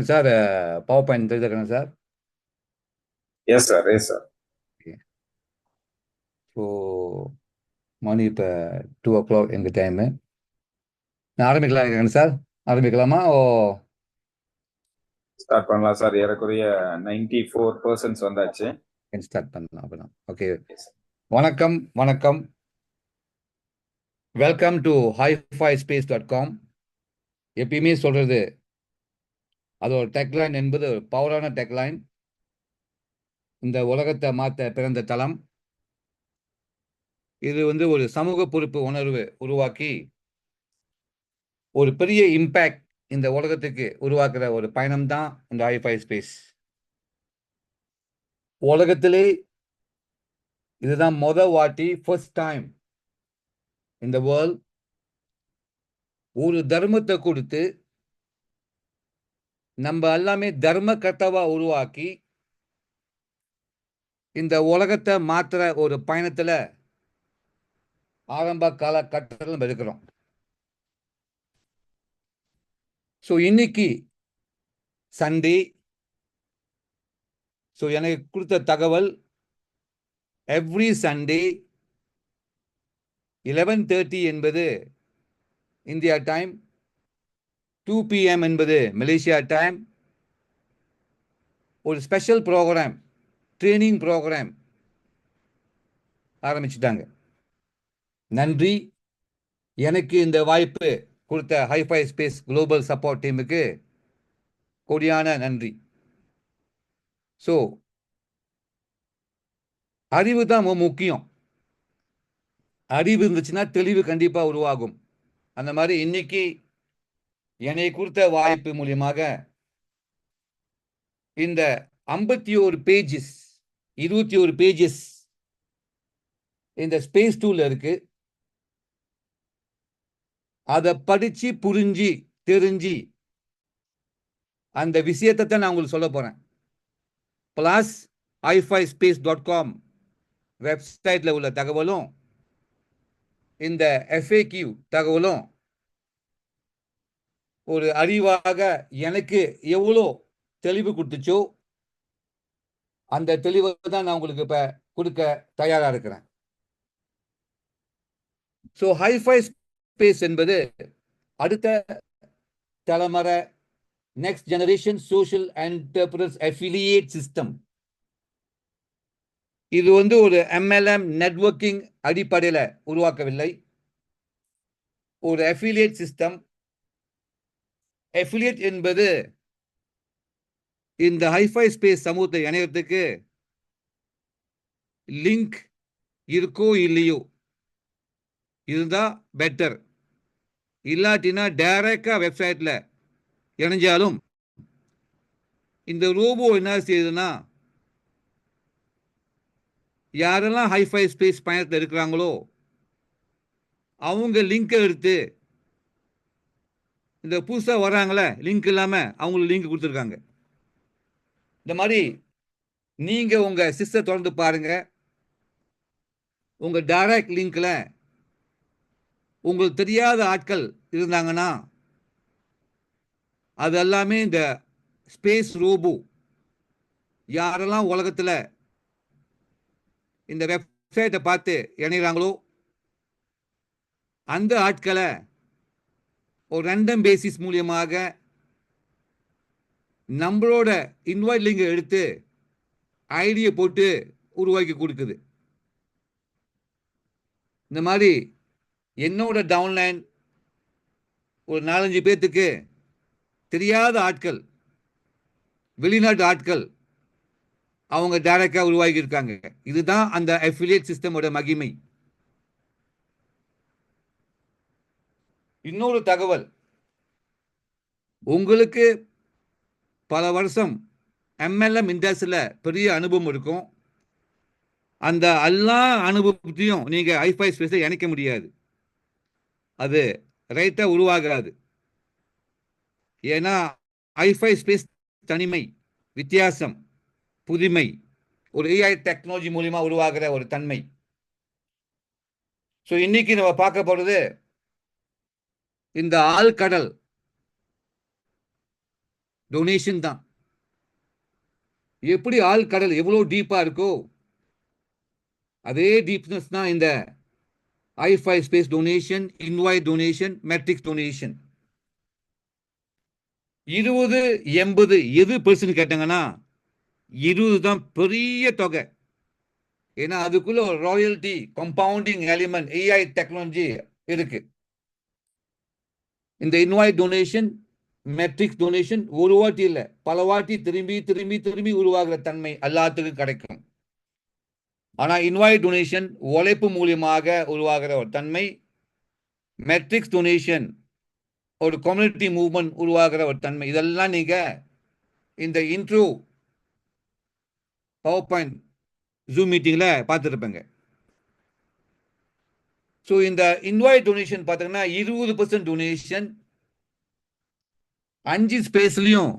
Sir PowerPoint தெரிஞ்சுக்கிறேன் sir. Yes, sir. Yes, sir. So மணி இப்போ 2 o'clock எங்கள் டைமு. நான் ஆரம்பிக்கலாம் இருக்கேன் சார். ஆரம்பிக்கலாமா? ஸ்டார்ட் பண்ணலாம் சார். ஏறக்குறைய 94% வந்தாச்சு. ஸ்டார்ட் பண்ணலாம் அப்படின்னா. ஓகே. Yes, sir. வணக்கம் வணக்கம். Welcome to hifi-space.com. எப்பயுமே சொல்றது, அதோட டெக்லைன் என்பது பவரான டெக்லைன். இந்த உலகத்தை மாற்ற பிறந்த தளம். இது ஒரு சமூக பொறுப்பு உணர்வு உருவாக்கி ஒரு பெரிய இம்பேக்ட் இந்த உலகத்துக்கு உருவாக்குற ஒரு பயணம் தான் இந்த ஹைஃபை ஸ்பேஸ். உலகத்திலே இதுதான் வாட்டி ஃபர்ஸ்ட் டைம் இந்த வேர்ல்ட் ஒரு தர்மத்தை கொடுத்து நம்ம எல்லாமே தர்ம கர்த்தாவா உருவாக்கி இந்த உலகத்தை மாற்றுற ஒரு பயணத்துல ஆரம்ப காலகட்டத்தில் இருக்கிறோம். ஸோ இன்னைக்கு சண்டே. ஸோ எனக்கு கொடுத்த தகவல், எவ்ரி சண்டே 11:30 என்பது இந்தியா டைம், 2 PM என்பது மலேசியா டைம், ஒரு ஸ்பெஷல் ப்ரோக்ராம், ட்ரைனிங் ப்ரோக்ராம் ஆரம்பிச்சுட்டாங்க. நன்றி. எனக்கு இந்த வாய்ப்பு கொடுத்த ஹைஃபை ஸ்பேஸ் குளோபல் சப்போர்ட் டீமுக்கு கொடியான நன்றி. ஸோ அறிவு தான் முக்கியம். அறிவு இருந்துச்சுன்னா தெளிவு கண்டிப்பா உருவாகும். அந்த மாதிரி இன்னைக்கு என்னை கொடுத்த வாய்ப்பு மூலியமாக இந்த 51 பேஜஸ் 21 பேஜஸ் இந்த ஸ்பேஸ் டூல்ல இருக்கு. அதை படிச்சு புரிஞ்சு தெரிஞ்சு அந்த விஷயத்தை தான் நான் உங்களுக்கு சொல்ல போறேன். பிளஸ் hifi-space.com வெப்சைட்ல உள்ள தகவலும் இந்த FAQ தகவலும் ஒரு அறிவாக எனக்கு எவ்வளோ தெளிவு கொடுத்துச்சோ அந்த தெளிவை தான் நான் உங்களுக்கு இப்ப கொடுக்க தயாரா இருக்கிறேன். ஸோ ஹைஃபை ஸ்பேஸ் என்பது அடுத்த தலைமுறை next generation social enterprise affiliate system. இது ஒரு MLM நெட்வொர்க்கிங் அடிப்படையில் உருவாக்கவில்லை. ஒரு அஃபிலியேட் சிஸ்டம். அஃபிலியேட் என்பது இந்த ஹைஃபை ஸ்பேஸ் சமூகத்தை இணையத்துக்கு லிங்க் இருக்கோ இல்லையோ, இருந்தா பெட்டர். இல்லாட்டினா டைரக்டா வெப்சைட்ல இணைஞ்சாலும் இந்த ரோபோ என்ன செய்யுதுன்னா, யாரெல்லாம் ஹைஃபை ஸ்பேஸ் பயணத்தில் இருக்கிறாங்களோ அவங்க லிங்கை எடுத்து, இந்த புதுசா வர்றாங்களே லிங்க் இல்லாம அவங்களுக்கு லிங்க் கொடுத்துருக்காங்க. இந்த மாதிரி நீங்க உங்க சிஸ்டர் தொடர்ந்து பாருங்க. உங்க டைரக்ட் லிங்க்ல உங்களுக்கு தெரியாத ஆட்கள் இருந்தாங்கன்னா அது எல்லாமே இந்த ஸ்பேஸ் ரோபோ யாரெல்லாம் உலகத்துல இந்த வெப்சைட்டை பார்த்து இணைகிறாங்களோ அந்த ஆட்களை ஒரு ரேண்டம் பேசிஸ் மூலியமாக நம்மளோட இன்வைட் லிங்கை எடுத்து ஐடியை போட்டு உருவாக்கி கொடுக்குது. இந்த மாதிரி என்னோட டவுன்லைன் ஒரு 4-5 பேர்த்துக்கு தெரியாத ஆட்கள், வெளிநாட்டு ஆட்கள் அவங்க டைரக்டா உருவாக்கி இருக்காங்க. இதுதான் அந்த அஃபிலியேட் சிஸ்டமோட மகிமை. இன்னொரு தகவல், உங்களுக்கு பல வருஷம் MLM இண்டஸ்ட்ரியில பெரிய அனுபவம் இருக்கும். அந்த எல்லா அனுபவத்தையும் நீங்க ஹைஃபை ஸ்பேஸை இணைக்க முடியாது. அது ரைட்டா உருவாகாது. ஏன்னா ஹைஃபை ஸ்பேஸ் தனிமை, வித்தியாசம், புதுமை, ஒரு AI டெக்னாலஜி மூலியமா உருவாகிற ஒரு தன்மை. ஸோ இன்னைக்கு நம்ம பார்க்க போறது இந்த ஆழ்கடல் டொனேஷன் தான். எப்படி ஆழ்கடல் எவ்வளோ டீப்பா இருக்கோ அதே டீப்னஸ் தான் இந்த i5 space donation, invite donation, matrix donation. 20, 80 எது பெருசுன்னு கேட்டாங்கன்னா 20 தான் பெரிய தொகை. ஏன்னா அதுக்குள்ள ஒரு royalty, compounding element, AI technology இருக்கு. இந்த இன்வாய்ட் டொனேஷன், மெட்ரிக்ஸ் டொனேஷன் ஒரு வாட்டி இல்லை, பல வாட்டி திரும்பி திரும்பி திரும்பி உருவாகிற தன்மை எல்லாத்துக்கும் கிடைக்கும். ஆனா இன்வாய்ட் டொனேஷன் உழைப்பு மூலியமாக உருவாகிற ஒரு தன்மை, மெட்ரிக்ஸ் டொனேஷன் ஒரு கம்யூனிட்டி மூவ்மெண்ட் உருவாகிற ஒரு தன்மை. இதெல்லாம் நீங்க இந்த இன்ட்ரோ பவர் பாயிண்ட் ஜூம் மீட்டிங்ல பார்த்துருப்பேங்க. ஸோ இந்த இன்வாய்ட் டொனேஷன் பார்த்தீங்கன்னா 20% டொனேஷன், 5 ஸ்பேஸ்லையும்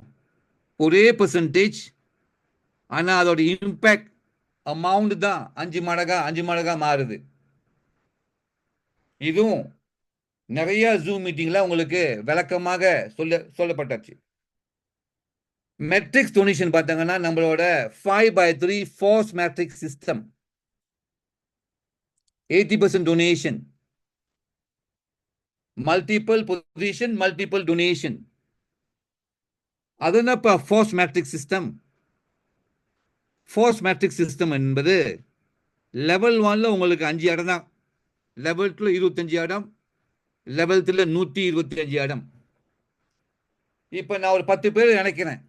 ஒரே பெர்சன்டேஜ். ஆனால் அதோட இம்பேக்ட் அமௌண்ட் தான் 5 மடங்கா மாறுது. இதுவும் நிறைய ஜூம் மீட்டிங்ல உங்களுக்கு விளக்கமாக சொல்லப்பட்டாச்சு. மெட்ரிக்ஸ் டொனேஷன் பார்த்தாங்கன்னா நம்மளோட 5/3 force matrix system, 80% donation, multiple position, multiple donation. அது என்னப்பா force matrix system? Force matrix system என்பது லெவல் 1ல உங்களுக்கு 5 இடம் தான், லெவல் 2ல 25 இடம், லெவல் 3ல 125 இடம். இப்போ நான் ஒரு 10 பேர் நினைக்கிறேன்.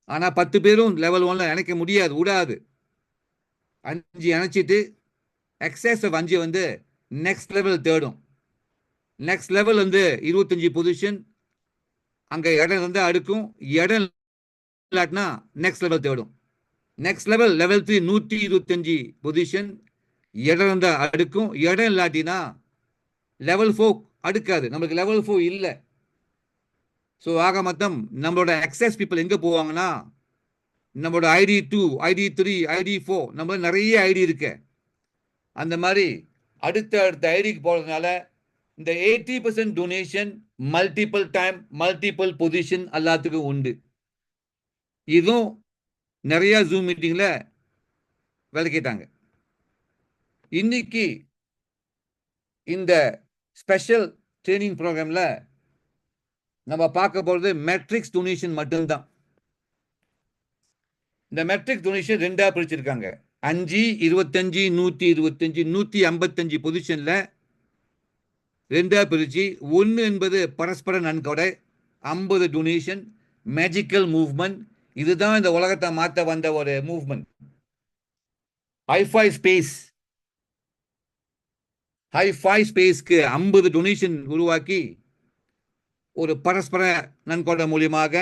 ஆனால் 10 பேரும் லெவல் 1ல இணைக்க முடியாது, விடாது. 5 இணைச்சிட்டு எக்ஸஸ் ஆஃப் 5 வந்து நெக்ஸ்ட் லெவல் தேடும். நெக்ஸ்ட் லெவல் வந்து 25 பொசிஷன், அங்கே இடம் இருந்தால் அடுக்கும், இடம் இல்லாட்டினா நெக்ஸ்ட் லெவல் தேடும். நெக்ஸ்ட் லெவல் லெவல் 3 125 பொசிஷன், இடம் இருந்தால் அடுக்கும், இடம் இல்லாட்டினா லெவல் 4 அடுக்காது. நம்மளுக்கு லெவல் 4 இல்லை. ஸோ ஆக மொத்தம் நம்மளோட எக்ஸஸ் பீப்புள் எங்கே போவாங்கன்னா நம்மளோட ID2, ID3, ID4, நம்ம நிறைய ஐடி இருக்கு. அந்த மாதிரி அடுத்த ஐடிக்கு போகிறதுனால இந்த 80% donation multiple time, multiple position எல்லாத்துக்கும் உண்டு. இதுவும் நிறைய ஜூம் மீட்டிங்ல விளக்கிட்டாங்க. இன்னைக்கு இந்த ஸ்பெஷல் ட்ரைனிங் ப்ரோக்ராம்ல நம்ம பார்க்க போகிறது மெட்ரிக்ஸ் டொனேஷன் மட்டும்தான். இந்த மெட்ரிக்ஸ் டொனேஷன் 2ஆக பிரிச்சிருக்காங்க. 5, 25, 125, 155 பொசிஷன்ல 2ஆக பிரிச்சு, 1 என்பது பரஸ்பர நன்கொடை, 50 டொனேஷன், மேஜிக்கல் மூவ்மெண்ட். இதுதான் இந்த உலகத்தை மாற்ற வந்த ஒரு movement. i5 space, i5 ஸ்பேஸ்க்கு 50 donation உருவாக்கி ஒரு பரஸ்பர நன்கொடை மூலியமாக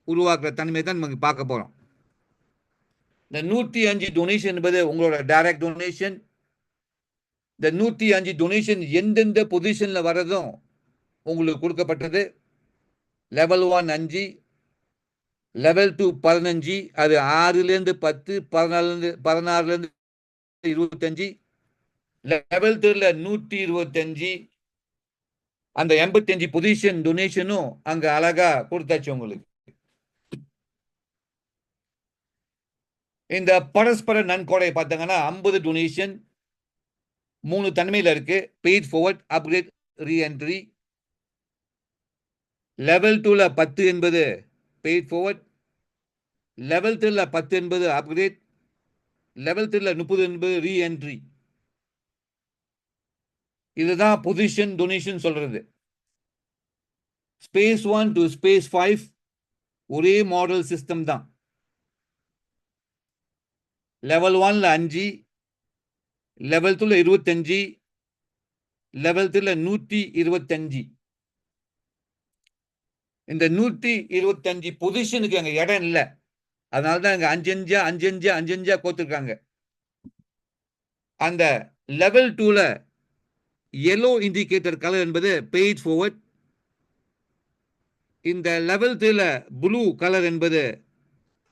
உருவாக்குற தன்மை தான் நமக்கு பார்க்க போறோம். இந்த 105 டொனேஷன் என்பது உங்களோட டைரக்ட் டொனேஷன். இந்த 105 டொனேஷன் எந்தெந்த பொசிஷன்ல வர்றதும் உங்களுக்கு கொடுக்கப்பட்டது. லெவல் 1 5, லெவல் 2 15, அது 6லேருந்து 10, 16லேருந்து 25, லெவல் 3ல 125, அந்த 85 பொசிஷன் டொனேஷனும் அங்க அழகா கொடுத்தாச்சு உங்களுக்கு. இந்த பரஸ்பர நன்கொடை பார்த்தாங்கன்னா 50 டொனேஷன் 3 தன்மையில் இருக்கு. Paid forward, upgrade, reentry. Level 2ல 10 என்பது பெய்ட் ஃபார்வர்ட், லெவல் 3ல 10 என்பது அப்கிரேட், லெவல் 3ல 30 என்பது ரீஎன்ட்ரி. இதுதான் பொசிஷன் டொனேஷன் சொல்றது. ஸ்பேஸ் 1 டு ஸ்பேஸ் 5 ஒரே மாடல் சிஸ்டம் தான். லெவல் 1ல 5, லெவல் 2ல 25, லெவல் 3ல 125. இந்த 125 பொசிஷனுக்கு அங்க இடம் இல்லை. அதனாலதான் அங்க 5 கோத்துருக்காங்க. அந்த லெவல் 2ல yellow இண்டிகேட்டர் கலர் என்பது பெய்ட் ஃபார்வர்ட். இந்த லெவல் 3ல ப்ளூ கலர் என்பது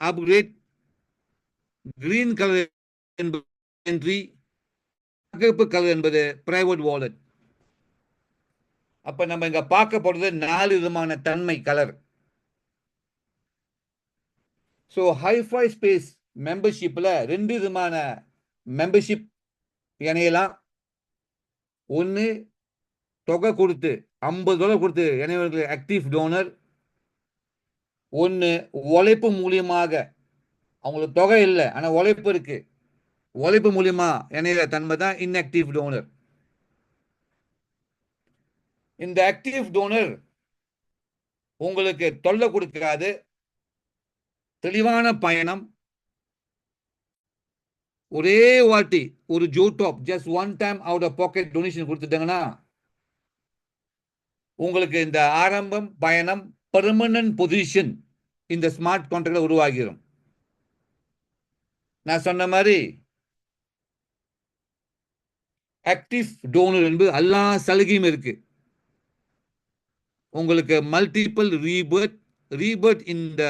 அப்கிரேட், கிரீன் கலர் என்பது என்ட்ரி, சிகப்பு கலர் என்பது பிரைவேட் வாலெட். அப்ப நம்ம இங்க பார்க்க போறது 4 விதமான தன்மை கலர். ஸோ ஹைஃபை ஸ்பேஸ் மெம்பர்ஷிப்பில் 2 விதமான மெம்பர்ஷிப் இணையலாம். ஒன்று தொகை கொடுத்து $50 கொடுத்து இணையவர்களுக்கு ஆக்டிவ் டோனர். ஒன்று உழைப்பு மூலியமாக, அவங்களுக்கு தொகை இல்லை ஆனால் உழைப்பு இருக்கு, உழைப்பு மூலியமா இணைய தன்மை தான் இன்ஆக்டிவ் டோனர். இந்த ஆக்டிவ் டோனர் உங்களுக்கு தொல்லை கொடுக்காது, தெளிவான பயணம். ஒரே வாட்டி ஒரு ஜோடாப் just one time out of pocket donation கொடுத்துட்டாங்கன்னா உங்களுக்கு இந்த ஆரம்பம் பயணம் பெர்மனன்ட் பொசிஷன் இந்த ஸ்மார்ட் கான்ட்ராக்ட்ல உருவாகிடும். நான் சொன்ன மாதிரி ஆக்டிவ் டோனர் என்பது எல்லா சலுகையும் இருக்கு. உங்களுக்கு மல்டிபிள் ரீபர்த் இந்த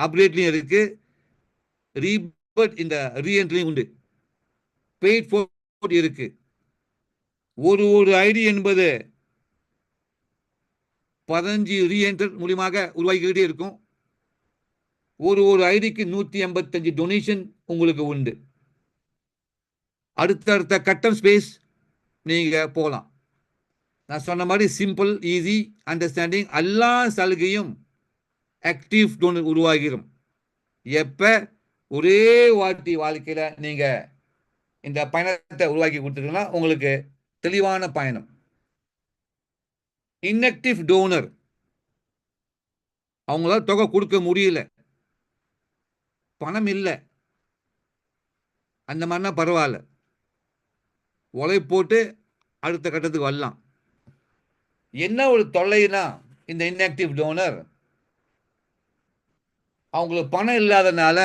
அப்டேட்லையும் இருக்கு, ரீபர்த் இந்த ரீஎன்ட்ரியும் உண்டு, பெய்ட் ஃபோர்வர்ட் இருக்கு. ஒரு ஐடி என்பது 15 ரீஎன்டர் மூலியமாக உருவாக்கிக்கிட்டே இருக்கும். ஒரு ஐடிக்கு 185 டொனேஷன் உங்களுக்கு உண்டு. அடுத்தடுத்த கட்டம் ஸ்பேஸ் நீங்க போகலாம். நான் சொன்ன மாதிரி சிம்பிள், ஈஸி அண்டர்ஸ்டாண்டிங், எல்லா சலுகையும் ஆக்டிவ் டோனர் உருவாகிடும். எப்ப ஒரே வாட்டி வாழ்க்கையில நீங்க இந்த பயணத்தை உருவாக்கி கொடுத்துருக்கீங்கன்னா உங்களுக்கு தெளிவான பயணம். இன்ஆக்டிவ் டோனர் அவங்களால தொகை கொடுக்க முடியல, பணம் இல்லை, அந்த மாதிரினா பரவாயில்ல, உழைப்பு போட்டு அடுத்த கட்டத்துக்கு வரலாம். என்ன ஒரு தொல்லைனா இந்த இன்ஆக்டிவ் டோனர் அவங்களுக்கு பணம் இல்லாதனால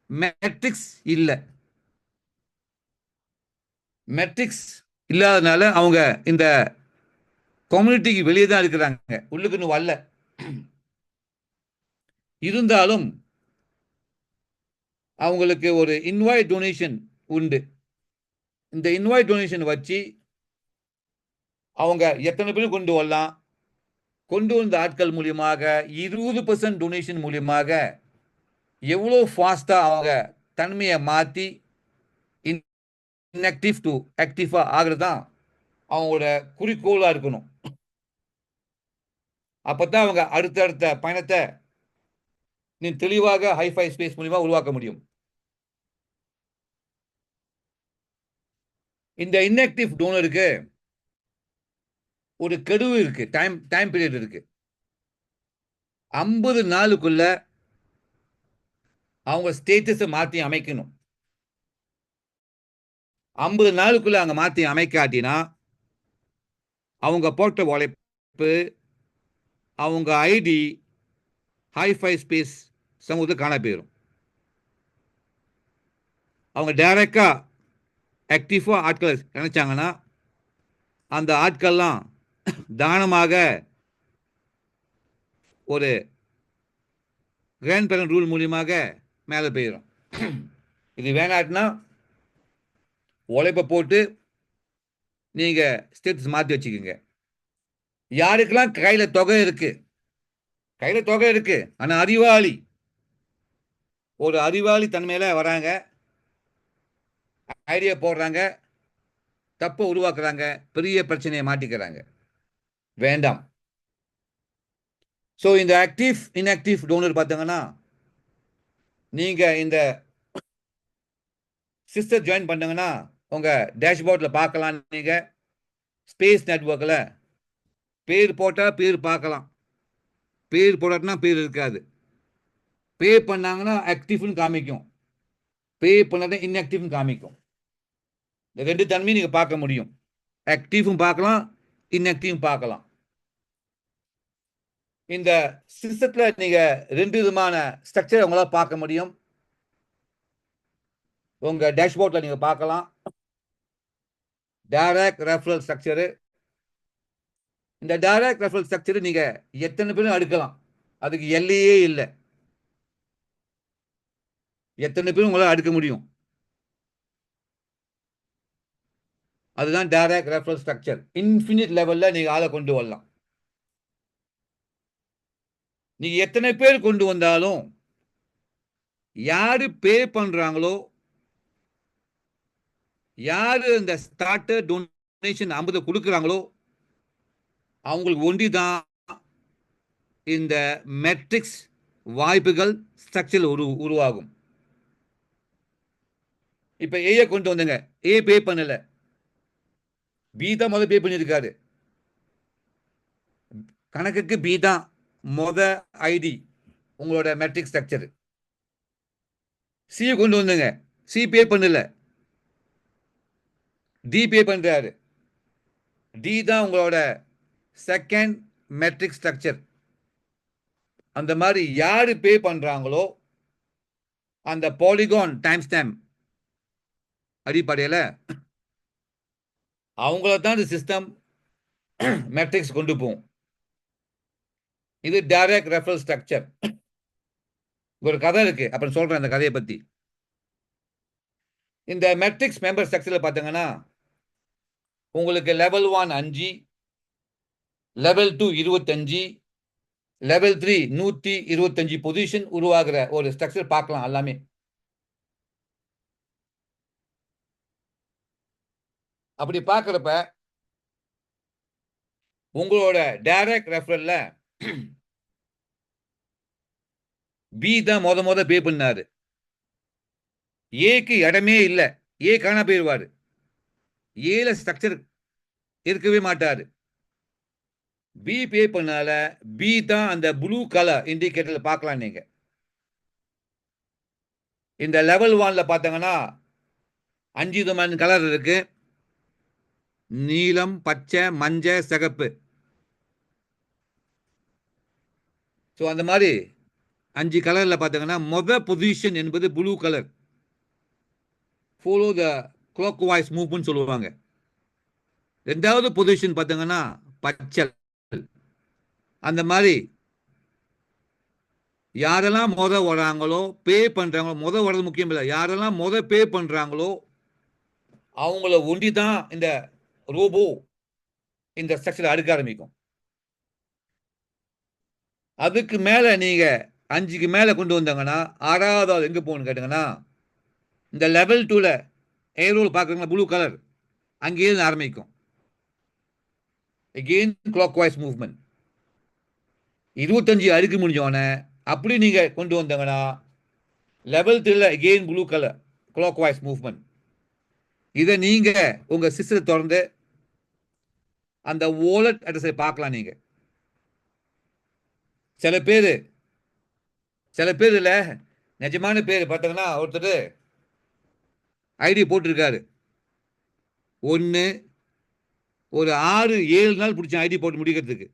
மெட்ரிக்ஸ் இல்லை, மெட்ரிக்ஸ் இல்லாதனால அவங்க இந்த கம்யூனிட்டிக்கு வெளியே தான் இருக்கிறாங்க, உள்ளுக்குன்னு வரல. இருந்தாலும் அவங்களுக்கு ஒரு இன்வாய்ட் டொனேஷன் உண்டு. இந்த இன்வாய்ட் டொனேஷன் வச்சு அவங்க எத்தனை பேரும் கொண்டு வரலாம். கொண்டு வந்த ஆட்கள் மூலியமாக 20% டொனேஷன் மூலியமாக எவ்வளோ ஃபாஸ்டா அவங்க தன்மையை மாற்றி இன்ஆக்டிவ் டு ஆக்டிவா ஆகிறது தான் அவங்களோட குறிக்கோளாக இருக்கணும். அப்பதான் அவங்க அடுத்தடுத்த பயணத்தை நீ தெளிவாக ஹைஃபை ஸ்பேஸ் மூலியமா உருவாக்க முடியும். இந்த இன்ஆக்டிவ் டோனருக்கு ஒரு கெடுவு இருக்கு, டைம் பீரியட் இருக்கு. 50 நாளுக்குள்ள அவங்க ஸ்டேட்டஸை மாற்றி அமைக்கணும். 50 நாளுக்குள்ள அவங்க மாற்றி அமைக்காட்டினா அவங்க போட்ட உழைப்பு, அவங்க ஐடி ஹைஃபை ஸ்பேஸ் சமூகத்தை காண போயிடும். அவங்க டைரக்டா ஆக்டிவா ஆட்களை நினைச்சாங்கன்னா அந்த ஆட்கள்லாம் தானமாக ஒரு கிராண்ட் பேரண்ட் ரூல் மூலியமாக மேலே போயிடும். இது வேணாட்டினா உழைப்பை போட்டு நீங்க ஸ்டேட்டஸ் மாற்றி வச்சுக்கோங்க. யாருக்கெல்லாம் கையில தொகை இருக்கு ஆனா அறிவாளி, ஒரு அறிவாளி தன்மையில வராங்க, ஐடியா போடுறாங்க, தப்ப உருவாக்குறாங்க, பெரிய பிரச்சனையை மாட்டிக்கிறாங்க, வேண்டாம். ஸோ இந்த ஆக்டிவ் இன்ஆக்டிவ் டோனர் பார்த்தீங்கன்னா நீங்க இந்த சிஸ்டர் ஜாயின் பண்ணீங்கன்னா உங்க டேஷ்போர்டில் பார்க்கலாம். நீங்க ஸ்பேஸ் நெட்வொர்க்கில் பேர் போட்டால் பேர் பார்க்கலாம், பேர் போடாட்டினா பேர் இருக்காது. பே பண்ணாங்கன்னா ஆக்டிவ்னு காமிக்கும், பே பண்ணாதான் இன்ஆக்டிவ்னு காமிக்கும். இந்த 2 தன்மையும் நீங்க பார்க்க முடியும். ஆக்டிவும் பார்க்கலாம், இன்ஆக்டிவும் பார்க்கலாம். இந்த சிஸ்டத்துல நீங்க 2 விதமான ஸ்ட்ரக்சர் உங்களால பார்க்க முடியும். உங்க டேஷ்போர்ட்ல நீங்க பார்க்கலாம் டைரக்ட் ரெஃபரல் ஸ்ட்ரக்சர். இந்த டைரக்ட் ரெஃபரல் ஸ்ட்ரக்சர் நீங்க எத்தனை பேரும் அடுக்கலாம், அதுக்கு எல்லையே இல்லை, எத்தனை பேரும் உங்களால அடுக்க முடியும். அதுதான் டைரக்ட் ரெஃபரல் ஸ்ட்ரக்சர். இன்ஃபினிட் லெவல்ல நீங்க ஆளை கொண்டு வரலாம். நீங்க எத்தனை பேர் கொண்டு வந்தாலும் யாரு பே பண்றாங்களோ, யாரு இந்த ஸ்டார்டர் டொனேஷன் 50 கொடுக்குறாங்களோ அவங்களுக்கு ஒண்டிதான் இந்த மெட்ரிக்ஸ் வாய்ப்புகள் ஸ்ட்ரக்சர் உருவாகும். இப்ப ஏ கொண்டு வந்தங்க, ஏ பே பண்ணல, பி தான் முதல் பே பண்ணியிருக்காரு. கணக்குக்கு பி தான் மொத ஐடி உங்களோட மெட்ரிக் ஸ்ட்ரக்சர். சி கொண்டு வந்தங்க, சி பே பண்ணல, டி பே பண்றாரு. டி தான் உங்களோட செகண்ட் மெட்ரிக் ஸ்ட்ரக்சர். அந்த மாதிரி யாரு பே பண்றாங்களோ அந்த பாலிகான் டைம் ஸ்டாம்ப் அடிப்படையில் அவங்கள தான் இந்த சிஸ்டம் மேட்ரிக்ஸ் கொண்டு போகும். இது டைரக்ட் ரெஃபரல் ஸ்ட்ரக்சர். ஒரு கதை இருக்கு, அப்புறம் சொல்றேன் அந்த கதையை பத்தி. இந்த மேட்ரிக்ஸ் மெம்பர் ஸ்ட்ரக்சர்ல பார்த்தீங்கன்னா உங்களுக்கு லெவல் 1 5, லெவல் 2 25, லெவல் 3 125 பொசிஷன் உருவாகிற ஒரு ஸ்ட்ரக்சர் பார்க்கலாம் எல்லாமே. அப்படி பார்க்குறப்ப உங்களோட டைரக்ட் ரெஃபரல்ல பி தான் முத பே பண்ணாரு. ஏக்கு இடமே இல்லை, ஏ காணா போயிடுவாரு. ஏல ஸ்ட்ரக்சர் இருக்கவே மாட்டாரு. பி பே பண்ணால பி தான் அந்த ப்ளூ கலர் இண்டிகேட்டர்ல பார்க்கலாம் நீங்க. இந்த லெவல் 1ல பார்த்தீங்கன்னா 5 விதமான கலர் இருக்கு. நீலம், பச்சை, மஞ்சள், சிகப்பு. ஸோ அந்த மாதிரி 5 கலர்ல பார்த்தீங்கன்னா மொதல் பொசிஷன் என்பது blue colour. Follow the clockwise movement சொல்லுவாங்க. ரெண்டாவது பொசிஷன் பார்த்தீங்கன்னா பச்சை. அந்த மாதிரி யாரெல்லாம் வராங்களோ பே பண்றாங்களோ, வர்றது முக்கியம் இல்லை, யாரெல்லாம் பே பண்றாங்களோ அவங்கள ஒண்டி தான் இந்த ரோபோ இந்த ஸ்ட்ரக்சர் அடுக்க ஆரம்பிக்கும். அதுக்கு மேல நீங்க 5க்கு மேல கொண்டு வந்தாங்கன்னா 6வது எங்க போகணும்னு கேட்டீங்கன்னா இந்த லெவல் 2ல ஏரோல் பார்க்குறீங்களா ப்ளூ கலர், அங்கேயிருந்து ஆரம்பிக்கும். Again clock wise movement. 25 அடுக்கு முடிஞ்சோடனே அப்படி நீங்க கொண்டு வந்தாங்கன்னா லெவல் 3ல again blue colour clockwise movement. இதை நீங்க உங்க சிஸ்டத்தை திறந்து அந்த வாலெட் அட்ரஸை பார்க்கலாம். நீங்க சில பேர் இல்ல நிஜமான பேர் பார்த்தீங்கன்னா ஒருத்தர் ஐடி போட்டிருக்காரு. ஒரு 6-7 நாள் பிடிச்ச ஐடி போட்டு முடிக்கிறதுக்கு.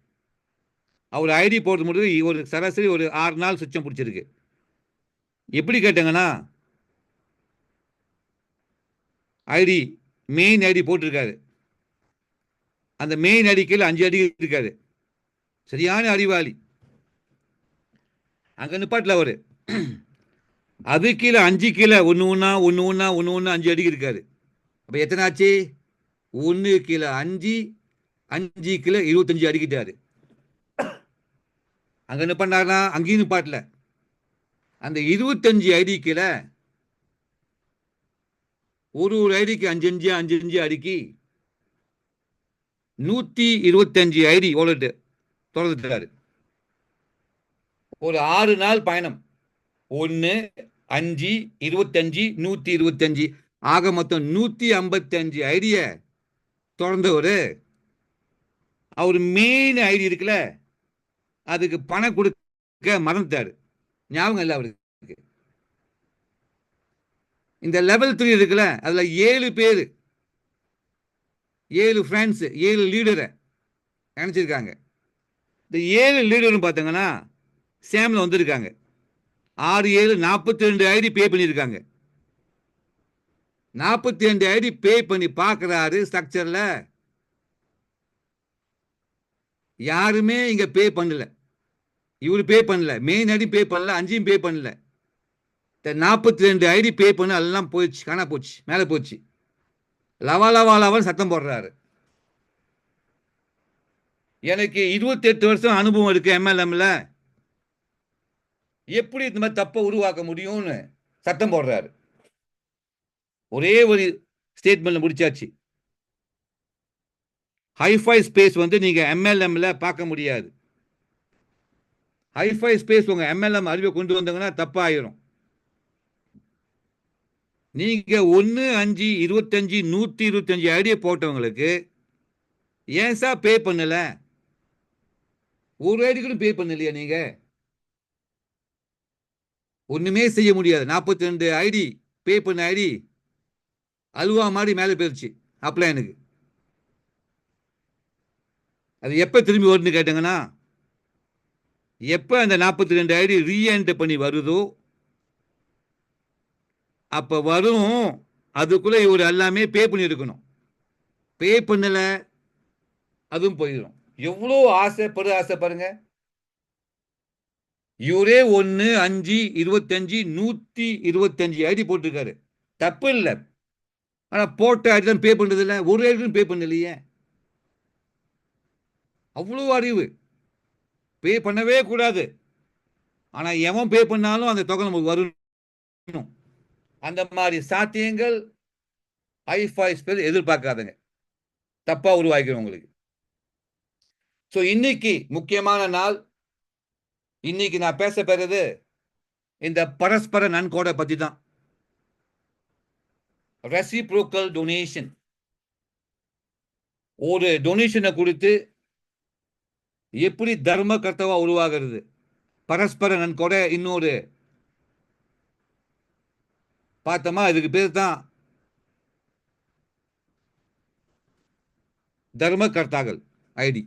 அவர் ஐடி போட்டு முடிவு ஒரு சராசரி ஒரு 6 நாள் சுச்சம் பிடிச்சிருக்கு. எப்படி கேட்டாங்கன்னா ஐடி மெயின் ஐடி போட்டிருக்காரு. அந்த மெயின் ஐடி கீழே 5 அடி இருக்காரு. சரியான அறிவாளி. அங்க நிப்பாட்டில் அவரு அது கீழே 5 கீழே 5 அடி இருக்காரு. அப்ப எத்தனை ஆச்சு? 1 கீழே 5 கீழே 25 அடிக்கிட்டாரு. அங்க நிப்பாட்டினா அங்கேயும் நிப்பாட்டல. அந்த 25 ஐடி கீழே ஒரு ஐடிக்கு 5 அடிக்கி 125 ஐடி வாலெட் திறந்துட்டாரு. ஒரு 6 நாள் பயணம். 1 5 25 125 ஆக மொத்தம் 155 ஐடிய திறந்தவர். அவர் மெயின் ஐடி இருக்குல்ல, அதுக்கு பணம் கொடுக்க மறந்துட்டாரு. ஞாபகம் இல்லை அவருக்கு. இந்த லெவல் 3 இருக்குல்ல, அதுல 7 பேர், 7 ஃப்ரெண்ட்ஸ், 7 லீடரை நினைச்சிருக்காங்க. இந்த 7 லீடரும் பார்த்தீங்கன்னா சேம்ல வந்திருக்காங்க. 6 7 42 ஐடி பே பண்ணியிருக்காங்க. 42 ஐடி பே பண்ணி பார்க்கிறாரு ஸ்ட்ரக்சர்ல. யாருமே இங்க பே பண்ணல. இவரு பே பண்ணல, மெயின் ஐடி பே பண்ணல, 5 பே பண்ணல. 42 ஐடி பே பண்ண எல்லாம் போயிடுச்சு, காணா போச்சு, மேல போச்சு. லவாலவாலவன் சத்தம் போடுறாரு. எனக்கு 28 வருஷம் அனுபவம் இருக்கு MLMல. எப்படி இந்த மாதிரி தப்ப உருவாக்க முடியும்னு சத்தம் போடுறாரு. ஒரே ஒரு ஸ்டேட்மெண்ட்ல முடிச்சாச்சு. ஹைஃபை ஸ்பேஸ் வந்து நீங்க எம்எல்எம்ல பார்க்க முடியாது. ஹைஃபை ஸ்பேஸ் உங்க எம்எல்எம் அறிவை கொண்டு வந்தீங்கன்னா தப்பாயிரும். நீங்க 1, 5, 25, 125 ஐடியா போட்டவங்களுக்கு ஏன் சார் பே பண்ணல? ஒரு ஐடிக்கும் பே பண்ணலையா நீங்க? ஒண்ணுமே செய்ய முடியாது. 42 ஐடி பே பண்ண ஐடி அல்வா மாதிரி மேலே போயிருச்சு அப்ளைனுக்கு. அது எப்ப திரும்பி வருதுன்னு கேட்டீங்கன்னா, எப்ப அந்த 42 ஐடி ரீஎன்டர் பண்ணி வருதோ அப்ப வரும். அதுக்குள்ள இவர் எல்லாமே பே பண்ணியிருக்கணும். பே பண்ணல, அதுவும் போயிடும். எவ்வளோ ஆசை பாருங்க. இவரே 1, 5, 25, 125 ஐடி போட்டிருக்காரு. தப்பு இல்லை. ஆனா போட்ட ஐடி தான் பே பண்றது இல்லை. ஒரு ஐடியும் பே பண்ணலையே. அவ்வளவு அறிவு. பே பண்ணவே கூடாது. ஆனா எவன் பே பண்ணாலும் அந்த தொகை நமக்கு வரணும். அந்த மாதிரி சாத்தியங்கள் ஐஃபை ஸ்பேஸ் எதிர்பார்க்காதுங்க. தப்பா உருவாக்கிறோம் உங்களுக்கு. ஸோ இன்னைக்கு முக்கியமான நாள். இன்னைக்கு நான் பேச போறது இந்த பரஸ்பர நன்கொடை பத்தி தான். Reciprocal donation. ஒரு டொனேஷனை கொடுத்து எப்படி தர்ம கர்த்தவா உருவாகிறது. பரஸ்பர நன்கொடை இன்னொரு பார்த்தோமா, இதுக்கு பேர் தான் தர்ம கர்த்தாக்கள் ஐடி.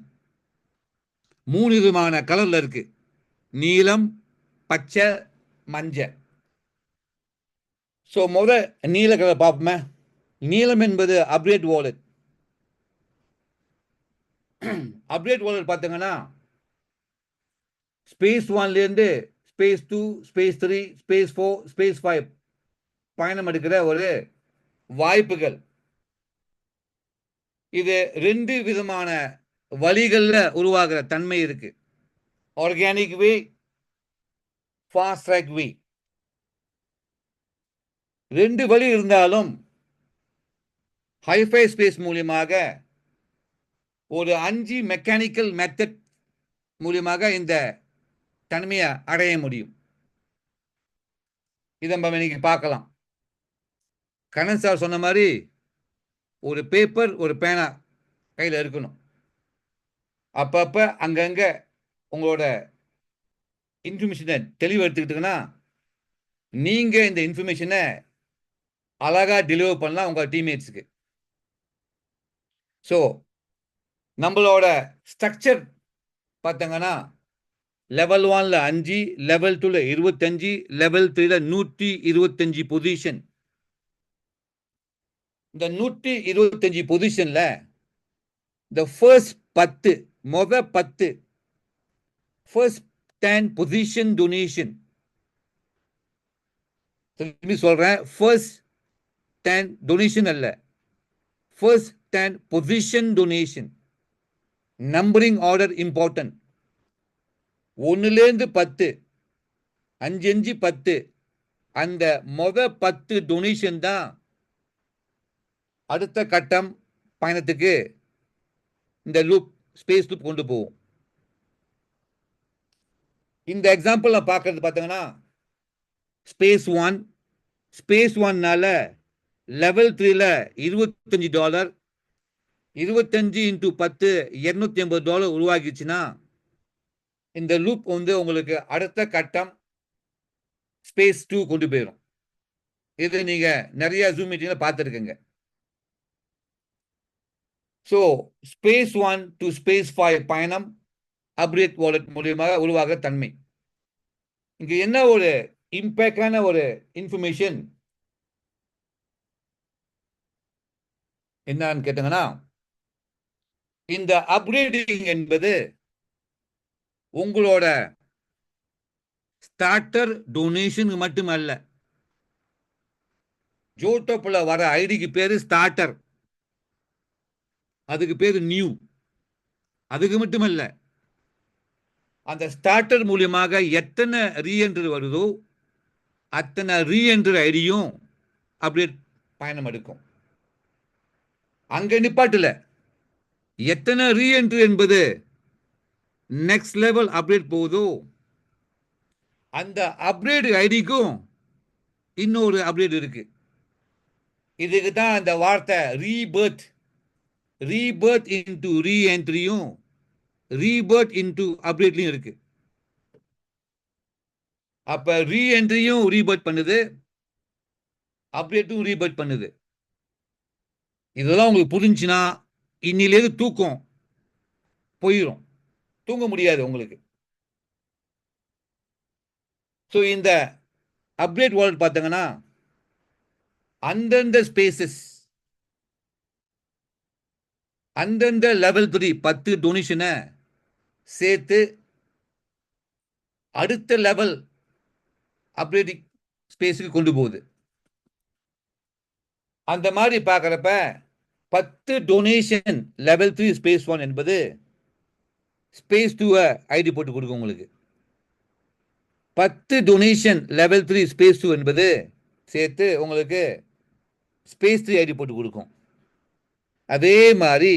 3 விதமான கலர்ல இருக்கு. நீலம், பச்சை, மஞ்சள். ஸோ நீல கலர் பார்ப்போமே. நீலம் என்பது அப்டேட் வாலெட். அப்டேட் வாலெட் பார்த்தீங்கன்னா ஸ்பேஸ் 1லேருந்து ஸ்பேஸ் 2, ஸ்பேஸ் 3, ஸ்பேஸ் 4, ஸ்பேஸ் 5 பயணம் எடுக்கிற ஒரு வாய்ப்புகள். இது 2 விதமான வழிகள்ல உருவாகிற தன்மை இருக்கு. ஆர்கானிக் வே, ஃபாஸ்ட் ட்ராக் வே. 2 வழி இருந்தாலும் ஹைஃபை ஸ்பேஸ் மூலியமாக ஒரு 5 மெக்கானிக்கல் மெத்தட் மூலியமாக இந்த தன்மையை அடைய முடியும். இதை நம்ம இன்னைக்கு பார்க்கலாம். கண்ணன் சார் சொன்ன மாதிரி ஒரு பேப்பர், ஒரு பேனா கையில் இருக்கணும். அப்பப்ப அங்கங்க உங்களோட இன்ஃபர்மேஷனை தெளிவு எடுத்துக்கிட்டீங்கன்னா நீங்க இந்த இன்ஃபர்மேஷனை அழகா டெலிவர் பண்ணலாம் உங்க டீம்மேட்ஸுக்கு. ஸோ நம்மளோட ஸ்ட்ரக்சர் பார்த்தீங்கன்னா லெவல் 1ல 5, லெவல் 2ல 25, லெவல் 3ல 125 பொசிஷன். இந்த 125 பொசிஷன்ல இந்த ஃபர்ஸ்ட் 10 ஃபர்ஸ்ட் 10 பொசிஷன் டொனேஷன். திரும்பி சொல்றேன், ஃபர்ஸ்ட் 10 டொனேஷன் அல்ல, first 10 position donation. Numbering order important. 1லேருந்து 10, 5, 10. அந்த 10 டொனேஷன் தான் அடுத்த கட்டம் பயணத்துக்கு இந்த லூப், ஸ்பேஸ் லூப் கொண்டு போகும். இந்த எக்ஸாம்பிள் நான் பார்க்கறது பார்த்தீங்கன்னா ஸ்பேஸ் 1னால லெவல் 3ல $25, 25 × 10 $250 உருவாகிச்சுன்னா இந்த லூப் வந்து உங்களுக்கு அடுத்த கட்டம் ஸ்பேஸ் 2 கொண்டு போயிடும். இது நீங்க நிறைய ஜூம் மீட்டிங்ல பார்த்துருக்கீங்க. ஸோ ஸ்பேஸ் 1 டு ஸ்பேஸ் 5 பயணம் அப்டேட் வாலெட் மூலியமாக உருவாக தன்மை. இங்க என்ன ஒரு இம்பேக்டான ஒரு இன்ஃபர்மேஷன் என்னன்னு கேட்டீங்கன்னா, இந்த அப்கிரேடிங் என்பது உங்களோட ஸ்டார்டர் டொனேஷன் மட்டுமல்ல. ஜோட்டோப்ல வர ஐடிக்கு பேரு ஸ்டார்டர், அதுக்கு பேரு நியூ. அதுக்கு மட்டுமல்ல, அந்த ஸ்டார்டர் மூலியமாக எத்தனை ரீஎன்ட்ரி வருதோ அத்தனை ரீஎன்ட்ரி ஐடியும் அப்டேட் பயணம் எடுக்கும். அங்க நிப்பாட்டுல எத்தனை ரீஎன்ட்ரி என்பது நெக்ஸ்ட் லெவல் அப்டேட் போகுதோ அந்த அப்டேட் ஐடிக்கும் இன்னொரு அப்டேட் இருக்கு. இதுக்கு தான் அந்த வார்த்தை ரீபர்த். ரீபர்த் இன்டு ரீஎன்ட்ரியும் ரீபர்த் இன்டு அப்டேட்லையும் இருக்கு. அப்ப ரீஎன்ட்ரியும் ரீபர்த் பண்ணுது, அப்டேட்டும் ரீபர்த் பண்ணுது. இதெல்லாம் உங்களுக்கு புரிஞ்சுன்னா இன்னிலேருந்து தூக்கம் போயிடும், தூங்க முடியாது உங்களுக்கு. ஸோ இந்த அப்டேட் வாலெட் பார்த்தீங்கன்னா அந்தந்த ஸ்பேசஸ் அந்தந்த லெவல் 3 10 டொனேஷனை சேர்த்து அடுத்த லெவல் அப்டேட்டிங் ஸ்பேஸுக்கு கொண்டு போகுது. அந்த மாதிரி பார்க்குறப்ப 10 டொனேஷன் லெவல் 3 ஸ்பேஸ் 1 என்பது ஸ்பேஸ் 2 ஐடி போட்டு கொடுக்கும் உங்களுக்கு. 10 டொனேஷன் லெவல் 3 ஸ்பேஸ் 2 என்பது சேர்த்து உங்களுக்கு ஸ்பேஸ் 3 ஐடி போட்டு கொடுக்கும். அதே மாதிரி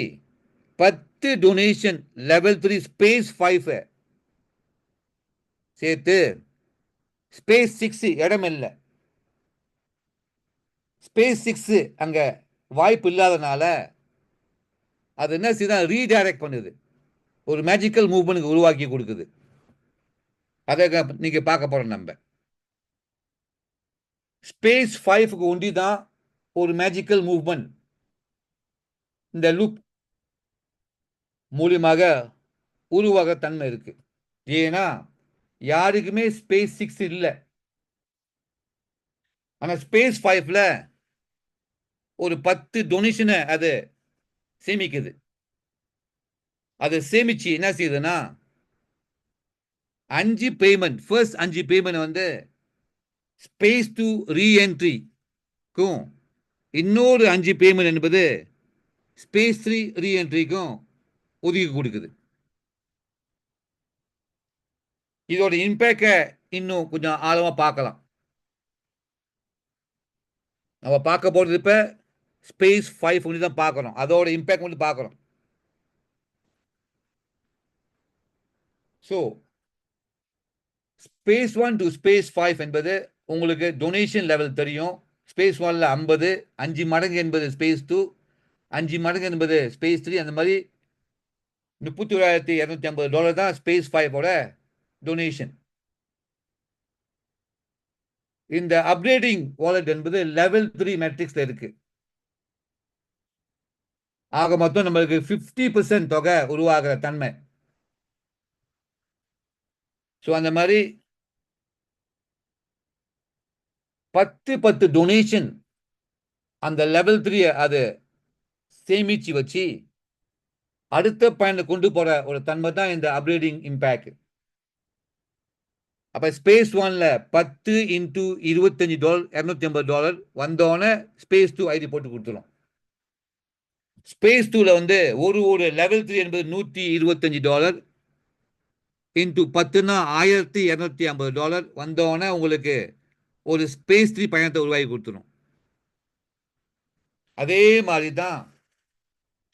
10 டொனேஷன் லெவல் 3 ஸ்பேஸ் 5 சேர்த்து ஸ்பேஸ் 6 இடம் இல்லை, ஸ்பேஸ் 6 அங்க வாய்ப்பு இல்லாதனால அது என்ன செய்யுது, ரீடைரக்ட் பண்ணுது, ஒரு மேஜிக்கல் மூவ்மெண்ட் உருவாக்கி கொடுக்குது. அதை நீங்க பார்க்க போறோம். நம்ம ஸ்பேஸ் 5க்கு ஒண்டி தான் ஒரு மேஜிக்கல் மூவ்மெண்ட் இந்த லூப் மூலியமாக உருவாக தன்மை இருக்கு. ஏன்னா யாருக்குமே ஸ்பேஸ் 6 இல்லை. ஆனா ஸ்பேஸ் 5ல ஒரு 10 டொனேஷனை அது சேமிக்குது. அதை சேமிச்சு என்ன செய்யுதுன்னா 5 பேமெண்ட், ஃபர்ஸ்ட் 5 பேமெண்ட் வந்து ஸ்பேஸ் 2 ரீஎன்ட்ரிக்கும் இன்னொரு 5 பேமெண்ட் என்பது ஸ்பேஸ் 3 ரீஎன்ட்ரிக்கும் ஒதுக்கி கொடுக்குது. இதோட இம்பேக்ட இன்னும் கொஞ்சம் ஆழமா பார்க்கலாம். நம்ம பார்க்க போறது இப்ப ஸ்பேஸ் 5 ஒன்று தான் பார்க்கறோம். அதோட இம்பேக்ட் வந்து பார்க்கறோம். ஸோ ஸ்பேஸ் 1 டு ஸ்பேஸ் 5 என்பது உங்களுக்கு டொனேஷன் லெவல் தெரியும். ஸ்பேஸ் 1ல 50, 5 மடங்கு என்பது ஸ்பேஸ் 2, 5 மடங்கு என்பது ஸ்பேஸ் 3. அந்த மாதிரி $31,250 தான் ஸ்பேஸ் 5ஓட டொனேஷன். இந்த அப்டேட்டிங் வாலெட் என்பது லெவல் 3 மேட்ரிக்ஸ்ல இருக்கு. ஆக மொத்தம் நம்மளுக்கு 50% தொகை உருவாகிற தன்மை. ஸோ அந்த மாதிரி 10 டொனேஷன் அந்த லெவல் 3 அது சேமிச்சு வச்சு அடுத்த பயனை கொண்டு போற ஒரு தன்மை தான் இந்த அப்கிரேடிங் இம்பேக்ட். அப்ப ஸ்பேஸ் 1ல 10 இன்டு $25 $250 வந்தோடனே ஸ்பேஸ் 2 ஐடி போட்டு கொடுத்துரும். ஸ்பேஸ் 2ல வந்து ஒரு லெவல் 3 என்பது $125 இன்டு 10னா $1250 வந்தோடனே உங்களுக்கு ஒரு ஸ்பேஸ் 3 பயணத்தை உருவாக்கி கொடுத்துரும். அதே மாதிரி தான்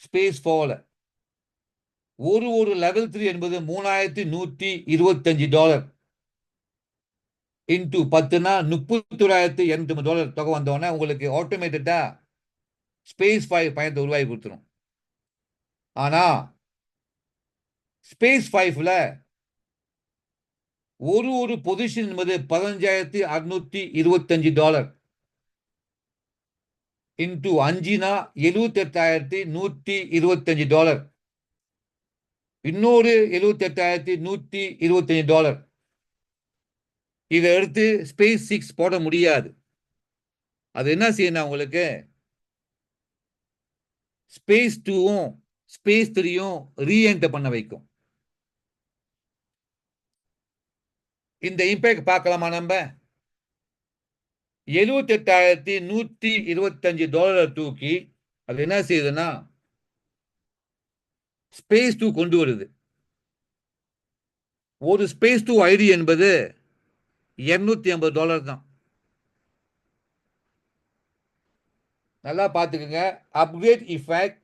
ஸ்பேஸ் 4ல ஒரு லெவல் 3 என்பது $3125 இன்டு 10னா $31,250 தொகை வந்தோடனே உங்களுக்கு ஆட்டோமேட்டடா ஸ்பேஸ் 5 பயணத்தை உருவாக்கி கொடுத்துரும். ஆனா ஸ்பேஸ் 5ல ஒரு பொசிஷன் என்பது $15,625 இன்டு 5னா $78,125. இன்னொரு $78,125. இதை எடுத்து ஸ்பேஸ் 6 போட முடியாது. அது என்ன செய்யணும், உங்களுக்கு ஸ்பேஸ் 2ம் ஸ்பேஸ் 3யும் ரீஎன்டர் பண்ண வைக்கும். இந்த இம்பேக்ட் பார்க்கலாமா? நம்ம $78,125 தூக்கி அது என்ன செய்யுதுன்னா ஸ்பேஸ் 2 கொண்டு வருது. ஒரு ஸ்பேஸ் 2 ஐடி என்பது $250 தான். நல்லா பார்த்துக்குங்க. Upgrade effect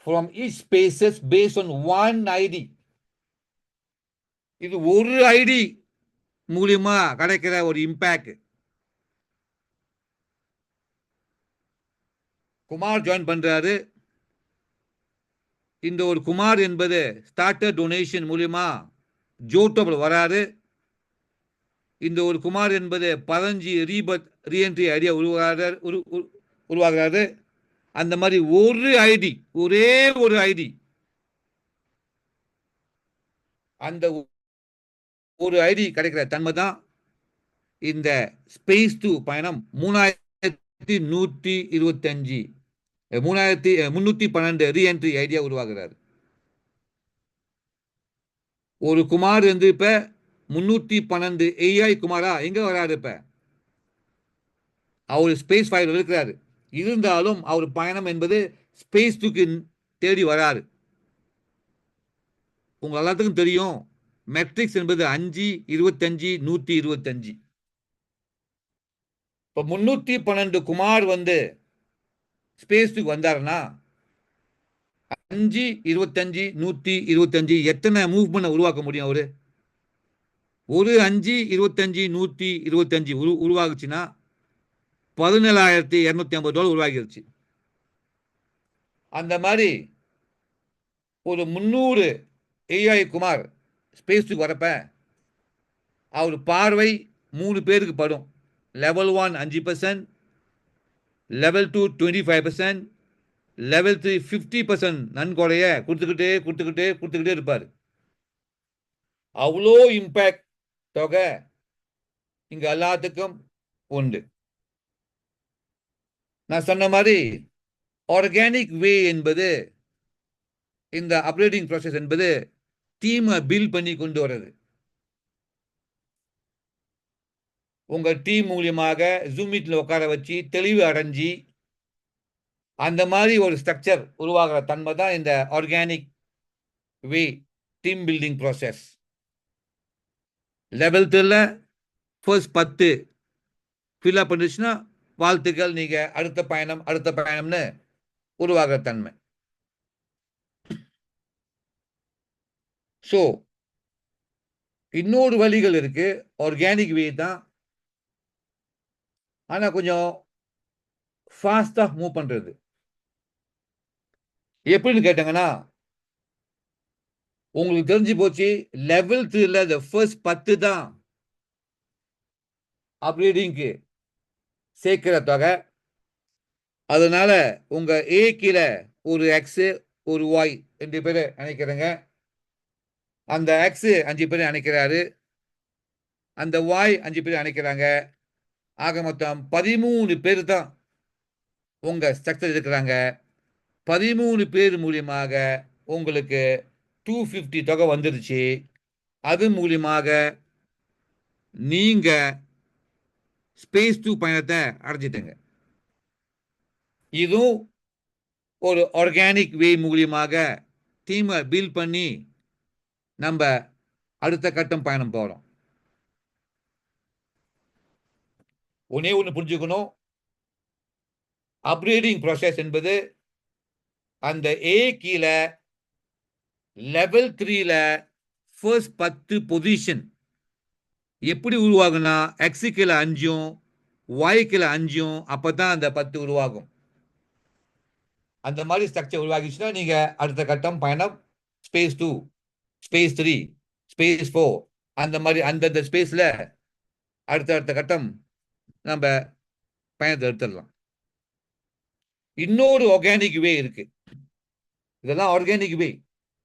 from each spaces based on one ID. இது ஒரு ஐடி மூலியமா கிடைக்கிற ஒரு இம்பாக்ட். குமார் ஜாயின் பண்றாரு. இந்த ஒரு குமார் என்பது ஸ்டார்டர் டொனேஷன் மூலியமா ஜோட்டோவில் வராரு. இந்த ஒரு குமார் என்பது 15 ரீஎன்ட்ரி ஐடியா உருவாகிறாரு. அந்த மாதிரி ஒரு ஐடி, ஒரே ஒரு ஐடி, அந்த ஒரு ஐடி கிடைக்கிற தன்மை தான் இந்த ஸ்பேஸ் 2 பயணம் 3125 312 ரீஎன்ட்ரி ஐடியா உருவாகிறார். ஒரு குமார் வந்து இப்ப 312 AI குமாரா எங்க வராரு? இப்ப அவர் ஸ்பேஸ் 5 இருக்கிறாரு. இருந்தாலும் அவர் பயணம் என்பது ஸ்பேஸ் 2க்கு தேடி வராரு. உங்க எல்லாத்துக்கும் தெரியும், மெட்ரிக்ஸ் என்பது 5, 25, 125. இப்ப 312 குமார் வந்து ஸ்பேஸ் 2க்கு வந்தாருன்னா 5, 25, 125 எத்தனை மூவ்மெண்ட் உருவாக்க முடியும்? ஒரு 5, 25, 125 உருவாகுச்சுன்னா $17,250 உருவாகிருச்சு. அந்த மாதிரி ஒரு 300 AI குமார் ஸ்பேஸுக்கு வரப்ப அவர் பார்வை 3 பேருக்கு படும். லெவல் 1 5%, லெவல் 2 25%, லெவல் 3 50% நன்கொடைய கொடுத்துக்கிட்டே இருப்பார். அவ்வளோ இம்பாக்ட் தொகை இங்க எல்லாத்துக்கும் உண்டு. நான் சொன்ன மாதிரி ஆர்கானிக் வே என்பது, இந்த அப்கிரேடிங் ப்ராசஸ் என்பது டீமை பில்ட் பண்ணி கொண்டு வர்றது. உங்க டீம் மூலியமாக ஜூம் மீட்ல உட்கார வச்சு தெளிவு அடைஞ்சி அந்த மாதிரி ஒரு ஸ்ட்ரக்சர் உருவாகிற தன்மை தான் இந்த organic way team building process. Level 3ல ஃபர்ஸ்ட் 10 ஃபில்அப் பண்ணிச்சுன்னா வாழ்த்துக்கள், நீங்க அடுத்த பயணம்னு உருவாகிற தன்மை. ஸோ இன்னொரு வழிகள் இருக்கு. ஆர்கானிக் வே தான், ஆனா கொஞ்சம் ஃபாஸ்டா மூவ் பண்றது. எப்படின்னு கேட்டாங்கன்னா, உங்களுக்கு தெரிஞ்சு போச்சு, லெவல் 3ல இந்த ஃபர்ஸ்ட் 10 தான் அப்கிரேடிங்க்கு சேர்க்கிற தொகை. அதனால உங்க ஏ கீழே ஒரு எக்ஸ் ஒரு ஒய் 2 பேர் அணைக்கிறங்க. அந்த எக்ஸ் 5 பேர் அணைக்கிறாரு, அந்த ஒய் 5 பேர் அணைக்கிறாங்க. ஆக மொத்தம் 13 பேர் தான் உங்க ஸ்ட்ரக்சர் இருக்கிறாங்க. 13 பேர் மூலியமாக உங்களுக்கு 250 தொகை வந்துருச்சு. அது மூலியமாக நீங்க ஸ்பேஸ் 2 பயணத்தை அடைஞ்சிட்டங்க. இதுவும் ஒரு ஆர்கானிக் வே மூலியமாக டீமை பில்ட் பண்ணி நம்ம அடுத்த கட்டம் பயணம் போறோம். ஒன்னே ஒன்று புரிஞ்சுக்கணும், அப்கிரேடிங் ப்ராசஸ் என்பது அந்த ஏ கீழே லெவல் 3ல ஃபர்ஸ்ட் 10 பொசிஷன் எப்படி உருவாகும்னா, எக்ஸு கீழே 5ம் ஒய் கீழே 5ம் அப்பதான் அந்த 10 உருவாகும். அந்த மாதிரி ஸ்ட்ரக்சர் உருவாகிச்சுன்னா நீங்க அடுத்த கட்டம் பயணம் ஸ்பேஸ் 2, ஸ்பேஸ் 3, ஸ்பேஸ் 4 அந்த மாதிரி அந்தந்த ஸ்பேஸ்ல அடுத்த கட்டம் நம்ம பயணத்தை எடுத்துடலாம். இன்னொரு ஆர்கானிக் வே இருக்கு. இதெல்லாம் ஆர்கானிக் வே.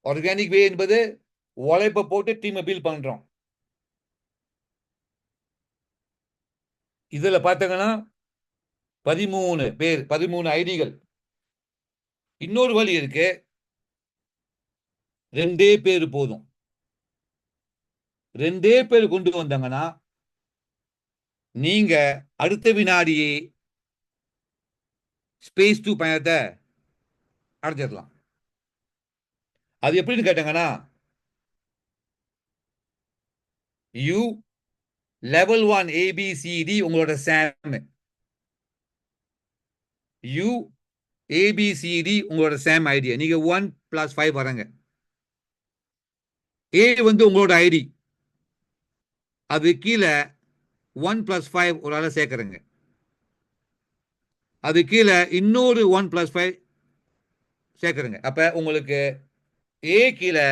ஆர்கானிக் வே என்பது உழைப்பை போட்டு டீமை பில்ட் பண்றோம். இதுல பார்த்தீங்கன்னா 13 பேர், 13 ஐடிகள். இன்னொரு வழி இருக்கு, 2 பேர் போதும். 2 பேர் கொண்டு வந்தாங்கன்னா நீங்க அடுத்த வினாடியே ஸ்பேஸ் 2 பயணத்தை அடைஞ்சிடலாம். அது எப்படின்னு கேட்டாங்கன்னா, யூ லெவல் 1 ABCD உங்களோட சாம், யூ ஏபிசிடி உங்களோட சேம் ஐடி. நீங்க 1+5 வரங்க. ஏ வந்து உங்களோட ஐடி, அது கீழே 1+5 ஒரு ஆளை சேர்க்கறங்க. அது கீழே இன்னொரு 1+5 சேர்க்கறங்க. அப்ப உங்களுக்கு ஏ கீழே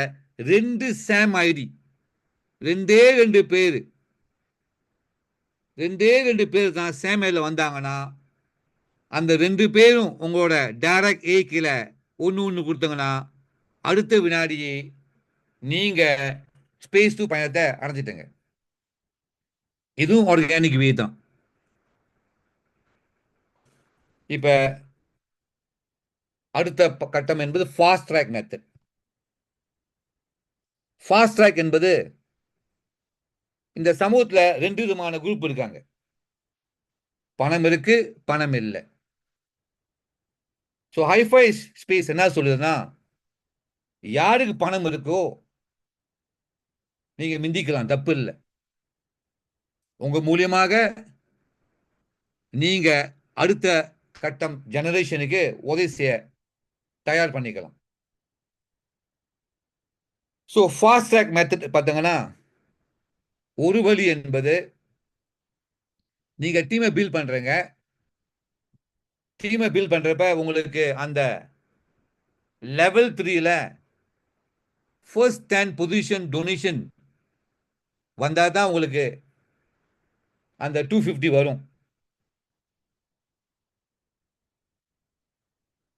2 சேம் ஐடி, ரெண்டு பேர், ரெண்டு பேர் தான் சேம் ஐடியில் வந்தாங்கன்னா அந்த 2 பேரும் உங்களோட டைரக்ட் ஏ கீழே ஒன்று கொடுத்தங்கன்னா அடுத்த வினாடியே நீங்க ஸ்பேஸ் 2 பயணத்தை அடைஞ்சிட்டங்க. இதுவும் ஆர்கானிக் வே தான். இப்ப அடுத்த கட்டம் என்பது fast track method. Fast track என்பது இந்த சமூகத்துல 2 விதமான குரூப் இருக்காங்க. பணம் இருக்கு, பணம் இல்லை. ஸோ ஹைஃபை ஸ்பேஸ் என்ன சொல்லுதுன்னா, யாருக்கு பணம் இருக்கோ நீங்க மிந்திக்கலாம், தப்பு இல்லை. உங்க மூலியமாக நீங்க அடுத்த கட்டம் ஜெனரேஷனுக்கு உதவி செய்ய தயார் பண்ணிக்கலாம். ஸோ ஃபாஸ்ட் ட்ராக் மெத்தட் பார்த்தீங்கன்னா, ஒரு வழி என்பது நீங்க டீமை பில்ட் பண்றீங்க. டீமை பில்ட் பண்றப்ப உங்களுக்கு அந்த லெவல் 3ல ஃபர்ஸ்ட் 10 பொசிஷன் டொனேஷன் வந்தால் தான் உங்களுக்கு அந்த 250 வரும்.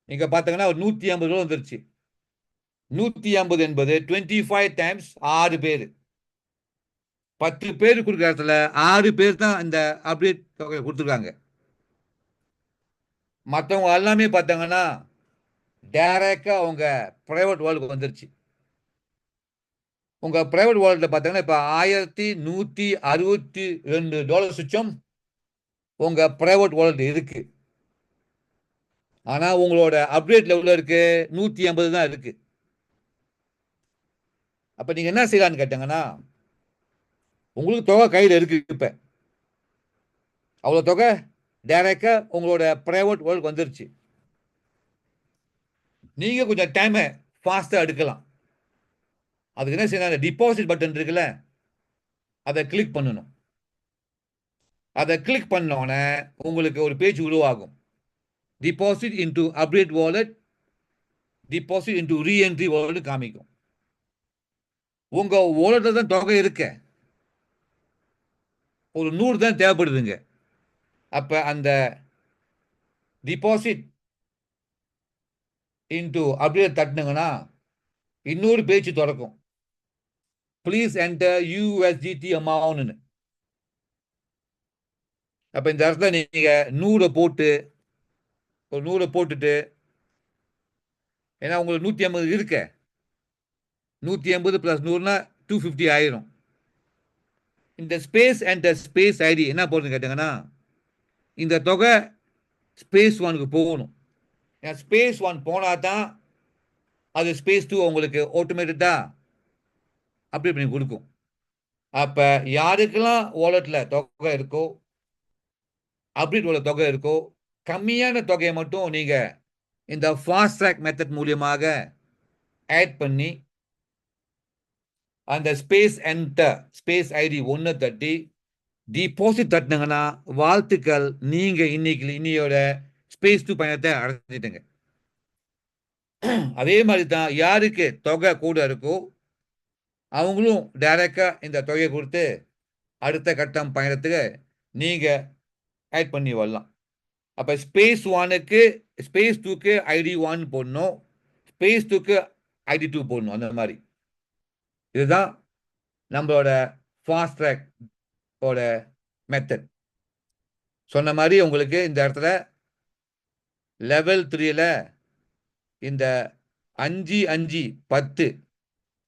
நீங்க பார்த்தீங்கன்னா ஒரு 150 ரூபா வந்துருச்சு. 150 என்பது 25 டைம்ஸ் 6 பேர். 10 பேர் கொடுக்குற இடத்துல 6 பேர் தான் இந்த அப்டேட் தொகை கொடுத்துருக்காங்க. மற்றவங்க எல்லாமே பார்த்தாங்கன்னா டைரக்டா உங்க பிரைவேட் வாலெட்டுக்கு வந்துருச்சு. உங்க பிரைவேட் வாலெட்ல பார்த்தீங்கன்னா இப்ப $1162 சுச்சம் உங்க பிரைவேட் வாலெட் இருக்கு. ஆனா உங்களோட அப்டேட் லெவல்ல இருக்கு 150 தான் இருக்கு. அப்ப நீங்க என்ன செய்யலாம்னு கேட்டீங்கன்னா, உங்களுக்கு தொகை கையில் இருக்கு. இப்ப அவ்வளவு தொகை டைரக்டா உங்களோட பிரைவேட் வாலெட் வந்துருச்சு. நீங்க கொஞ்சம் டைமை ஃபாஸ்டா எடுக்கலாம். அதுக்கு என்ன செய்யணும், டிபாசிட் பட்டன் இருக்குல்ல, அதை கிளிக் பண்ணணும். அதை கிளிக் பண்ணோன்னே உங்களுக்கு ஒரு பேஜ் உருவாகும். Deposit into update wallet, deposit into reentry wallet காமிக்கும். உங்க வாலெட்ல தான் தொகை இருக்க, ஒரு 100 தான் தேவைப்படுதுங்க. அப்ப அந்த டிபாசிட் இன்டு அப்டேட் தட்டினீங்கன்னா இன்னொரு பேஜ் திறக்கும். Please enter USDT அமௌண்ட்னு. அப்ப இந்த இடத்துல நீங்க 100 போட்டு ஒரு 100 போட்டுட்டு, ஏன்னா உங்களுக்கு 150 இருக்க, 150 + 100னா 250 ஆயிரும். இந்த ஸ்பேஸ் அண்ட் ஸ்பேஸ் ஐடி என்ன போடுறதுன்னு கேட்டீங்கன்னா, இந்த தொகை ஸ்பேஸ் 1க்கு போகணும். ஸ்பேஸ் 1 போனா தான் அது ஸ்பேஸ் 2 உங்களுக்கு ஆட்டோமேட்டிக்கா அப்டேட் பண்ணி கொடுக்கும். அப்ப யாருக்கெல்லாம் வாலெட்ல தொகை இருக்கோ, அப்டேட் வாலெட் தொகை இருக்கோ, கம்மியான தொகையை மட்டும் நீங்க இந்த ஃபாஸ்ட் ட்ராக் மெத்தட் மூலியமாக ஆட் பண்ணி அந்த ஸ்பேஸ் என்டர் ஸ்பேஸ் ஐடி 1 தட்டி டிபாசிட் தட்டினீங்கன்னா வாழ்த்துக்கள், நீங்க இன்னையோட ஸ்பேஸ் 2 பயணத்தை அடைஞ்சிட்டுங்க. அதே மாதிரி தான் யாருக்கு தொகை கூட இருக்கோ அவங்களும் டைரக்டா இந்த தொகையை கொடுத்து அடுத்த கட்டம் பயணத்துக்கு நீங்க ஆட் பண்ணி வரலாம். அப்ப ஸ்பேஸ் 1க்கு ஸ்பேஸ் 2க்கு ஐடி 1 போடணும், ஸ்பேஸ் 2க்கு ஐடி 2 போடணும். அந்த மாதிரி இதுதான் நம்மளோட ஃபாஸ்ட் ட்ராக் ஓட மெத்தட். சொன்ன மாதிரி உங்களுக்கு இந்த இடத்துல லெவல் 3ல இந்த 5 5 10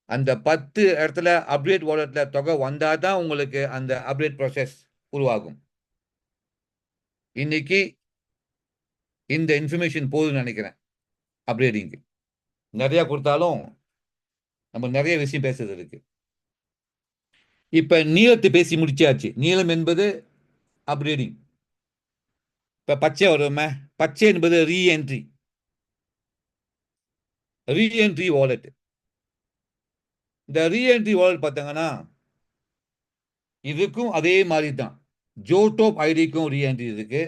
அந்த 10 இடத்துல அப்டேட் வாலெட்ல தொகை வந்தால் தான் உங்களுக்கு அந்த அப்டேட் ப்ராசஸ் உருவாகும். இன்னைக்கு இந்த இன்ஃபர்மேஷன் போதும்னு நினைக்கிறேன். அப்டேட்டிங்கு நிறைய கொடுத்தாலும் நம்ம நிறைய விஷயம் பேசுறது இருக்கு. இப்ப நீளத்தை பேசி முடிச்சாச்சு. நீளம் என்பது அப்டேட்டிங். இப்ப பச்சை வருமே, பச்சை என்பது ரீஎன்ட்ரி வாலெட். இந்த ரீஎன்ட்ரி வாலெட் பார்த்தாங்கன்னா இதுக்கும் அதே மாதிரி தான். ஜோடோப் ஐடிக்கும் ரீஎன்ட்ரி இருக்கு.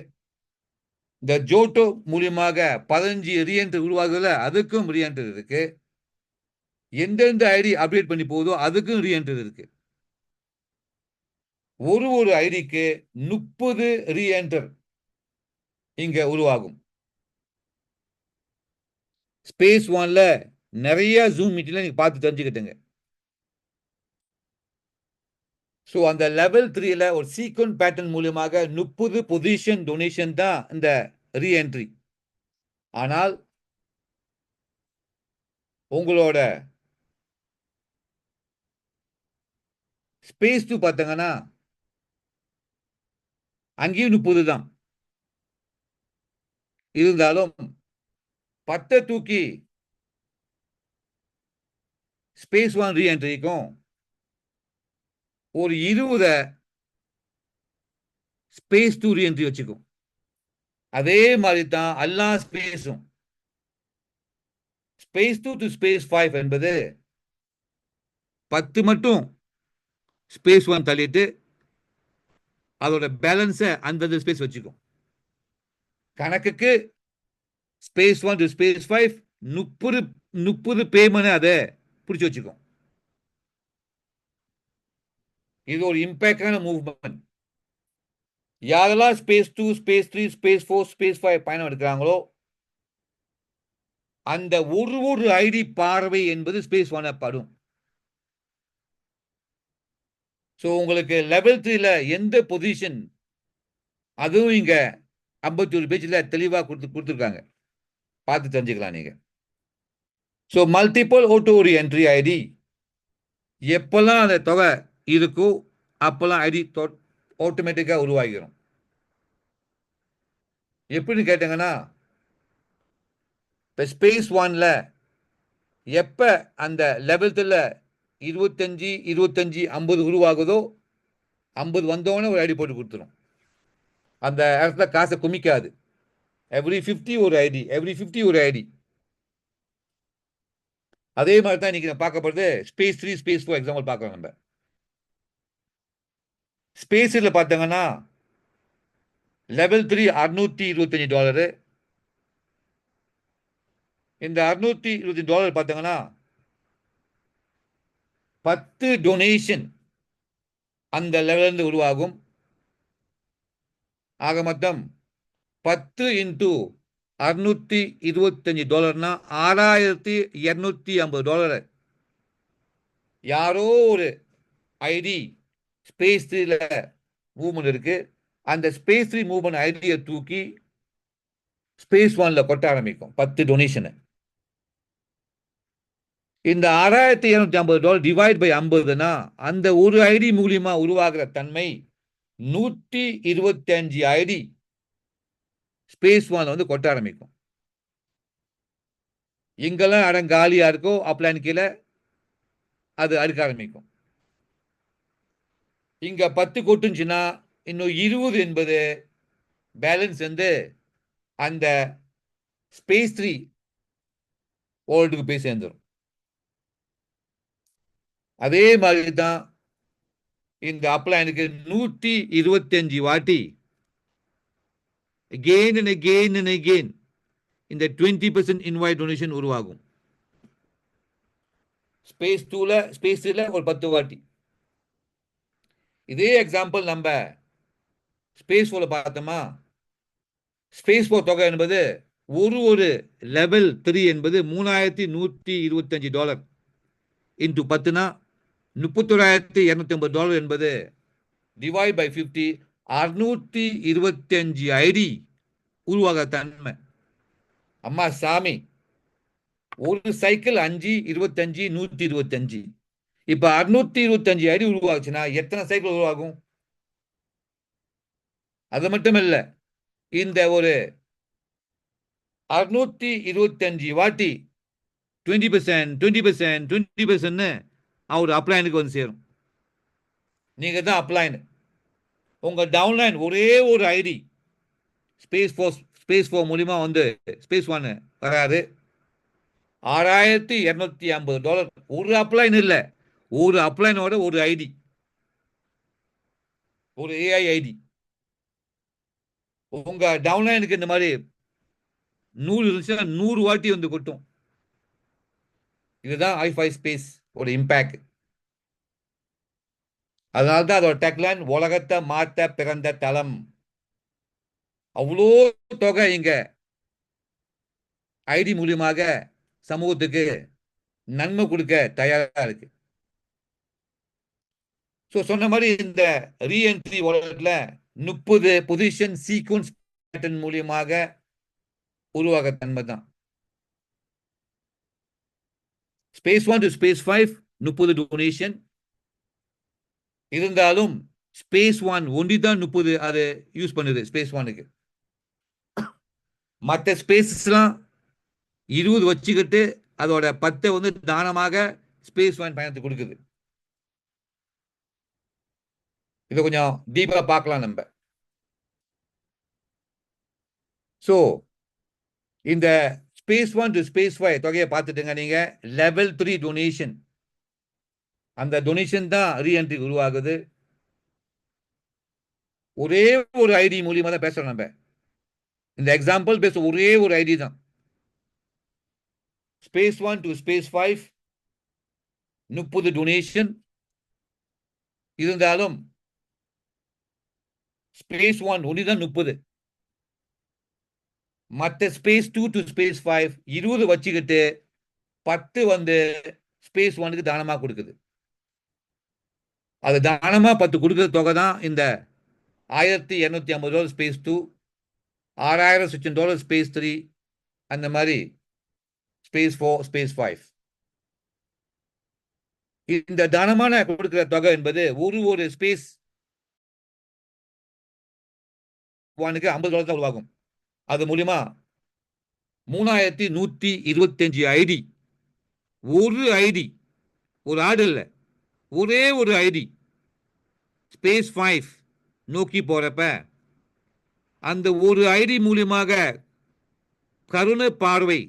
இந்த ஜோட்டோ மூலியமாக 15 ரீஎன்ட்ரி உருவாகுதுல, அதுக்கும் ரீஎன்ட்ரி இருக்கு. எந்தெந்த ஐடி அப்டேட் பண்ணி போகுதோ அதுக்கும் ரீஎன்ட்ரி இருக்கு. ஒரு ஐடிக்கு 30 ரீஎன்டர் இங்க உருவாகும். ஸ்பேஸ் ஒன்ல நிறைய ஜூம் மீட்டிங்ல நீங்க பார்த்து தெரிஞ்சுக்கிட்டுங்க. ஸோ அந்த லெவல் 3ல ஒரு சீக்வன்ஸ் பேட்டர்ன் மூலியமாக 30 பொசிஷன் டொனேஷன் தான் இந்த ரீஎன்ட்ரி. ஆனால் உங்களோட ஸ்பேஸ் 2 பார்த்தீங்கன்னா அங்கேயும் 30 தான். இருந்தாலும் 10 தூக்கி ஸ்பேஸ் 1 ரீஎன்ட்ரிக்கும் ஒரு 20 ஸ்பேஸ் 2 ரீஎன்ட்ரி வச்சுக்கும். அதே மாதிரி தான் எல்லா ஸ்பேஸும். ஸ்பேஸ் 2 டு ஸ்பேஸ் 5 என்பது 10 மட்டும் ஸ்பேஸ் 1 தள்ளிட்டு அதோட பேலன்ஸை அந்தந்த ஸ்பேஸ் வச்சுக்கும். கணக்குக்கு ஸ்பேஸ் 1 டு ஸ்பேஸ் 5 30 பேமெண்ட் அதை பிடிச்சி வச்சுக்கும். இது ஒரு இம்பேக்டான மூவ்மெண்ட். யாரெல்லாம் ஸ்பேஸ் 2 ஸ்பேஸ் 3 ஸ்பேஸ் 4 ஸ்பேஸ் 5 பயணம் எடுக்கிறாங்களோ அந்த ஒரு ஐடி பார்வை என்பது ஸ்பேஸ் 1 படும். ஸோ உங்களுக்கு லெவல் 3ல எந்த பொசிஷன் அதுவும் இங்க 51 பேஜில் தெளிவாக கொடுத்துருக்காங்க. பார்த்து தெரிஞ்சுக்கலாம் நீங்க. So multiple auto reentry ID எப்பெல்லாம் அந்த தொகை இருக்கோ அப்பெல்லாம் ஐடி ஆட்டோமேட்டிக்காக உருவாகிடும். எப்படின்னு கேட்டீங்கன்னா இப்போ ஸ்பேஸ் 1ல எப்போ அந்த லெவல் 3ல 25 50 உருவாகுதோ 50 வந்தோடனே ஒரு ஐடி போட்டு கொடுத்துரும். அந்த இடத்துல காசை குமிக்காது. எவ்ரி 50 ஒரு ஐடி, எவ்ரி 50 ஒரு ஐடி. அதே மாதிரி தான் இன்னைக்கு பார்க்கப்படுது ஸ்பேஸ் 3 ஸ்பேஸ் 4 எக்ஸாம்பிள் பார்க்கலாம். நம்ம ஸ்பேஸில் பார்த்தீங்கன்னா லெவல் 3 $625. இந்த $625 பார்த்தீங்கன்னா 10 டொனேஷன் அந்த லெவல்ல இருந்து உருவாகும். ஆக மொத்தம் 10 இன்டூ $625 $6,250. யாரோ ஒரு ஐடி ஸ்பேஸ் 3ல மூவ்மெண்ட் இருக்கு. அந்த ஸ்பேஸ் 3 மூவ்மெண்ட் ஐடியை தூக்கி ஸ்பேஸ் 1ல கொட்ட ஆரம்பிக்கும் 10 டொனேஷனை. இந்த $6,250 டிவைட் பை 50னா அந்த ஒரு ஐடி மூலியமா உருவாகிற தன்மை 125 ஐடி ஸ்பேஸ் 1 வந்து கொட்ட ஆரம்பிக்கும். எங்கெல்லாம் இடம் காலியா இருக்கோ அப்ளைன் கீழே அது அறுக்க ஆரம்பிக்கும். இங்க 10 கொட்டுச்சுன்னா இன்னும் 20 என்பது பேலன்ஸ் வந்து அந்த ஸ்பேஸ் 3 வோல்ட்டுக்கு போய் சேர்ந்துடும். அதே மாதிரி தான் இந்த அப்ளைனுக்கு 125 வாட்டி again and again இந்த 20% இன்வைட் டொனேஷன் உருவாகும். ஸ்பேஸ் 3ல ஒரு 10 வாட்டி. இதே எக்ஸாம்பிள் நம்ம ஸ்பேஸ் 4ல பார்த்தோமா, ஸ்பேஸ் 4 தொகை என்பது ஒரு லெவல் 3 என்பது $3,125 இன்டூ 10னா $31,250 என்பது டிவைட் பை 50 625 ஐடி உருவாக தன்மை. அம்மா சாமி, ஒரு சைக்கிள் 5 25 125. இப்ப 625 ஐடி உருவாச்சுன்னா எத்தனை சைக்கிள் உருவாகும்? அது மட்டும் இல்ல, இந்த ஒரு 625 வாட்டி 20% அவர் அப்ளைனுக்கு வந்து சேரும். நீங்க தான் அப்ளைன். உங்க டவுன்லைன் ஒரே ஒரு ஐடி ஸ்பேஸ் ஸ்பேஸ் 4 மூலியமா வந்து ஸ்பேஸ் 1 வராது. $6,250. ஒரு அப்ளைன் இல்லை, ஒரு அப்ளைனோட ஒரு ஐடி, ஒரு ஏஐ ஐடி. உங்க டவுன்லைனுக்கு இந்த மாதிரி 100 இருந்துச்சுன்னா 100 வாட்டி வந்து கொட்டும். இதுதான் i5 ஸ்பேஸ் ஒரு இம்பாக்ட். அதனால்தான் அதோட டெக்லைன் உலகத்தை மாத்த பிறந்த தளம். அவ்வளோ தொகை இங்க ஐடி மூலியமாக சமூகத்துக்கு நன்மை கொடுக்க தயாரா இருக்கு. ஸோ சொன்ன மாதிரி இந்த ரீஎன்ட்ரி வாலெட்ல 30 பொசிஷன் சீக்வன்ஸ் பேட்டர்ன் மூலியமாக உருவாக தன்மை தான். ஸ்பேஸ் 1 டு ஸ்பேஸ் 5 30 டொனேஷன் இருந்தாலும் ஸ்பேஸ் 1 ஒன்லி தான் 30 அது யூஸ் பண்ணுது ஸ்பேஸ் 1க்கு. மற்ற ஸ்பேஸ்லாம் 20 வச்சுக்கிட்டு அதோட 10 வந்து தானமாக ஸ்பேஸ் 1 பயணத்துக்கு கொடுக்குது. இதை கொஞ்சம் டீப்பா பார்க்கலாம் நம்ம. ஸோ இந்த ஸ்பேஸ் 1 டு ஸ்பேஸ் 5 தொகையை பார்த்துட்டுங்க நீங்க. லெவல் 3 டொனேஷன், அந்த டொனேஷன் தான் ரீஎன்ட்ரி உருவாகுது. ஒரே ஒரு ஐடி மூலியமா தான் பேசுறோம் நம்ம. இந்த எக்ஸாம்பிள் பேச ஒரே ஒரு ஐடி தான். ஸ்பேஸ் 1 டு ஸ்பேஸ் 5 30 டொனேஷன் இருந்தாலும் ஸ்பேஸ் 1 ஒன்லி தான் 30. மற்ற ஸ்பேஸ் 2 டு ஸ்பேஸ் 5 20 வச்சுக்கிட்டு 10 வந்து ஸ்பேஸ் 1க்கு தானமா கொடுக்குது. அது தானமா 10 கொடுக்குற தொகை தான் இந்த $1,250 ஸ்பேஸ் 2, $6,000 ஸ்பேஸ் 3, அந்த மாதிரி ஸ்பேஸ் 4, ஸ்பேஸ் 5. இந்த தானமான கொடுக்கிற தொகை என்பது ஒரு ஸ்பேஸ் 1க்கு $50 தான் உருவாகும். அது மூலியமா 3,125 ஐடி, ஒரு ஐடி, ஒரு ஆடு இல்லை, ஒரே ஒரு ஐடி ஸ்பேஸ் 5 நோக்கி போறப்ப அந்த ஒரு ஐடி மூலியமாக கருணை பார்வை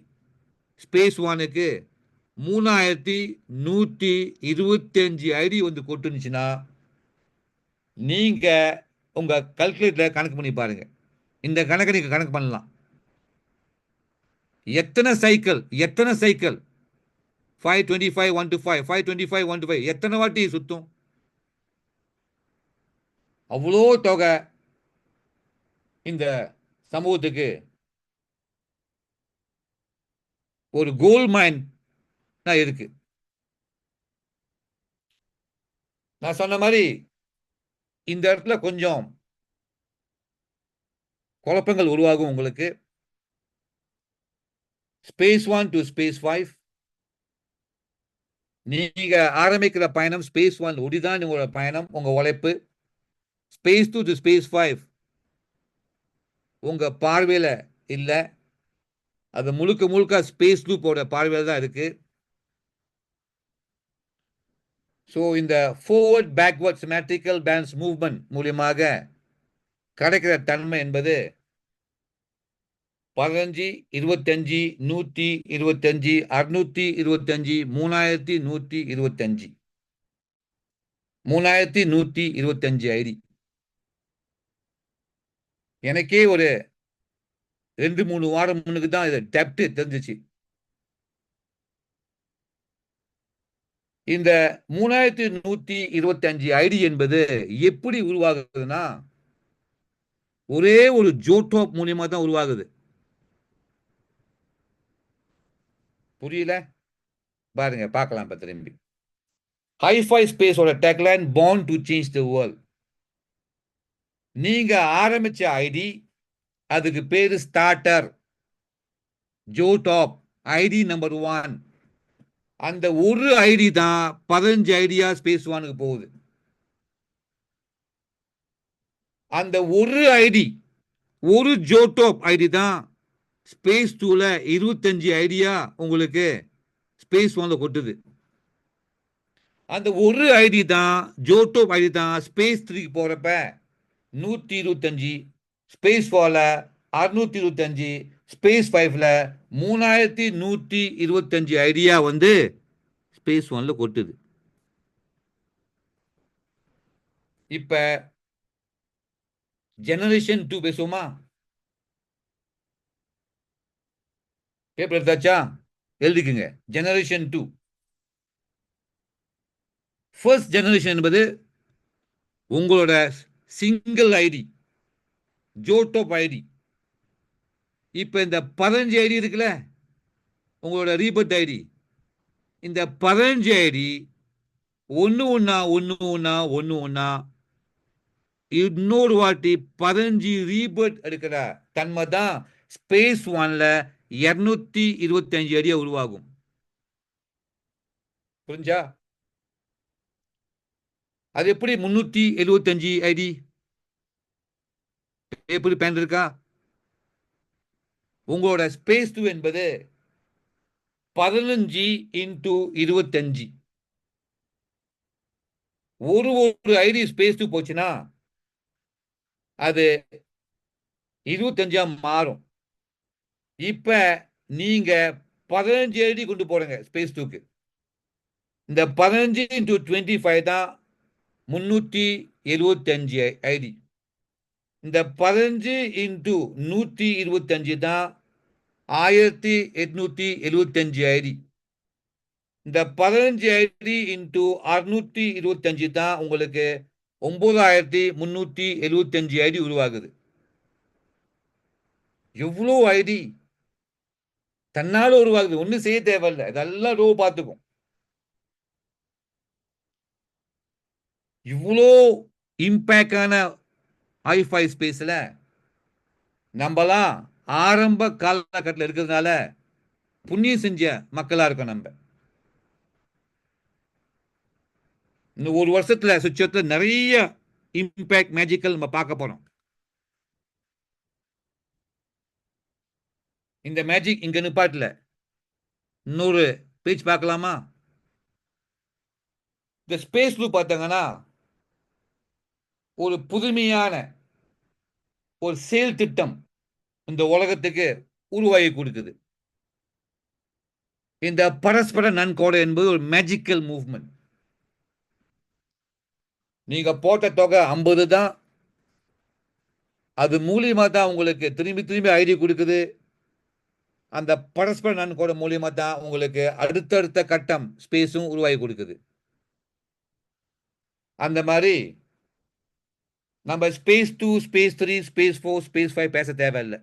ஸ்பேஸ் 1க்கு 3,125 ஐடி வந்து கொட்டுனுச்சுன்னா நீங்க உங்க கல்குலேட்டர் கணக்கு பண்ணி பாருங்க. இந்த கணக்கை நீங்க கணக்கு பண்ணலாம். எத்தனை சைக்கிள் 525 1 to 5, 525 1 to 5 எத்தனை வாட்டி சுத்தும்? அவ்வளோ தொகை இந்த சமூகத்துக்கு ஒரு கோல்ட் மைன் தான் இருக்கு. நான் சொன்ன மாதிரி இந்த இடத்துல கொஞ்சம் குழப்பங்கள் உருவாகும் உங்களுக்கு. ஸ்பேஸ் 1 டு ஸ்பேஸ் 5 நீங்க ஆரம்பிக்கிற பயணம் ஸ்பேஸ் 1 ஒடிதான் உங்களோட பயணம், உங்க உழைப்பு. ஸ்பேஸ் 2 டு ஸ்பேஸ் 5 உங்க பார்வையில இல்ல, அது முழுக்க முழுக்க ஸ்பேஸ் லூப்போட பார்வையில தான் இருக்கு. ஸோ இந்த forward backward symmetrical balance movement மூலியமாக கிடைக்கிற தன்மை என்பது 15, 25, 125, 625, 3,125, 3,125 ஐடி. எனக்கே ஒரு 2-3 வாரம் முன்னுக்கு தான் இது டெப்ட் தெரிஞ்சிச்சு. இந்த 3,125 ஐடி என்பது எப்படி உருவாகுதுன்னா ஒரே ஒரு ஜோடோப் மூலியமா தான் உருவாகுது. புரியல? பாருங்க, பார்க்கலாம் இப்ப திரும்பி. hi-fi ஸ்பேஸோட tagline born to change the world. நீங்க ஆரம்பிச்ச ஐடி, அதுக்கு பேரு ஸ்டார்டர், ஜோடாப் ஐடி நம்பர் 1. அந்த ஒரு ஐடி தான் 15 ஐடியா ஸ்பேஸ் 1க்கு போகுது. அந்த ஒரு ஐடி, ஒரு ஜோடாப் ஐடி தான் ஸ்பேஸ் 2ல 25 ஐடியா உங்களுக்கு ஸ்பேஸ் 1ல கொட்டுது. அந்த ஒரு ஐடி தான், ஜோடாப் ஐடி தான் ஸ்பேஸ் 3க்கு போறப்ப 125, ஸ்பேஸ் 4ல 625, ஸ்பேஸ் 5ல 3125 ஐடியா வந்து ஸ்பேஸ் 1ல கொட்டுது. இப்ப ஜெனரேஷன் 2 பேசுவோமா? பேப்பர் எடுத்தாச்சா? எழுதிக்குங்க. ஜெனரேஷன் 2. ஃபர்ஸ்ட் ஜெனரேஷன் என்பது உங்களோட சிங்கிள் ஐடி, ஜோடோப் ஐடி. இப்ப இந்த 15 ஐடி இருக்குல்ல, உங்களோட ரீபர்த் ஐடி. இந்த 15 ஐடி ஒன்னு ஒன்னா இன்னொரு வாட்டி 15 ரீபர்த் எடுக்கிற தன்மை தான் ஸ்பேஸ் 1ல 225 அடியா உருவாகும். புரிஞ்சா? அது எப்படி 375 ஐடி? எப்படி பேன் இருக்கா? உங்களோட ஸ்பேஸ் 2 என்பது 15 இன்டு 25. ஒரு ஐடி ஸ்பேஸ் 2 போச்சுன்னா அது 25 மாறும். இப்ப நீங்க 15 ஐடி கொண்டு போறீங்க ஸ்பேஸ் 2க்கு. இந்த 15 இன்டு 25 தான் 375 ஐடி. இந்த 15 இன்டு 125 தான் 1875 ஐடி. இந்த 15 ஐடி இன்டு 625 தான் உங்களுக்கு 9375 ஐடி உருவாகுது. எவ்வளோ ஐடி தன்னால உருவாகுது, ஒன்றும் செய்ய தேவையில்லை. இதெல்லாம் ரோ பார்த்துக்கும். இவ்வளோ இம்பேக்டான ஹைஃபை ஸ்பேஸ்ல நம்மலாம் ஆரம்ப காலகட்டத்தில் இருக்கிறதுனால புண்ணியம் செஞ்ச மக்களா இருக்கோம். நம்ம இந்த ஒரு வருஷத்துல சுற்றத்துல நிறைய இம்பேக்ட் மேஜிக்கல் நம்ம பார்க்க போறோம். இந்த மேஜிக் இங்க நிப்பாட்டல, இன்னொரு பேஜ் பார்க்கலாமா? இந்த ஸ்பேஸ் லூப் பார்த்தாங்கன்னா ஒரு புதுமையான ஒரு செயல் திட்டம் இந்த உலகத்துக்கு உருவாகி கொடுக்குது. இந்த பரஸ்பர நன்கொடை என்பது ஒரு மேஜிக்கல் மூவ்மெண்ட். நீங்க போட்ட தொகை 50 தான், அது மூலியமா தான் உங்களுக்கு திரும்பி திரும்பி ஐடி கொடுக்குது. அந்த பரஸ்பர நன்கொடை மூலியமா தான் உங்களுக்கு அடுத்தடுத்த கட்டம் ஸ்பேஸும் உருவாகி கொடுக்குது. அந்த மாதிரி நம்ம ஸ்பேஸ் 2, ஸ்பேஸ் 3, ஸ்பேஸ் 4, ஸ்பேஸ் 5 பேச தேவையில்லை.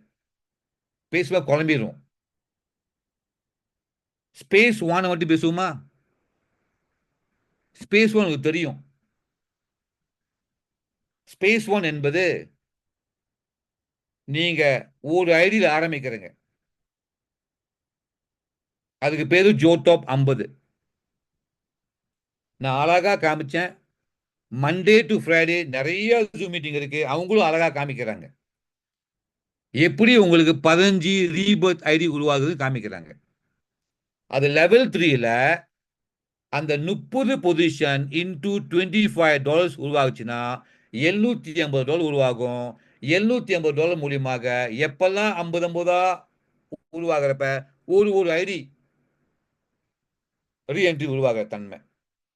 பேசுவா குழம்பிடும். ஸ்பேஸ் 1 மட்டும் பேசுவோமா? ஸ்பேஸ் 1 உங்களுக்கு தெரியும். ஸ்பேஸ் 1 என்பது நீங்க ஒரு ஐடியில் ஆரம்பிக்கிறீங்க. அதுக்கு பேரு ஜோடாப் 50. நான் அழகா காமிச்சேன். மண்டே டு ஃப்ரைடே நிறைய ஜூம் மீட்டிங் இருக்கு, அவங்களும் அழகா காமிக்கிறாங்க. எப்படி உங்களுக்கு 15 ரீபர்த் ஐடி உருவாகுது காமிக்கிறாங்க. அது லெவல் 3ல அந்த 30 பொசிஷன் இன்டு $25 உருவாகுச்சுன்னா $750 உருவாகும். $750 மூலியமாக எப்பெல்லாம் 50 உருவாகிறப்ப ஒரு ஐடி ரீஎன்ட்ரி உருவாகிற தன்மை.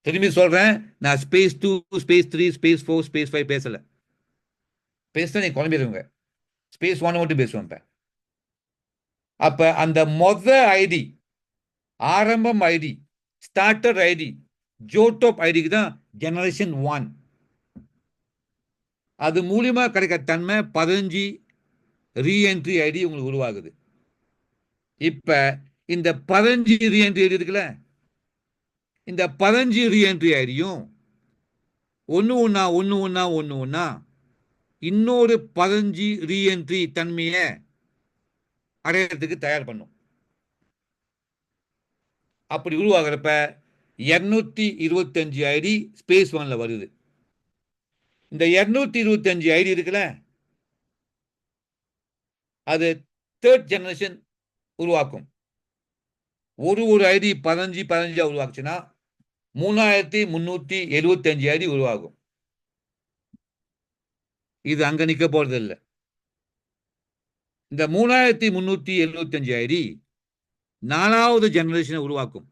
திரும்பி சொல்றேன், நான் ஸ்பேஸ் 2, ஸ்பேஸ் 3, ஸ்பேஸ் 4, ஸ்பேஸ் 5 பேசல. பேச நீ குழம்பிடுங்க. ஸ்பேஸ் 1 மட்டும் பேசுவேன். அப்ப அந்த ஐடி, ஆரம்பம் ஐடி, ஸ்டார்டர் ஐடி, ஜோடாப் ஐடிக்கு தான் ஜெனரேஷன் 1. அது மூலியமா கிடைக்கிற தன்மை 15 ரீஎன்ட்ரி ஐடி உங்களுக்கு உருவாகுது. இப்ப இந்த 15 ரீஎன்ட்ரி ஐடி இருக்குல்ல, இந்த 15 ரீஎன்ட்ரி ஐடியும் ஒன்னு ஒன்னா இன்னொரு 15 ரீஎன்ட்ரி தன்மையை அடையறதுக்கு தயார் பண்ணும். அப்படி உருவாகிறப்ப 225 ஐடி ஸ்பேஸ் 1ல வருது. இந்த 225 ஐடி இருக்குல்ல, அது தேர்ட் ஜெனரேஷன் உருவாக்கும். ஒரு ஐடி 15 உருவாக்குச்சுன்னா 3375 ஐடி உருவாகும். இது அங்க நிக்க போறது இல்லை. இந்த 3375 ஐடி 4வது ஜெனரேஷனை உருவாக்கும்.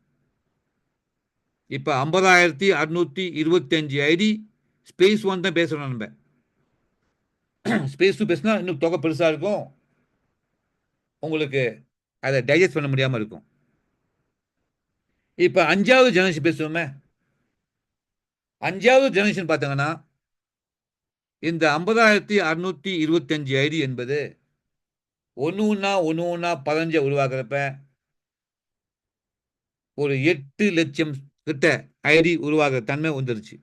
இப்ப 50,625 ஐடி ஸ்பேஸ் 1 தான் பேசுறோம். நம்ம ஸ்பேஸ் 2 பேசினா இன்னும் தொகை பெருசா இருக்கும். உங்களுக்கு அதை டைஜஸ்ட் பண்ண முடியாம இருக்கும். இப்ப 5வது ஜெனரேஷன் பேசுவோமே. 5வது ஜெனரேஷன் பார்த்தீங்கன்னா இந்த 50,625 ஐடி என்பது ஒன்னு ஒன்னா 15 உருவாக்குறப்ப ஒரு 8 லட்சம் கிட்ட ஐடி உருவாக்குற தன்மை வந்துருச்சு.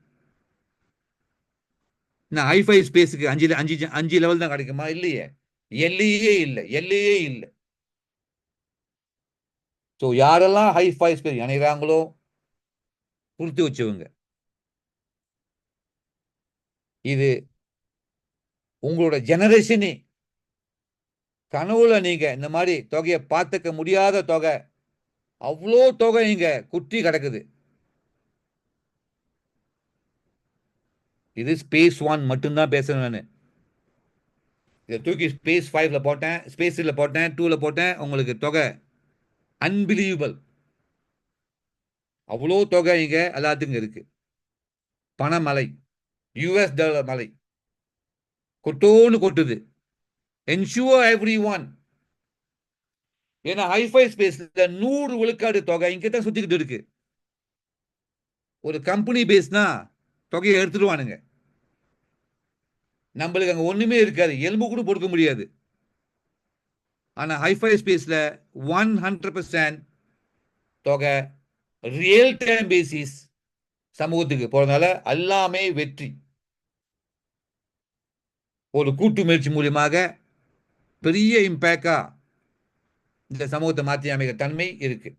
நான் ஹைஃபை ஸ்பேஸுக்கு 5 லெவல் தான் கிடைக்குமா? இல்லையே. எல்லையே இல்லை. ஸோ யாரெல்லாம் ஹைஃபை ஸ்பேஸ் இணைகிறாங்களோ கொடுத்து வச்சவங்க. இது உங்களோட ஜெனரேஷனே கனவுல நீங்க இந்த மாதிரி தொகையை பார்த்துக்க முடியாத தொகை, அவ்வளோ தொகை இங்க குட்டி கிடக்குது. இது ஸ்பேஸ் 1 மட்டும்தான் பேசுறேன் நான். இதை தூக்கி ஸ்பேஸ் 5ல போட்டேன், ஸ்பேஸ் 3ல போட்டேன், 2ல போட்டேன். உங்களுக்கு தொகை அன்பிலீவபிள். அவ்வளோ தொகை இங்க எல்லாத்துக்கும் இருக்கு. பணமலை, யூஎஸ் டாலர் மலை கொட்டோன்னு கொட்டுது. Ensure every one. ஏன்னா ஹைஃபை ஸ்பேஸ்ல 100 விழுக்காடு தொகை இங்க தான் சுத்திக்கிட்டு இருக்கு. ஒரு கம்பெனி பேஸ்னா தொகையை எடுத்துடுவானுங்க. நம்மளுக்கு அங்க ஒண்ணுமே இருக்காது, எலும்பு கூட பொறுக்க முடியாது. ஆனா ஹைஃபை ஸ்பேஸ்ல 100% தொகை ரியல் டைம் பேசிஸ் சமூகத்துக்கு போறதுனால எல்லாமே வெற்றி. ஒரு கூட்டு முயற்சி மூலியமாக பெரிய இம்பேக்டா இந்த சமூகத்தை மாற்றி அமைக்கிற தன்மை இருக்கு.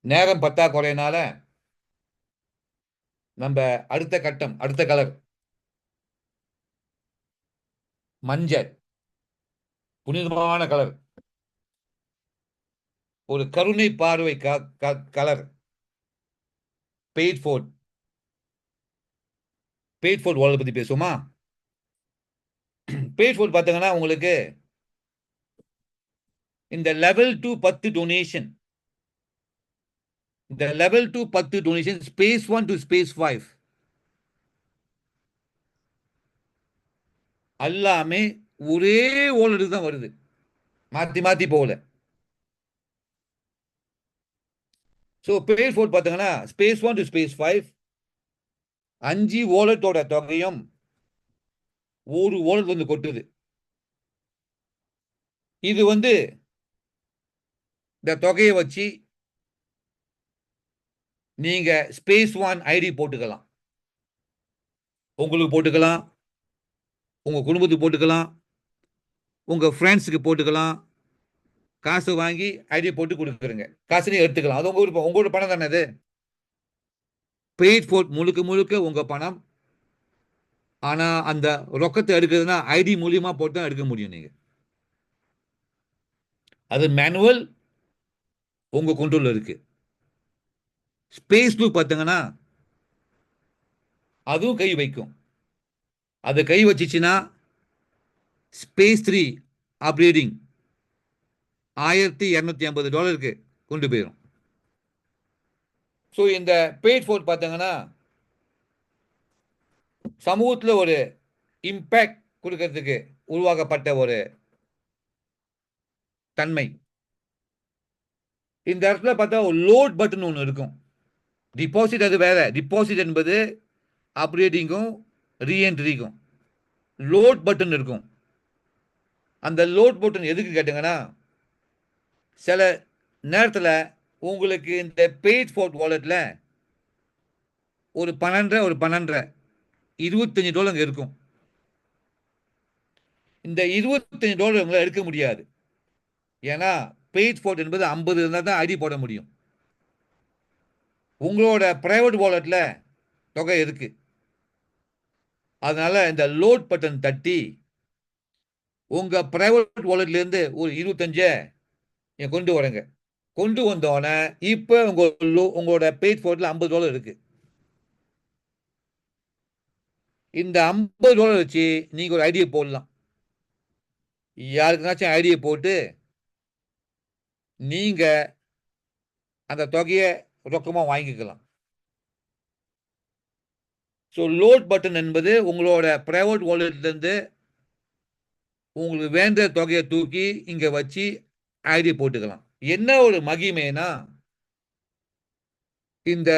நேரம் பற்றாக்குறையினால நம்ம அடுத்த கட்டம், அடுத்த கலர் மஞ்சள், புனிதமான கலர், ஒரு கருணை பார்வை கலர், பெய்ட் ஃபோர்ட் வாலெட் பத்தி பேசுவோமா? பெய்ட் ஃபோர்ட் பார்த்தீங்கன்னா உங்களுக்கு இந்த லெவல் 2 10 டொனேஷன், இந்த level 2 10 donation space 1 to space 5 எல்லாமே ஒரே வாலெட் தான் வருது, மாத்தி போகல. ஸோ பெய்ட் ஃபோர்ட் பார்த்தீங்கன்னா ஸ்பேஸ் 1 டு ஸ்பேஸ் 5 5 வாலெட்டோட தொகையும் ஒரு வாலெட் வந்து கொட்டுது. இது வந்து இந்த தொகையை வச்சு நீங்க ஸ்பேஸ் 1 ஐடி போட்டுக்கலாம். உங்களுக்கு போட்டுக்கலாம், உங்க குடும்பத்துக்கு போட்டுக்கலாம், உங்க ஃப்ரெண்ட்ஸுக்கு போட்டுக்கலாம். காசு வாங்கி ஐடி போட்டு கொடுக்குறீங்க, காசு நீங்க எடுத்துக்கலாம். அது உங்க விருப்பம், உங்களோட பணம் தானே அது. பெய்ட் ஃபோர்ட் முழுக்க உங்க பணம். ஆனா அந்த ரொக்கத்தை எடுக்கிறதுனா ஐடி மூலியமா போட்டு தான் எடுக்க முடியும். நீங்க அது மேனுவல், உங்க கண்ட்ரோல்ல இருக்கு. ஸ்பேஸ் 2 பார்த்தீங்கன்னா அதுவும் கை வைக்கும். அது கை வச்சிச்சுன்னா ஸ்பேஸ் 3 அப்கிரேடிங் $1,250 கொண்டு போயிடும். ஸோ இந்த பெய்ட் ஃபோர்ட் பார்த்தீங்கன்னா சமூகத்தில் ஒரு இம்பேக்ட் கொடுக்கறதுக்கு உருவாக்கப்பட்ட ஒரு தன்மை. இந்த இடத்துல பார்த்தா ஒரு லோட் பட்டன் ஒன்று இருக்கும். டிபாசிட் அது வேற. டிபாசிட் என்பது அப்கிரேடிங்கும் ரீஎன்ட்ரிக்கும். லோட் பட்டன் இருக்கும். அந்த லோட் பட்டன் எதுக்கு கேட்டீங்கன்னா, சில நேரத்தில் உங்களுக்கு இந்த பெய்ட் ஃபோர்ட் வாலெட்ல ஒரு $12 $25 இருக்கும். இந்த $25 உங்களால் எடுக்க முடியாது. ஏன்னா பெய்ட் ஃபோர்ட் என்பது 50 இருந்தால் தான் ஐடி போட முடியும். உங்களோட பிரைவேட் வாலெட்ல தொகை இருக்கு. அதனால இந்த லோட் பட்டன் தட்டி உங்க பிரைவேட் வாலெட்ல இருந்து ஒரு 25 கொண்டு வரங்க. கொண்டு வந்தோடனே இப்ப உங்களோட பெய்ட் ஃபோர்ட்ல $50 இருக்கு. இந்த $50 வச்சு நீங்க ஒரு ஐடியா போடலாம். யாருக்குனாச்சும் ஐடியை போட்டு நீங்க அந்த தொகையை ரொக்கமாக வாங்கிக்கலாம். ஸோ லோட் பட்டன் என்பது உங்களோட பிரைவேட் வாலெட்லேருந்து உங்களுக்கு வேண்ட தொகையை தூக்கி இங்கே வச்சு ஐடி போட்டுக்கலாம். என்ன ஒரு மகிமைனா, இந்த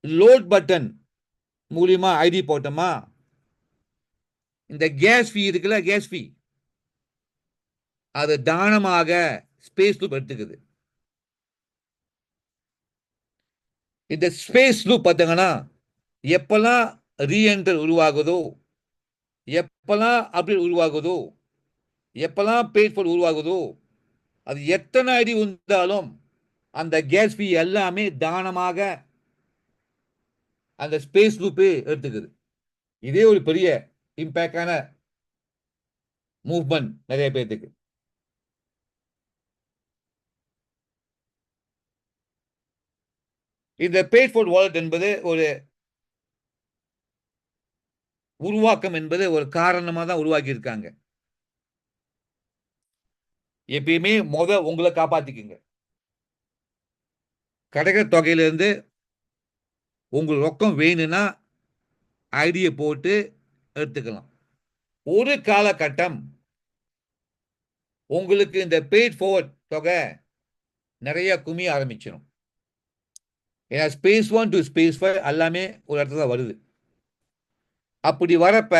லோட் பட்டன் மூலியமா ஐடி போட்டோமா, இந்த கேஸ் ஃபீ இருக்குல்ல, கேஸ் ஃபீ அது தானமாக ஸ்பேஸ் லூப் எடுத்துக்குது. இந்த ஸ்பேஸ் லூப் பார்த்தீங்கன்னா, எப்பெல்லாம் ரீஎன்டர் உருவாகுதோ, எப்பெல்லாம் அப்டேட் உருவாகுதோ, எப்பெல்லாம் பேஜ் ஃபால்ட் உருவாகுதோ, அது எத்தனை ஐடி வந்தாலும் அந்த கேஸ் ஃபீ எல்லாமே தானமாக அந்த ஸ்பேஸ் லூப்பே எடுத்துக்குது. இதே ஒரு பெரிய இம்பேக்டான மூவ்மெண்ட் நிறைய பேர்த்துக்கு. இந்த பேட் ஃபார்வர்ட் வாலெட் என்பது ஒரு உருவாக்கம் என்பது ஒரு காரணமாக தான் உருவாக்கி இருக்காங்க. எப்பயுமே உங்களை காப்பாத்திக்குங்க. கிடைக்கிற தொகையிலிருந்து உங்களுக்கு ரொக்கம் வேணும்னா ஐடியை போட்டு எடுத்துக்கலாம். ஒரு காலகட்டம் உங்களுக்கு இந்த பேட் ஃபார்வர்ட் தொகை நிறைய குமிய ஆரம்பிச்சிடும். ஏன்னா ஸ்பேஸ் 1 டு ஸ்பேஸ் 5 எல்லாமே ஒரு இடத்துல தான் வருது. அப்படி வரப்ப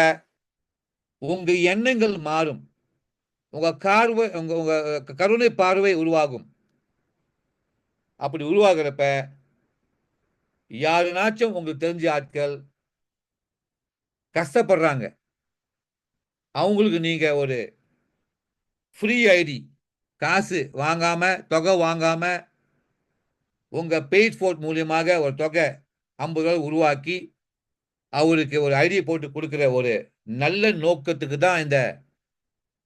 உங்க எண்ணங்கள் மாறும், உங்க கருணை பார்வை உருவாகும். அப்படி உருவாகிறப்ப யாருனாச்சும் உங்களுக்கு தெரிஞ்ச ஆட்கள் கஷ்டப்படுறாங்க, அவங்களுக்கு நீங்க ஒரு ஃப்ரீ ஐடி, காசு வாங்காம, தொகை வாங்காம, உங்க பேட் ஃபோர்ட் மூலியமாக ஒரு தொகை $50 உருவாக்கி அவருக்கு ஒரு ஐடியை போட்டு கொடுக்கிற ஒரு நல்ல நோக்கத்துக்கு தான் இந்த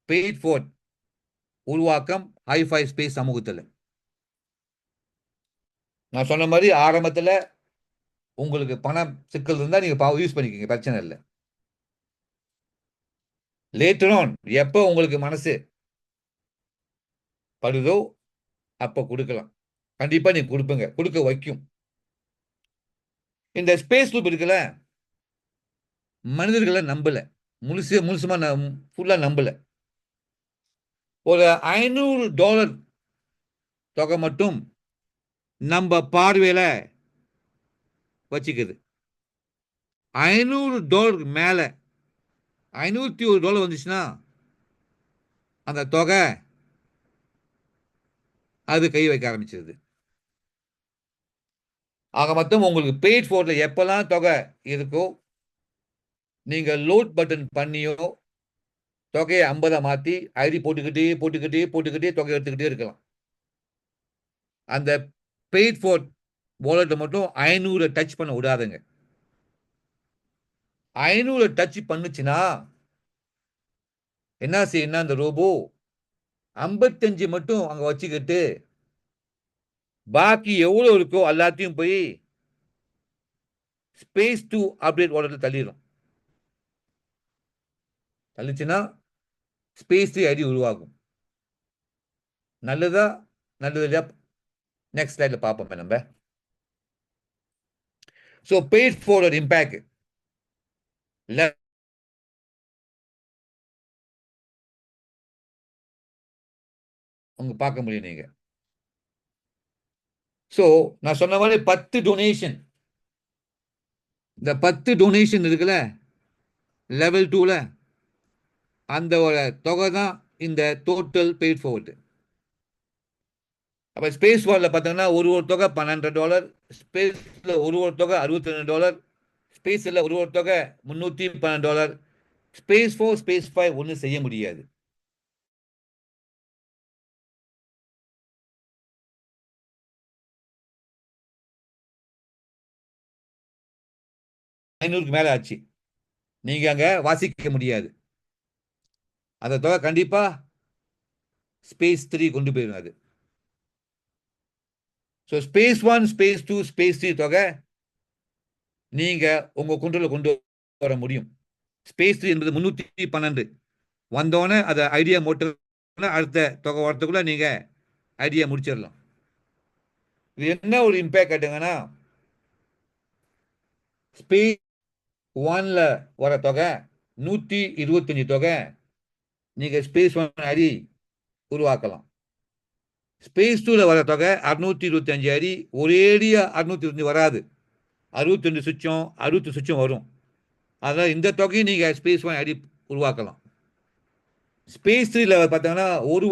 பேட் ஃபோர்ட் உருவாக்கம் ஹைஃபை ஸ்பேஸ் சமூகத்தில். நான் சொன்ன மாதிரி ஆரம்பத்தில் உங்களுக்கு பணம் சிக்கல் இருந்தால் நீங்க யூஸ் பண்ணிக்கோங்க, பிரச்சனை இல்லை. லேட்டர் ஆன் எப்போ உங்களுக்கு மனசு படுதோ அப்போ கொடுக்கலாம். கண்டிப்பா நீ கொடுப்பீங்க, கொடுக்க வைக்கும். இந்த ஸ்பேஸ் லூப் இருக்குல்ல, மனிதர்களை நம்பல, முழுசுமா ஃபுல்லா நம்பல. ஒரு $500 தொகை மட்டும் நம்ம பார்வையில வச்சுக்குது. $500 மேல $501 வந்துச்சுன்னா அந்த தொகை அது கை வைக்க ஆரம்பிச்சிருது. ஆக மொத்தம் உங்களுக்கு பேட் ஃபோர்ட்ல எப்பெல்லாம் தொகை இருக்கோ, நீங்க லோட் பட்டன் பண்ணியோ தொகையை 50 மாத்தி ஐடி போட்டுக்கிட்டே தொகை எடுத்துக்கிட்டே இருக்கலாம். அந்த பேட் ஃபோர்ட் வாலெட்டை மட்டும் 500 டச் பண்ண விடாதுங்க. 500 டச் பண்ணுச்சுன்னா என்ன செய்யணும், அந்த ரோபோ 55 மட்டும் அங்க வச்சுக்கிட்டு பாக்கி எவ்வளவு இருக்கோ எல்லாத்தையும் போய் ஸ்பேஸ் 2 அப்டேட் வாலெட்ல தள்ளிடும். தள்ளிச்சுன்னா ஸ்பேஸ் 3 ஐடி உருவாகும். நல்லதா நல்லது இல்லையா, நெக்ஸ்ட் ஸ்லைட்ல பார்ப்போம் நம்ம. ஸோ பேட் ஃபார்வர்ட் இம்பேக்ட் உங்க பார்க்க முடியும் நீங்க. ஸோ நான் சொன்ன மாதிரி 10 டொனேஷன், இந்த 10 டொனேஷன் இருக்குல்ல லெவல் 2ல, அந்த தொகை தான் இந்த டோட்டல் பெய்ட் ஃபார்வர்டு. அப்போ ஸ்பேஸ் ஃபார்வர்டில் பார்த்தீங்கன்னா ஒரு தொகை $12, ஸ்பேஸில் ஒரு தொகை $62, ஸ்பேஸில் ஒரு தொகை $312. ஸ்பேஸ் 4 ஸ்பேஸ் 5 ஒன்றும் செய்ய முடியாது. $500 மேல ஆச்சு, நீங்க அங்க வாசிக்க முடியாது. அந்த தொகை கண்டிப்பா ஸ்பேஸ் 3 கொண்டு போயிடும் அது. ஸோ ஸ்பேஸ் 1 ஸ்பேஸ் 2 ஸ்பேஸ் 3 தொகை நீங்க உங்க கண்ட்ரோல கொண்டு வர முடியும். ஸ்பேஸ் 3 என்பது 312. வந்தோடனே அதை ஐடியா மோட்டு அடுத்த தொகை வரத்துக்குள்ள நீங்க ஐடியா முடிச்சிடலாம். இது என்ன ஒரு இம்பேக்ட் கேட்டுங்கன்னா, ஸ்பேஸ் 1ல வர தொகை 125 தொகை நீங்க ஸ்பேஸ் 1 ஐடி உருவாக்கலாம். ஸ்பேஸ் 2ல வர தொகை 625 அடி ஒரேடியா 625 வராது. 62 சுவிட்சும் 60 சுவிட்சும் வரும். அதனால் இந்த தொகையை நீங்கள் ஸ்பேஸ் 1 ஐடி உருவாக்கலாம். ஸ்பேஸ் 3ல பார்த்தீங்கன்னா ஒரு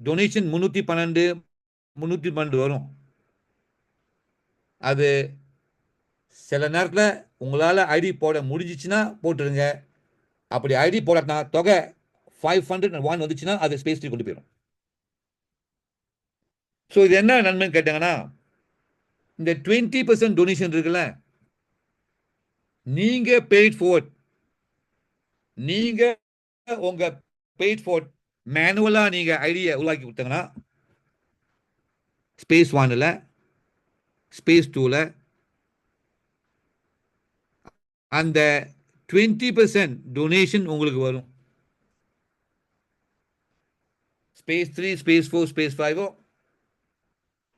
டொனேஷன் 312 வரும். அது சில நேரத்தில் உங்களால் ஐடி போட முடிஞ்சிச்சுன்னா போட்டுருங்க. அப்படி ஐடி போடனா தொகை 501 வந்துச்சுன்னா அது ஸ்பேஸ் 3 கொண்டு போயிடும். ஸோ இது என்ன நன்மைன்னு கேட்டாங்கன்னா, இந்த 20% டொனேஷன் இருக்குல்ல, நீங்க பெய்ட் ஃபோர்ட், நீங்க உங்க பெய்ட் ஃபோர்ட் மேனுவலா நீங்க ஐடியா உருவாக்கி கொடுத்தீங்கன்னா ஸ்பேஸ் 1ல ஸ்பேஸ் 2ல அந்த 20% டொனேஷன் உங்களுக்கு வரும். ஸ்பேஸ் 3, ஸ்பேஸ் 4, ஸ்பேஸ் 5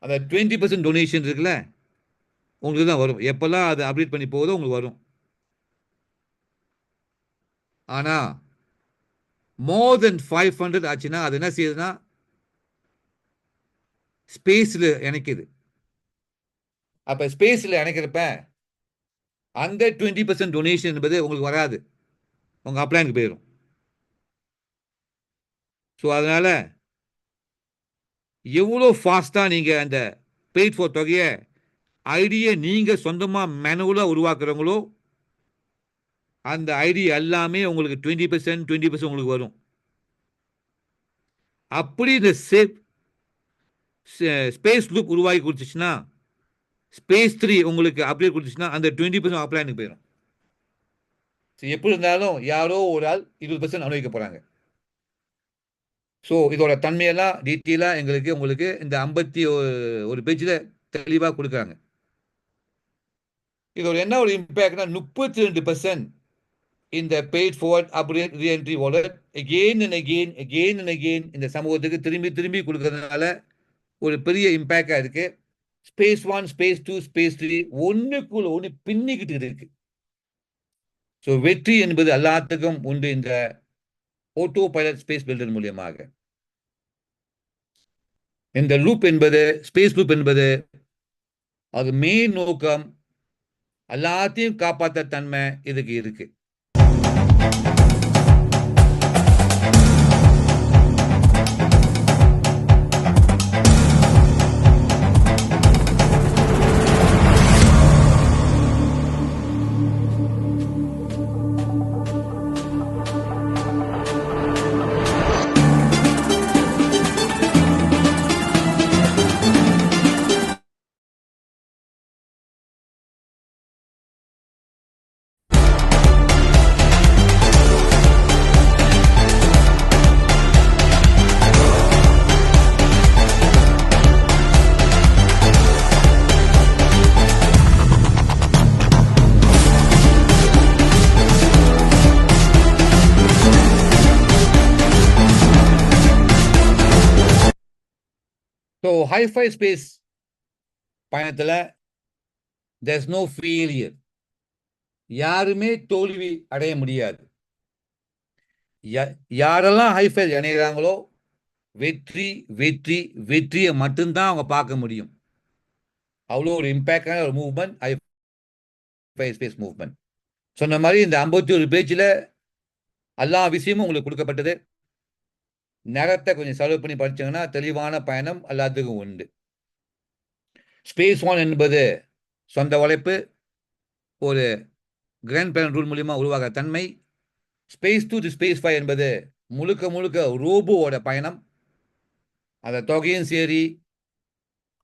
அந்த 20% டொனேஷன் இருக்குல்ல உங்களுக்கு தான் வரும். எப்பெல்லாம் அதை அப்டேட் பண்ணி போகுதோ உங்களுக்கு வரும். ஆனா மோர் தென் 500 ஆச்சுன்னா அது என்ன செய்யுதுன்னா ஸ்பேஸ்ல இணைக்குது. அப்ப ஸ்பேஸ்ல இணைக்கிறப்ப அந்த 20% டொனேஷன் என்பது உங்களுக்கு வராது, உங்க அப்ளைனுக்கு போயிடும். ஸோ அதனால எவ்வளோ ஃபாஸ்டா நீங்க அந்த பெய்ட் ஃபோர் தொகையை ஐடியை நீங்க சொந்தமா மேனுவலா உருவாக்குறவங்களோ அந்த ஐடி எல்லாமே உங்களுக்கு 20% உங்களுக்கு வரும். அப்படி இந்த ஸ்பேஸ் லூப் உருவாக்கி கொடுத்துச்சுன்னா ஸ்பேஸ் 3 உங்களுக்கு அப்டேட் கொடுத்துச்சுன்னா அந்த 20% அப்ளைனுக்கு போயிடும். எப்படி இருந்தாலும் யாரோ ஒரு ஆள் 20% அனுபவிக்க போறாங்க. ஸோ இதோட தன்மையெல்லாம் டீட்டெயிலாக உங்களுக்கு இந்த 51 பேஜில் தெளிவாக கொடுக்குறாங்க. இதோட என்ன ஒரு இம்பேக்ட்னா 32% இந்த paid forward update reentry wallet again and again இந்த சமூகத்துக்கு திரும்பி கொடுக்கறதுனால ஒரு பெரிய இம்பேக்டாக இருக்கு. ஸ்பேஸ் 1, ஸ்பேஸ் 2, ஸ்பேஸ் 3 ஒன்றுக்குள்ள ஒன்று பின்னிக்கிட்டு இருக்கு. ஸோ வெற்றி என்பது எல்லாத்துக்கும் உண்டு இந்த ஆட்டோ பைலட் ஸ்பேஸ் பில்டர் மூலியமாக. இந்த லூப் என்பது ஸ்பேஸ் லூப் என்பது அது மெயின் நோக்கம் எல்லாத்தையும் காப்பாற்ற தன்மை இதுக்கு இருக்கு. ஸோ ஹைஃபை ஸ்பேஸ் பயணத்தில் there's no failure. யாருமே தோல்வி அடைய முடியாது. யாரெல்லாம் ஹைஃபை இணைகிறாங்களோ வெற்றியை மட்டும்தான் அவங்க பார்க்க முடியும். அவ்வளோ ஒரு இம்பேக்டான ஒரு மூவ்மெண்ட் ஹைஃபை ஸ்பேஸ் மூவ்மெண்ட். சொன்ன மாதிரி இந்த 51 பேஜில் எல்லா விஷயமும் உங்களுக்கு கொடுக்கப்பட்டது. நேரத்தை கொஞ்சம் செலவு பண்ணி படிச்சீங்கன்னா தெளிவான பயணம் எல்லாத்துக்கும் உண்டு. ஸ்பேஸ் 1 என்பது சொந்த உழைப்பு, ஒரு கிராண்ட் பிளான் ரூல் மூலியமா உருவாக தன்மை. ஸ்பேஸ் 2 ஸ்பேஸ் 5 என்பது முழுக்க ரோபோவோட பயணம். அந்த தொகையும் சரி,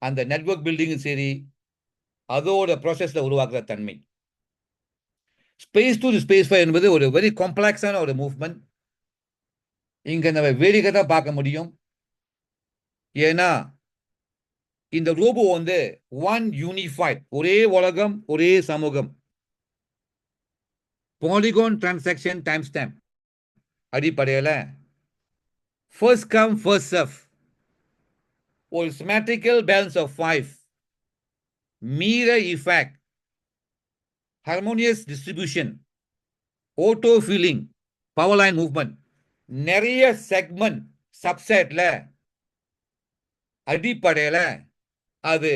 அந்த நெட்வொர்க் பில்டிங்கும் சரி, அதோட ப்ராசஸ்ல உருவாக்குற தன்மை. ஸ்பேஸ் 2 ஸ்பேஸ் 5 என்பது ஒரு வெரி காம்ப்ளெக்ஸான ஒரு மூவ்மெண்ட். இங்க நம்ம வேடிக்கை தான் பார்க்க முடியும். ஏன்னா இந்த ரோபோ வந்து ஒன் யூனிஃபைட், ஒரே உலகம் ஒரே சமூகம், பாலிகான் டிரான்சாக்ஷன் டைம் ஸ்டாம்ப் அடிப்படையில் ஃபர்ஸ்ட் கம் ஃபர்ஸ்ட் சர்வ், ஒரு symmetrical balance of 5, mirror effect, harmonious distribution, auto filling, power line movement, நிறைய செக்மெண்ட் சப்செட்ல அடிப்படையில் அது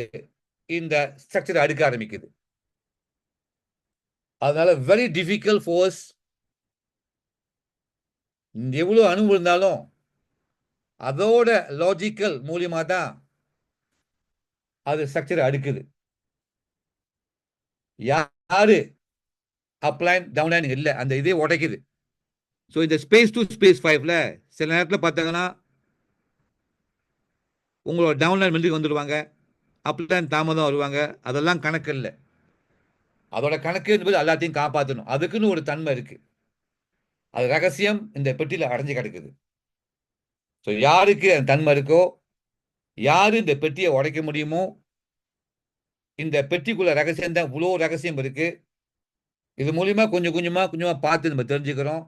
இந்த ஸ்ட்ரக்சர் அடுக்க ஆரம்பிக்குது. அதனால வெரி டிஃபிகல்ட் ஃபோர்ஸ், எவ்வளோ அணு இருந்தாலும் அதோட லாஜிக்கல் மூலியமா தான் அது ஸ்ட்ரக்சர் அடுக்குது. யாரு அப்லைன் டவுன்லைன் இல்லை, அந்த இதே உடைக்குது. ஸோ இந்த ஸ்பேஸ் 2 ஸ்பேஸ் 5ல சில நேரத்தில் பார்த்தாங்கன்னா உங்களோட டவுன்லைன் மில்லுக்கு வந்துடுவாங்க, அப்லைன் தாமதம் வருவாங்க. அதெல்லாம் கணக்கு இல்லை. அதோட கணக்கு என்பது எல்லாத்தையும் காப்பாற்றணும். அதுக்குன்னு ஒரு தன்மை இருக்கு. அது ரகசியம் இந்த பெட்டியில் அடைஞ்சு கிடக்குது. ஸோ யாருக்கு அந்த தன்மை இருக்கோ, யாரு இந்த பெட்டியை உடைக்க முடியுமோ, இந்த பெட்டிக்குள்ள ரகசியம் தான், இவ்வளோ ரகசியம் இருக்கு. இது மூலியமா கொஞ்சம் கொஞ்சமா பார்த்து நம்ம தெரிஞ்சுக்கிறோம்.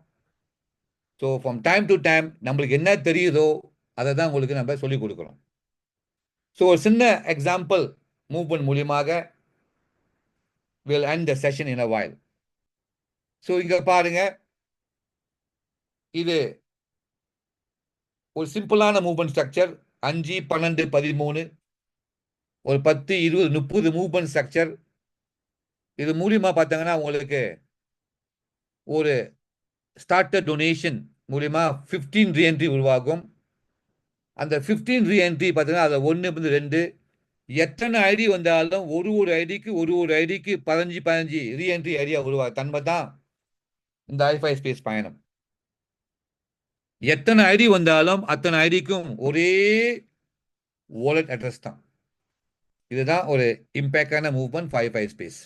So from time to time நம்மளுக்கு என்ன தெரியுதோ அதை தான் உங்களுக்கு நம்ம சொல்லிக் கொடுக்குறோம். ஸோ ஒரு சின்ன எக்ஸாம்பிள் மூவ்மெண்ட் மூலியமாக will end the session in a while. So இங்க பாருங்க, இது ஒரு சிம்பிளான மூவ்மெண்ட் ஸ்ட்ரக்சர். 5, 12, 13, ஒரு 10, 20, 30 மூவ்மெண்ட் ஸ்ட்ரக்சர். இது மூலியமா பார்த்தாங்கன்னா உங்களுக்கு ஒரு ஸ்டார்டர் டொனேஷன் மூலியமா 15 ரீஎன்ட்ரி உருவாகும். அந்த 15 ரீஎன்ட்ரி பார்த்தீங்கன்னா அதில் 1, 2, எத்தனை ஐடி வந்தாலும் ஒரு ஐடிக்கு ஒரு ஐடிக்கு 15 ரீஎன்ட்ரி ஐடியா உருவாகும். தன்மை தான் இந்த i5 ஸ்பேஸ் பயணம். எத்தனை ஐடி வந்தாலும் அத்தனை ஐடிக்கும் ஒரே வாலெட் அட்ரஸ் தான். இதுதான் ஒரு இம்பேக்டான மூவ்மெண்ட் i5 ஸ்பேஸ்.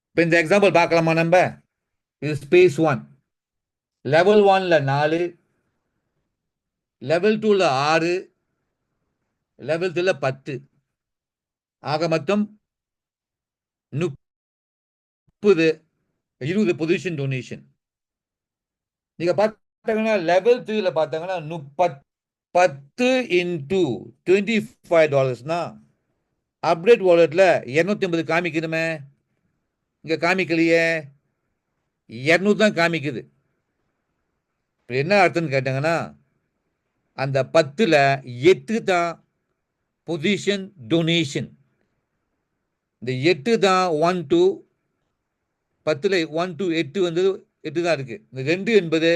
இப்போ இந்த எக்ஸாம்பிள் பார்க்கலாமா நம்ம? இது ஸ்பேஸ் 1, லெவல் 1ல 4, லெவல் 2ல 6, லெவல் 3ல 10, ஆக மொத்தம் 30, 20 பொசிஷன் டொனேஷன். நீங்க பார்த்தாங்கன்னா லெவல் 3ல பார்த்தாங்கன்னா 10 into $25 அப்டேட் வாலெட்ல 250 காமிக்குதுமே, இங்க காமிக்கலையே, 200 தான் காமிக்குது. என்ன அர்த்தம்னு கேட்டாங்கன்னா அந்த 10ல 8 தான் பொசிஷன் டொனேஷன். இந்த 8 தான் 1 to 10ல 1 to 8 வந்து 8 தான் இருக்கு. இந்த 2 என்பது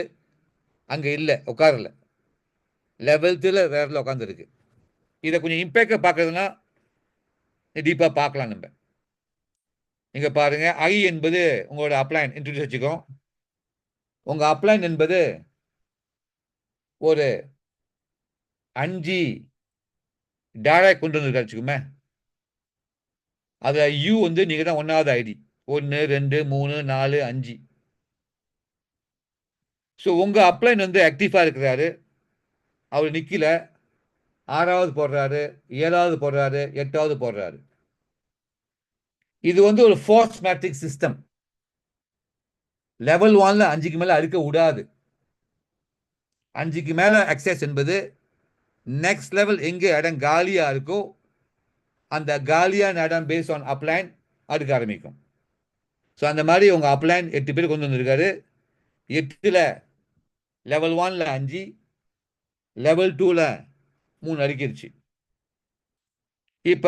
அங்க இல்லை, உட்காரல. லெவல் 3ல வேறல உட்காந்துருக்கு. இதை கொஞ்சம் இம்பேக்டா பார்க்கறதுன்னா டீப்பா பார்க்கலாம் நம்ம. இங்க பாருங்க, ஐ என்பது உங்களோட அப்ளைன் இன்ட்ரோடியூஸ் வச்சுக்கோ. உங்க அப்ளைன் என்பது ஒரு 5 டைரக்ட் கொண்டு வந்து வச்சுக்கோமே. அதுல யூ வந்து நீங்க தான் 1வது ஐடி. 1, 2, 3, 4, 5. ஸோ உங்க அப்ளைன் வந்து ஆக்டிவா இருக்கிறாரு. அவர் நிக்கல, 6வது போடுறாரு, 7வது போடுறாரு, 8வது போடுறாரு. இது வந்து ஒரு ஃபோர்ஸ் மேட்ரிக்ஸ் சிஸ்டம். லெவல் 1ல 5க்கு மேல அடுக்க விடாது. 5க்கு மேல அக்சஸ் என்பது நெக்ஸ்ட் லெவல் எங்க இடம் காலியா இருக்கோ அந்த காலியான இடம் பேஸ் ஆன் அப்ளைன் அடுக்க ஆரம்பிக்கும். ஸோ அந்த மாதிரி உங்க அப்ளைன் 8 பேர் கொண்டு வந்திருக்காரு. 8ல லெவல் 1ல 5, லெவல் 2ல 3 அடுக்கிருச்சு. இப்ப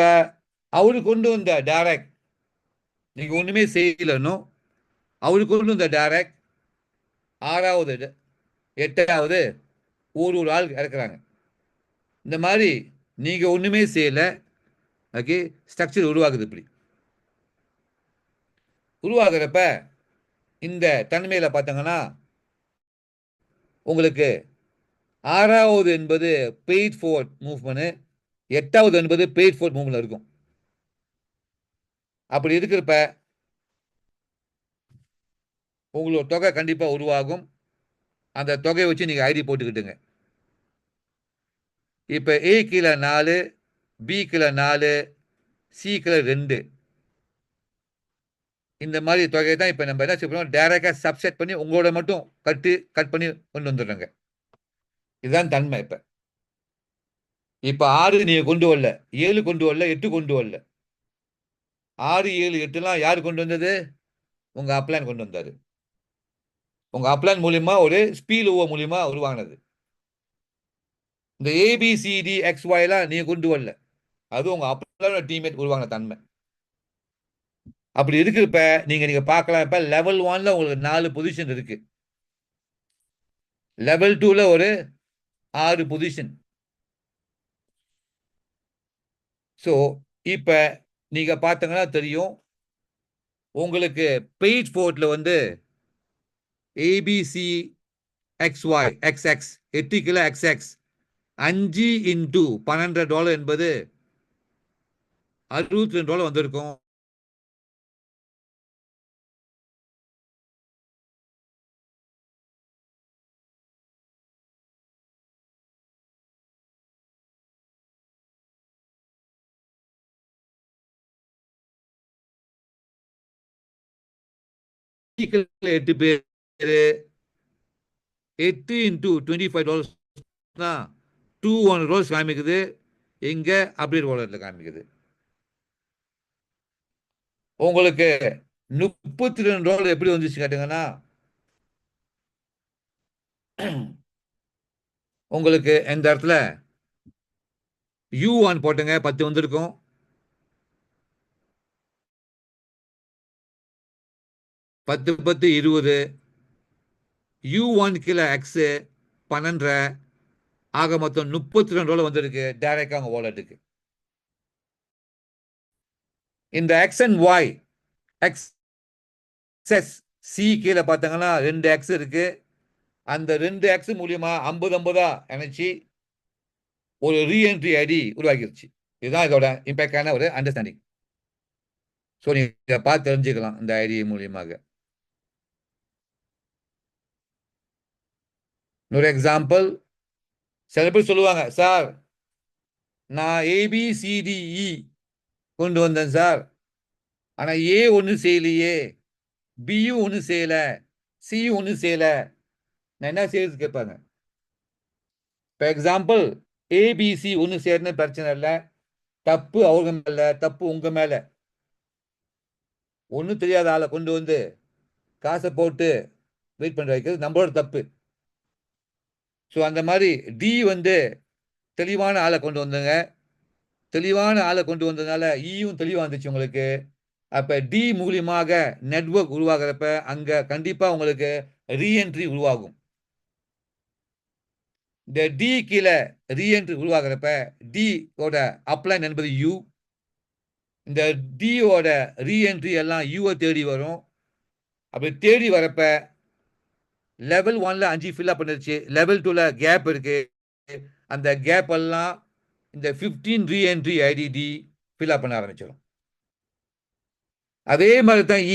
அவரு கொண்டு வந்த டைரக்ட் நீங்க ஒண்ணுமே செய்யலன்னு அவரு கொண்டு வந்த டைரக்ட் 6வது 8வது ஒரு ஆள் இறக்குறாங்க. இந்த மாதிரி நீங்க ஒண்ணுமே செய்யல, ஓகே, ஸ்ட்ரக்சர் உருவாகுது. இப்படி உருவாகிறப்ப இந்த தன்மையில பார்த்தாங்கன்னா உங்களுக்கு 6வது என்பது பெய்ட் ஃபோர்வர்ட் மூவ்மெண்ட், 8வது என்பது பெய்ட் ஃபோர்வர்ட் மூவ்மெண்ட் இருக்கும். அப்படி இருக்கிறப்ப உங்களோட தொகை கண்டிப்பா உருவாகும். அந்த தொகையை வச்சு நீங்க ஐடி போட்டுக்கிட்டுங்க. இப்ப ஏ கீழே 4, பி கீழே 4, சி கீழே 2. இந்த மாதிரி தொகையை தான் இப்போ நம்ம என்ன செய்யணும், டைரக்டாக சப்செட் பண்ணி உங்களோட மட்டும் கட் பண்ணி கொண்டு வந்துடுறோங்க. இதுதான் தன்மை. இப்போ 6 நீங்கள் கொண்டு வரல, 7 கொண்டு வரல, 8 கொண்டு வரல. 6, 7, 8லாம் யார் கொண்டு வந்தது? உங்கள் அப்ளான் கொண்டு வந்தார். உங்கள் அப்ளான் மூலியமா ஒரு ஸ்பீல் ஓவர் மூலியமா உருவானது. இந்த ஏபிசிடி எக்ஸ்ஒய்லாம் நீங்கள் கொண்டு வரல, அது உங்கள் அப்ளானோட டீம்மேட் உருவான தன்மை. அப்படி இருக்கிறப்ப நீங்க பார்க்கலாம். இப்ப லெவல் 1ல உங்களுக்கு 4 பொசிஷன் இருக்கு. லெவல் 2ல ஒரு 6 பொசிஷன். ஸோ இப்ப நீங்க பார்த்தீங்கன்னா தெரியும், உங்களுக்கு பேஜ் 4ல வந்து ABC XY XX 8 kilo XX 5 into $12 என்பது $62 வந்திருக்கும். எட்டு பேர் 8 இன்டூ $25 $200 காமிக்குது. எங்க அப்டேட் வாலெட்ல காமிக்குது. உங்களுக்கு $32 எப்படி வந்துச்சு கேட்டீங்கன்னா, உங்களுக்கு இந்த இடத்துல U1 போட்டுங்க, 10 வந்திருக்கும். 10 10 20. U1 கீழே எக்ஸ் 12, ஆக மொத்தம் $32 வந்திருக்கு டைரக்டா உங்க வாலெட்டுக்கு. இந்த எக்ஸ் அண்ட் ஒய் எக்ஸஸ் சி கீழே பார்த்தாங்கன்னா 2 எக்ஸ் இருக்கு. அந்த 2 எக்ஸ் மூலியமா 50-50 இணைச்சி ஒரு ரீஎன்ட்ரி ஐடி உருவாக்கிருச்சு. இதுதான் இதோட இம்பாக்டான ஒரு அண்டர்ஸ்டாண்டிங். ஸோ நீங்க பார்த்து தெரிஞ்சுக்கலாம் இந்த ஐடி மூலியமாக. ஒரு எக்ஸாம்பிள், சில பேர் சொல்லுவாங்க, சார் நான் ஏபிசிடிஇ கொண்டு வந்தேன் சார், ஆனா ஏ ஒன்றும் செய்யலையே, பியும் ஒன்றும் செய்யல, சியும் ஒன்றும் செய்யல, நான் என்ன செய்யறது கேட்பாங்க. இப்போ எக்ஸாம்பிள், ஏபிசி ஒன்றும் செய்யறதுன்னு பிரச்சனை இல்லை, தப்பு அவங்க மேல, தப்பு உங்க மேல. ஒன்றும் தெரியாத ஆளை கொண்டு வந்து காசை போட்டு வெயிட் பண்ண வைக்கிறது நம்மளோட தப்பு. ஸோ அந்த மாதிரி டி வந்து தெளிவான ஆளை கொண்டு வந்தங்க, தெளிவான ஆளை கொண்டு வந்ததுனால ஈயும் தெளிவாக இருந்துச்சு உங்களுக்கு. அப்போ டி மூலியமாக நெட்வொர்க் உருவாகிறப்ப அங்கே கண்டிப்பாக உங்களுக்கு ரீஎன்ட்ரி உருவாகும். இந்த டி கீழே ரீஎன்ட்ரி உருவாகிறப்ப டியோட அப்ளைன் என்பது யூ. இந்த டியோட ரீஎன்ட்ரி எல்லாம் யூவை தேடி வரும். அப்படி தேடி வரப்ப லெவல் 1ல 5 ஃபில்அப் பண்ணிருச்சு, லெவல் 2ல கேப் இருக்கு. அந்த கேப் எல்லாம் இந்த 15 ரீஎன்ட்ரி ஐடி ஃபில்அப் பண்ண ஆரம்பிச்சிடும். அதே மாதிரி தான்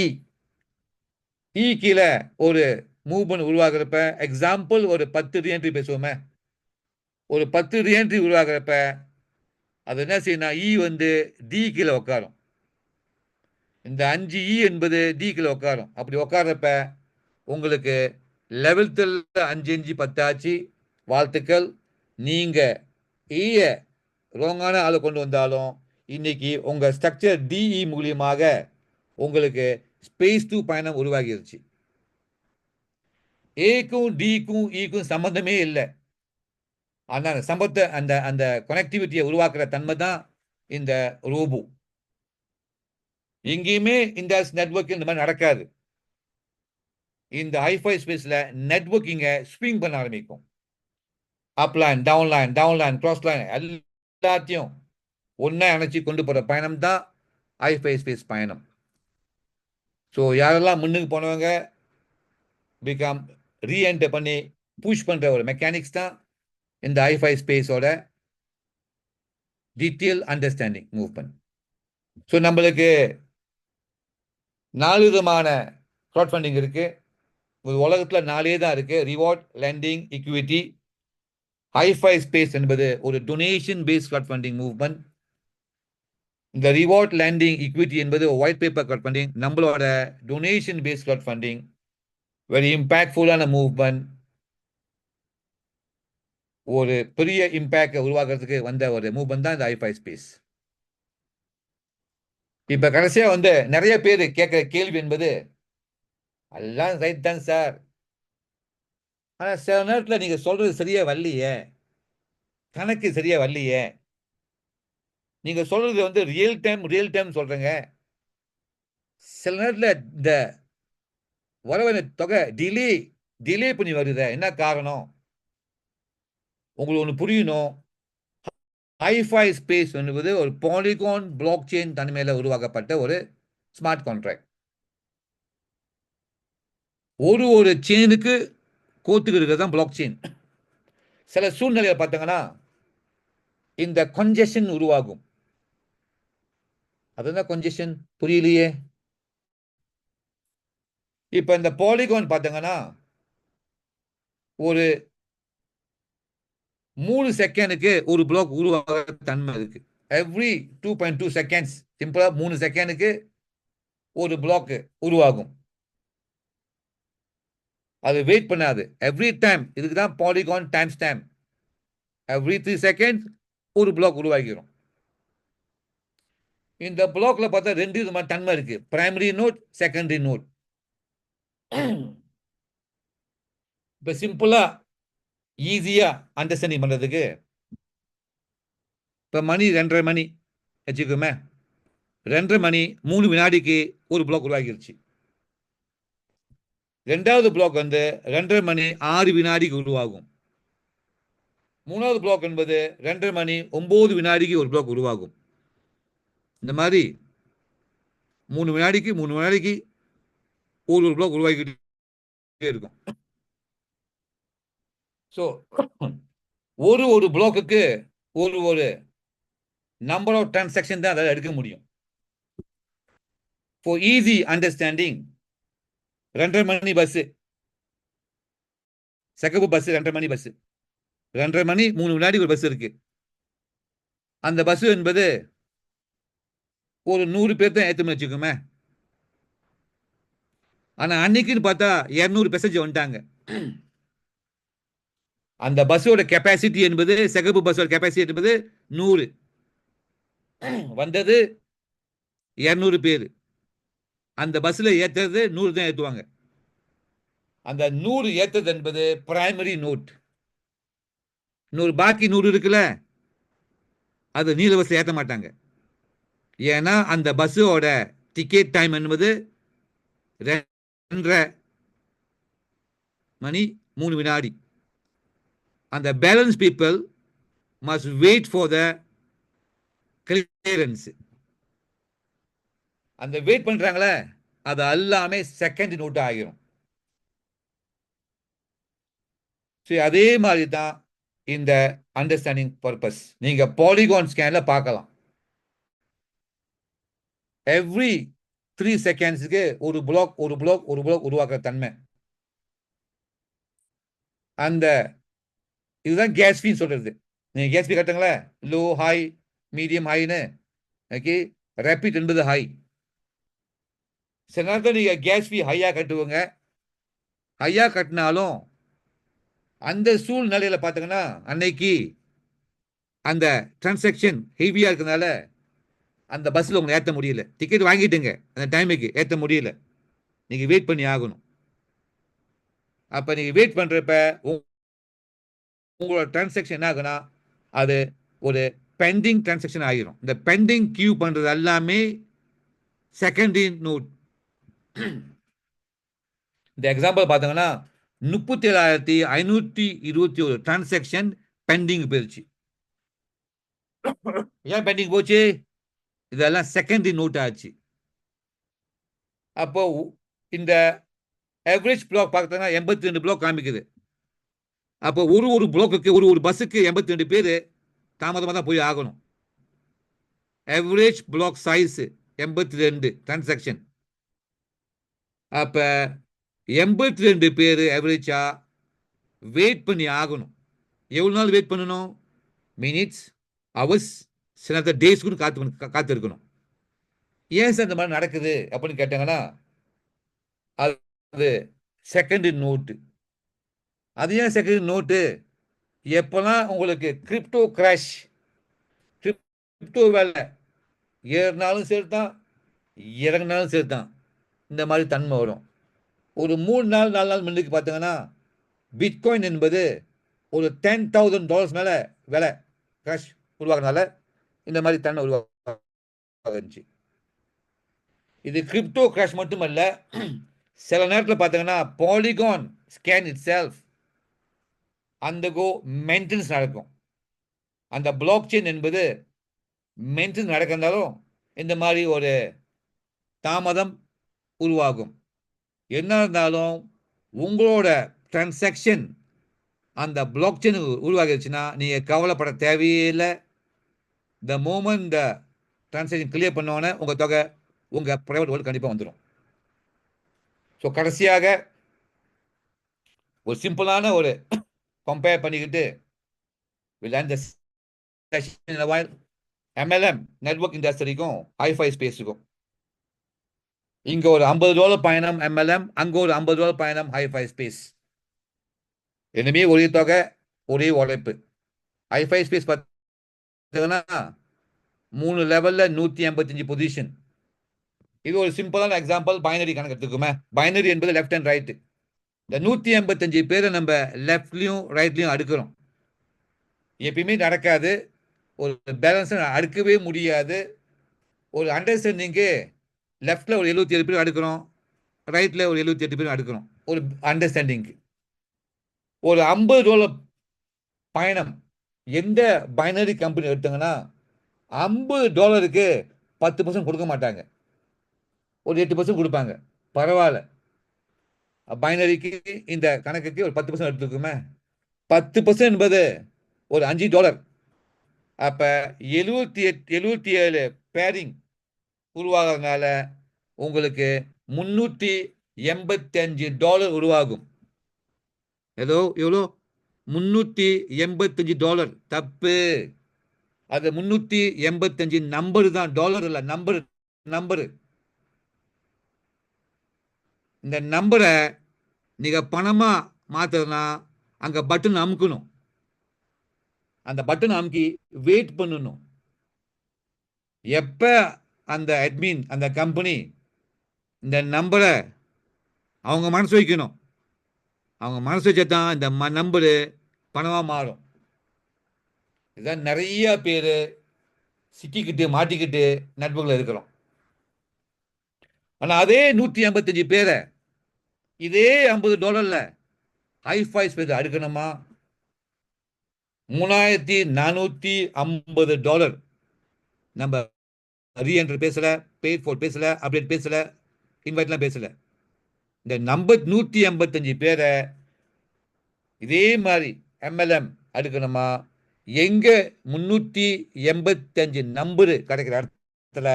இ கீழே ஒரு மூவ்மெண்ட் உருவாகிறப்ப, எக்ஸாம்பிள் ஒரு 10 ரீஎன்ட்ரி பேசுவோமே, ஒரு 10 ரீஎன்ட்ரி உருவாகிறப்ப அது என்ன செய்யணும், இ வந்து டி கீழே உட்காரும். இந்த 5 இ என்பது டி கீழே உட்காரும். அப்படி உட்கார்றப்ப உங்களுக்கு லெவல் 5 5 10 ஆச்சு. வாழ்த்துக்கள். நீங்க ஈய ரோங்கான ஆளை கொண்டு வந்தாலும் இன்னைக்கு உங்க ஸ்ட்ரக்சர் டிஇ மூலியமாக உங்களுக்கு ஸ்பேஸ் 2 பயணம் உருவாகிருச்சு. ஏக்கும் டிக்கும் ஈக்கும் சம்பந்தமே இல்லை. ஆனால் சம்பத்தை அந்த அந்த கனெக்டிவிட்டியை உருவாக்குற தன்மை தான் இந்த ரோபோ. எங்கேயுமே இந்த நெட்வொர்க் இந்த மாதிரி நடக்காது. இந்த ஹைஃபை ஸ்பேஸ்ல நெட்வொர்க்கிங்க ஸ்விங் பண்ண ஆரம்பிக்கும். Upline, downline, downline, cross line எல்லாத்தையும் ஒன்னா அணைச்சி கொண்டு போற பயணம் தான் ஹைஃபை ஸ்பேஸ் பயணம். ஸோ யாரெல்லாம் முன்னுக்கு போனவங்க பிகம் ரீஎன்டர் பண்ணி புஷ் பண்ற ஒரு மெக்கானிக்ஸ் தான் இந்த ஹைஃபை ஸ்பேஸோட டீட்டெயில் அண்டர்ஸ்டாண்டிங் மூவ்மெண்ட். ஸோ நம்மளுக்கு 4 விதமான க்ரௌட் ஃபண்டிங் இருக்கு. ஒரு உலகத்தில் 4 தான் இருக்கு: reward, lending, equity. Hi fi space என்பது ஒரு donation based crowd funding movement. இந்த ரிவார்ட் லேண்டிங் ஈக்விட்டி என்பது ஒயிட் பேப்பர் கிரவுட் ஃபண்டிங், நம்மளோட donation based crowd funding, very இம்பேக்ட்ஃபுல்லான மூவ்மெண்ட், ஒரு பெரிய இம்பேக்டை உருவாக்குறதுக்கு வந்த ஒரு மூவ்மெண்ட் தான் இந்த ஐஃபை ஸ்பேஸ். இப்ப கடைசியா வந்து நிறைய பேர் கேட்கிற கேள்வி என்பது, எல்லாம் ரைட் தான் சார், ஆனா சில நேரத்தில் நீங்க சொல்றது சரியா வரலையே, கணக்கு சரியா வரலையே, நீங்க சொல்றது வந்து ரியல் டைம் சொல்றீங்க, சில நேரத்தில் இந்த வரவேண்டிய தொகை டிலே பண்ணி வருது, என்ன காரணம்? உங்களுக்கு ஒன்று புரியணும், ஐஃபை ஸ்பேஸ் என்பது ஒரு பாலிகான் பிளாக் செயின் தன்மையில உருவாக்கப்பட்ட ஒரு ஸ்மார்ட் கான்ட்ராக்ட். ஒரு செயினுக்கு கோத்துக்கு இருக்கிறது தான் பிளாக் செயின். சில சூழ்நிலையை பார்த்தீங்கன்னா இந்த கன்ஜெஷன் உருவாகும். அதுதான் கன்ஜெஷன், புரியலையே. இப்ப இந்த பாலிகான் பார்த்தீங்கன்னா ஒரு 3 செகண்டுக்கு ஒரு பிளாக் உருவாக தன்மை இருக்கு. எவ்ரி 2.2 செகண்ட்ஸ், சிம்பிளா 3 செகண்டுக்கு ஒரு பிளாக் உருவாகும். அது வெயிட் பண்ணாது. எவ்ரி டைம், இதுக்கு தான் polygon time stamp. Every 3 seconds ஒரு பிளாக் உருவாகிடும். இந்த பிளாக்ல பார்த்தா 2 விதமான தன்மை இருக்கு, பிரைமரி நோட், செகண்டரி நோட். இப்ப சிம்பிளா ஈஸியா அண்டர்ஸ்டாண்டிங் பண்றதுக்கு, இப்ப மணி 2:30 மணி வச்சுக்கோமே, 2:30 மணி 3 வினாடிக்கு ஒரு பிளாக் உருவாகிருச்சு. ரெண்டாவது பிளாக் வந்து 2:30 மணி 6 வினாடிக்கு உருவாகும். மூணாவது பிளாக் என்பது 2:30 மணி 9 வினாடிக்கு ஒரு பிளாக் உருவாகும். இந்த மாதிரி 3 வினாடிக்கு ஒரு பிளாக் உருவாகிக்கிட்டே இருக்கும். ஸோ ஒரு பிளாக்குக்கு ஒரு நம்பர் ஆஃப் டிரான்சாக்ஷன் தான் அதை எடுக்க முடியும். ஃபார் ஈஸி அண்டர்ஸ்டாண்டிங், 2:30 மணி பஸ், செகப்பு பஸ், 2:30 மணி பஸ், 2:30 மணி 3 வினாடி ஒரு பஸ் இருக்கு. அந்த பஸ் என்பது ஒரு 100 பேர் தான் ஏற்றுமே வச்சுக்கோமே. ஆனா அன்னைக்குன்னு பார்த்தா 200 பேசஞ்சர் வந்துட்டாங்க. அந்த பஸ்ஸோட கெப்பாசிட்டி என்பது, சிகப்பு பஸ்ஸோட கெப்பாசிட்டி என்பது 100, வந்தது 200 பேர். அந்த பஸ்ல ஏத்துறது 100 தான் ஏத்துவாங்க. அந்த 100 ஏத்துறது என்பது பிரைமரி நோட். 100 பாக்கி 100 இருக்குல்ல, அது நீல பஸ்ல ஏற்ற மாட்டாங்க. ஏன்னா அந்த பஸ்ஸோட டிக்கெட் டைம் என்பது 2:30 மணி 3 வினாடி. அந்த balance people must wait for the clearance. அந்த வெயிட் பண்றாங்களே, அது எல்லாமே செகண்ட் நோட் ஆகிரும். அதே மாதிரி தான் இந்த அண்டர்ஸ்டாண்டிங் பர்பஸ் நீங்க பாலிகான் ஸ்கேன்ல பார்க்கலாம். எவ்ரி 3 செகண்ட்ஸ்க்கு ஒரு பிளாக் உருவாக்குற தன்மை. அந்த இதுதான் கேஸ் ஃபீ சொல்றது. நீங்க கேஸ் ஃபீ கட்டுங்களே, லோ ஹை மீடியம் ஹைன்னு. ஓகே, ரேபிட் என்பது ஹை. சில நேரத்தில் நீங்க கேஸ் ஃபீ ஹையா கட்டுவங்க. ஹையா கட்டினாலும் அந்த சூழ்நிலையில பார்த்தீங்கன்னா அன்னைக்கு அந்த டிரான்சாக்ஷன் ஹெவியா இருக்கிறதுனால அந்த பஸ்ல உங்களை ஏற்ற முடியல. டிக்கெட் வாங்கிட்டுங்க, அந்த டைமுக்கு ஏற்ற முடியல, நீங்க வெயிட் பண்ணி ஆகணும். அப்ப நீங்க வெயிட் பண்றப்ப உங்களோட டிரான்சாக்ஷன் என்ன ஆகுனா, அது ஒரு பெண்டிங் டிரான்சாக்ஷன் ஆகிரும். இந்த பெண்டிங் கியூ பண்றது எல்லாமே செகண்டரி நோட். இந்த எக்ஸாம்பிள் பார்த்தீங்கன்னா 37,521 டிரான்சாக்ஷன் பெண்டிங் போயிருச்சு. ஏன் பெண்டிங் போச்சு? இதெல்லாம் செகண்டரி நோட் ஆச்சு. அப்போ இந்த ஆவரேஜ் பிளாக் பார்த்தீங்கன்னா 82 பிளாக் காமிக்குது. அப்போ ஒரு பிளாக்குக்கு ஒரு பஸ்ஸுக்கு 82 பேர் தாமதமாக தான் போய் ஆகணும். Average black size 82 transaction. அப்ப 82 பேர் ஆவரேஜா வெயிட் பண்ணி ஆகணும். எவ்வளவு நாள் வெயிட் பண்ணணும்? மினிட்ஸ், ஹவர்ஸ், சில நேரத்தில் டேஸ்க்கு காத்து இருக்கணும். ஏன் சார் இந்த மாதிரி நடக்குது அப்படின்னு கேட்டாங்கன்னா, அது செகண்ட் நோட்டு. அது ஏன் செகண்ட் நோட்டு? எப்பெல்லாம் உங்களுக்கு கிரிப்டோ கிராஷ், கிரிப்டோ வேலை ஏறினாலும் சரி தான், இறங்கினாலும் சரி தான், இந்த மாதிரி தன்மை வரும். ஒரு 3 நாள் 4 நாள் முன்னுக்கு பார்த்தீங்கன்னா, பிட்காயின் என்பது ஒரு $10,000 மேலே விலை கிராஷ் உருவாக்குனால இந்த மாதிரி தன்மை உருவாகுச்சு. இது கிரிப்டோ கிராஷ் மட்டுமல்ல, சில நேரத்தில் பார்த்தீங்கன்னா polygon scan it self undergo maintenance நடக்கும். அந்த பிளாக் செயின் என்பது மெயின்டெனன்ஸ் நடக்கிறதாலும் இந்த மாதிரி ஒரு தாமதம் உருவாகும். என்ன இருந்தாலும் உங்களோட டிரான்சாக்ஷன் அந்த பிளாக் செயின் உருவாகிடுச்சுன்னா நீங்கள் கவலைப்பட தேவையில்லை. த மூமெண்ட் இந்த டிரான்சாக்ஷன் கிளியர் பண்ணோன்னே உங்கள் தொகை உங்கள் ப்ரைவேட் வேர்ல்டு கண்டிப்பாக வந்துடும். ஸோ கடைசியாக ஒரு சிம்பிளான ஒரு கம்பேர் பண்ணிக்கிட்டு MLM நெட்வொர்க் இண்டஸ்ட்ரிக்கும் ஹைஃபை ஸ்பேஸுக்கும் இங்க ஒரு $50 பயணம் MLM, அங்க ஒரு $50 பயணம் ஹைஃபை ஸ்பேஸ். இனிமே ஒரே தொகை ஒரே உழைப்பு. ஹைஃபை ஸ்பேஸ் பார்த்தீங்கன்னா 3 லெவல்ல 185 பொசிஷன். இது ஒரு சிம்பிளான எக்ஸாம்பிள். பைனரி கணக்கு எடுத்துக்குமே. பைனரி என்பது லெஃப்ட் அண்ட் ரைட்டு. இந்த 185 பேரை நம்ம லெஃப்ட்லையும் ரைட்லையும் அடுக்கிறோம். எப்பயுமே நடக்காது. ஒரு பேலன்ஸை அடுக்கவே முடியாது. ஒரு அண்டர்ஸ்டாண்டிங்கு லெஃப்டில் ஒரு 77 பேர் அடுக்கிறோம், ரைட்டில் ஒரு 78 பேர் அடுக்கிறோம். ஒரு அண்டர்ஸ்டாண்டிங்க்கு ஒரு $50 பயணம் எந்த பைனரி கம்பெனி எடுத்தாங்கன்னா $50க்கு 10% கொடுக்க மாட்டாங்க, ஒரு 8% கொடுப்பாங்க. பரவாயில்ல, பைனரிக்கு இந்த கணக்குக்கு ஒரு 10% எடுத்துக்குமே. 10% என்பது ஒரு $5. அப்ப 77 பேரிங் உருவாகிறதுனால உங்களுக்கு $385 உருவாகும். ஏதோ எவ்வளோ? $385. தப்பு. அது 385 நம்பர் தான், டாலர் இல்லை. நம்பரு. இந்த நம்பரை நீங்க பணமா மாத்துறதுனா அங்க பட்டன் அமுக்கணும். அந்த பட்டன் அமுக்கி வெயிட் பண்ணணும். எப்ப அந்த அட்மின் அந்த கம்பெனி இந்த நம்பரை அவங்க மனசு வைக்கணும். அவங்க மனசு வச்சதான் இந்த நம்பரு பணமா மாறும். இதான் நிறைய பேர் சிக்கிக்கிட்டு மாட்டிக்கிட்டு நட்புகள் இருக்கிறோம். ஆனா அதே 185 பேரை இதே $50 ஹைஃபை ஸ்பேஸ் அடுக்கணுமா? $3,450. நம்ம ரீஎன்ட்ரி பேசல, பெய்ட் ஃபார் பேசல, அப்டேட் பேசல, இன்வைட்லாம் பேசல. இந்த நம்பர் 185 பேரை இதே மாதிரி MLM அடுக்கணுமா? எங்க 385 நம்பரு கிடைக்கிற இடத்துல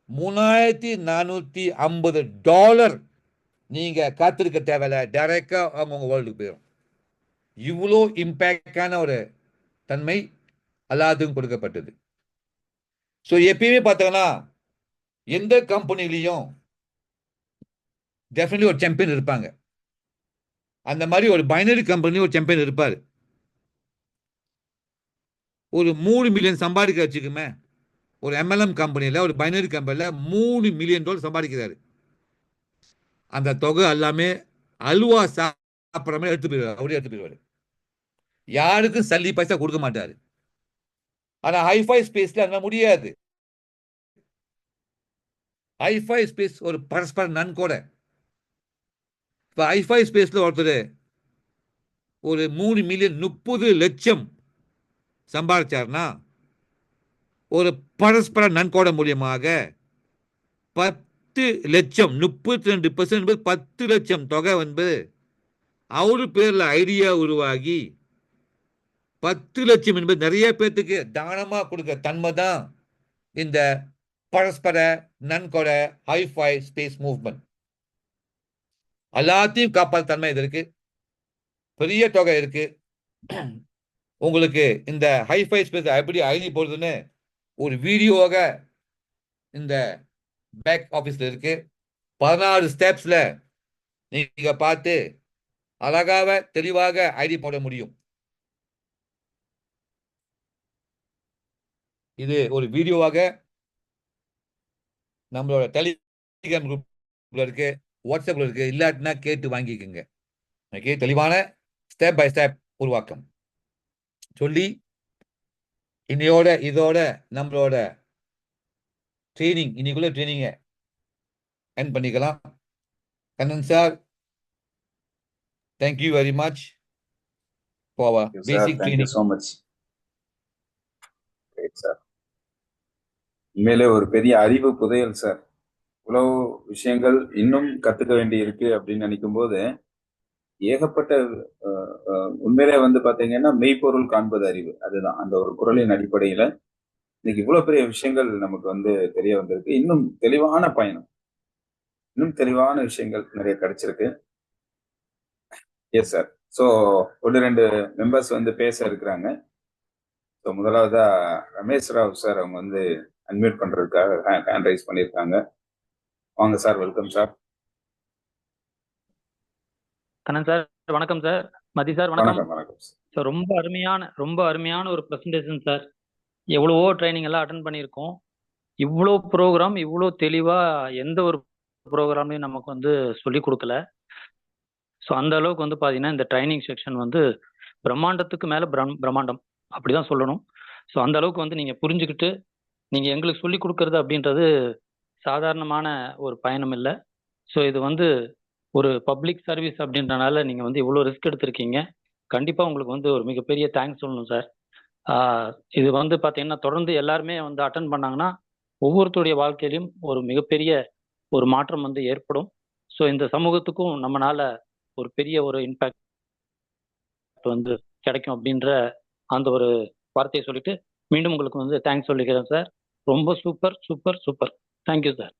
$3,450 நீங்க காத்திருக்க தேவையில்ல, டைரக்டா அவங்க வேர்ல்டுக்கு போயிடும். இவ்வளோ இம்பேக்டான ஒரு தன்மை எல்லாத்துக்கும் கொடுக்கப்பட்டது. ஸோ எப்பயுமே பார்த்தோம்னா எந்த கம்பெனிலையும் டெஃபினெட்லி ஒரு சாம்பியன் இருப்பாங்க. அந்த மாதிரி ஒரு பைனரி கம்பெனி ஒரு சாம்பியன் இருப்பார். ஒரு 3 மில்லியன் சம்பாதிக்க வச்சுக்குமே. ஒரு MLM கம்பெனியில் ஒரு பைனரி கம்பெனியில் $3 மில்லியன் சம்பாதிக்கிறாரு. அந்த தொகை எல்லாமே அல்வா சாப்பிட்ற மாதிரி எடுத்து போயிடுவார். அவரே எடுத்து போயிடுவார். யாருக்கும் சல்லி பைசா கொடுக்க மாட்டாரு. ஆனா ஹைஃபை ஸ்பேஸ்ல அதனால முடியாது. ஹைஃபை ஸ்பேஸ் ஒரு பரஸ்பர நன்கொடை. இப்போ ஹைஃபை ஸ்பேஸ்ல ஒருத்தர் ஒரு 3 மில்லியன் 30 லட்சம் சம்பாதிச்சார்னா ஒரு பரஸ்பர நன்கொடை மூலியமாக 10 லட்சம் 32% என்பது 10 லட்சம் தொகை என்பது அவரு பேர்ல ஐடியா உருவாகி 10 லட்சம் என்பது நிறைய பேர்த்துக்கு தானமா கொடுக்க தன்மை தான் இந்த பரஸ்பர நன்கொடை ஹைஃபை ஸ்பேஸ் மூவ்மெண்ட். எல்லாத்தையும் காப்பாற்ற தன்மை இது இருக்கு. பெரிய தொகை இருக்கு. உங்களுக்கு இந்த ஹைஃபை ஸ்பேஸ் எப்படி ஐடி போடுறதுன்னு ஒரு வீடியோவாக இந்த பேக் ஆஃபீஸில் இருக்கு. 16 ஸ்டெப்ஸில் நீங்கள் பார்த்து அழகாக தெளிவாக ஐடி போட முடியும். இது ஒரு வீடியோவாக நம்மளோட டெலிகிராம் குரூப்ல இருக்கு, வாட்ஸ்அப்ல இருக்கு. இல்லாட்டினா கேட்டு வாங்கிக்கோங்க. தெளிவான ஸ்டெப் பை ஸ்டெப் உருவாக்கம் சொல்லி இதோட நம்மளோட இன்னைக்குள்ள ட்ரைனிங்கை எண்ட் பண்ணிக்கலாம். Kannan sir, thank you very much for our basic training. So much sir. உண்மையிலே ஒரு பெரிய அறிவு புதையல் சார். இவ்வளவு விஷயங்கள் இன்னும் கத்துக்க வேண்டி இருக்கு அப்படின்னு நினைக்கும் போது ஏகப்பட்ட உண்மையிலே வந்து பாத்தீங்கன்னா மெய்ப்பொருள் காண்பது அறிவு, அதுதான் அந்த ஒரு குறளின் அடிப்படையில இன்னைக்கு இவ்வளவு பெரிய விஷயங்கள் நமக்கு வந்து தெரிய வந்திருக்கு. இன்னும் தெளிவான பயணம், இன்னும் தெளிவான விஷயங்கள் நிறைய கிடைச்சிருக்கு. Yes sir. ஸோ 1-2 மெம்பர்ஸ் வந்து பேச இருக்கிறாங்க. ஸோ முதலாவதா ரமேஷ் ராவ் சார், அவங்க வந்து அன்மியூட் பண்றதுக்காக ஹேண்ட் ரைஸ் பண்ணியிருக்காங்க. வாங்க sir, welcome sir. Kannan sir வணக்கம் சார். மதி சார் வணக்கம். வணக்கம் சார். ரொம்ப அருமையான ஒரு ப்ரெசன்டேஷன் சார். எவ்வளவோ ட்ரைனிங் எல்லாம் அட்டன் பண்ணியிருக்கோம். இவ்வளோ ப்ரோக்ராம் இவ்வளோ தெளிவா எந்த ஒரு ப்ரோக்ராமையும் நமக்கு வந்து சொல்லி கொடுக்கல. ஸோ அந்த அளவுக்கு வந்து பார்த்தீங்கன்னா இந்த ட்ரைனிங் செக்ஷன் வந்து பிரம்மாண்டத்துக்கு மேலே பிரம்மாண்டம் அப்படிதான் சொல்லணும். ஸோ அந்த அளவுக்கு வந்து நீங்கள் புரிஞ்சுக்கிட்டு நீங்கள் எங்களுக்கு சொல்லி கொடுக்கறது அப்படின்றது சாதாரணமான ஒரு பயணம் இல்லை. ஸோ இது வந்து ஒரு பப்ளிக் சர்வீஸ் அப்படின்றனால நீங்கள் வந்து இவ்வளோ ரிஸ்க் எடுத்திருக்கீங்க. கண்டிப்பாக உங்களுக்கு வந்து ஒரு மிகப்பெரிய தேங்க்ஸ் சொல்லணும் சார். இது வந்து பார்த்தீங்கன்னா தொடர்ந்து எல்லாருமே வந்து அட்டன் பண்ணாங்கன்னா ஒவ்வொருத்தருடைய வாழ்க்கையிலும் ஒரு மிகப்பெரிய ஒரு மாற்றம் வந்து ஏற்படும். ஸோ இந்த சமூகத்துக்கும் நம்மளால ஒரு பெரிய ஒரு இம்பேக்ட் வந்து கிடைக்கும் அப்படின்ற அந்த ஒரு வார்த்தையை சொல்லிட்டு மீண்டும் உங்களுக்கு வந்து தேங்க்ஸ் சொல்லிக்கிறேன் சார். ரொம்ப super super super. Thank you sir.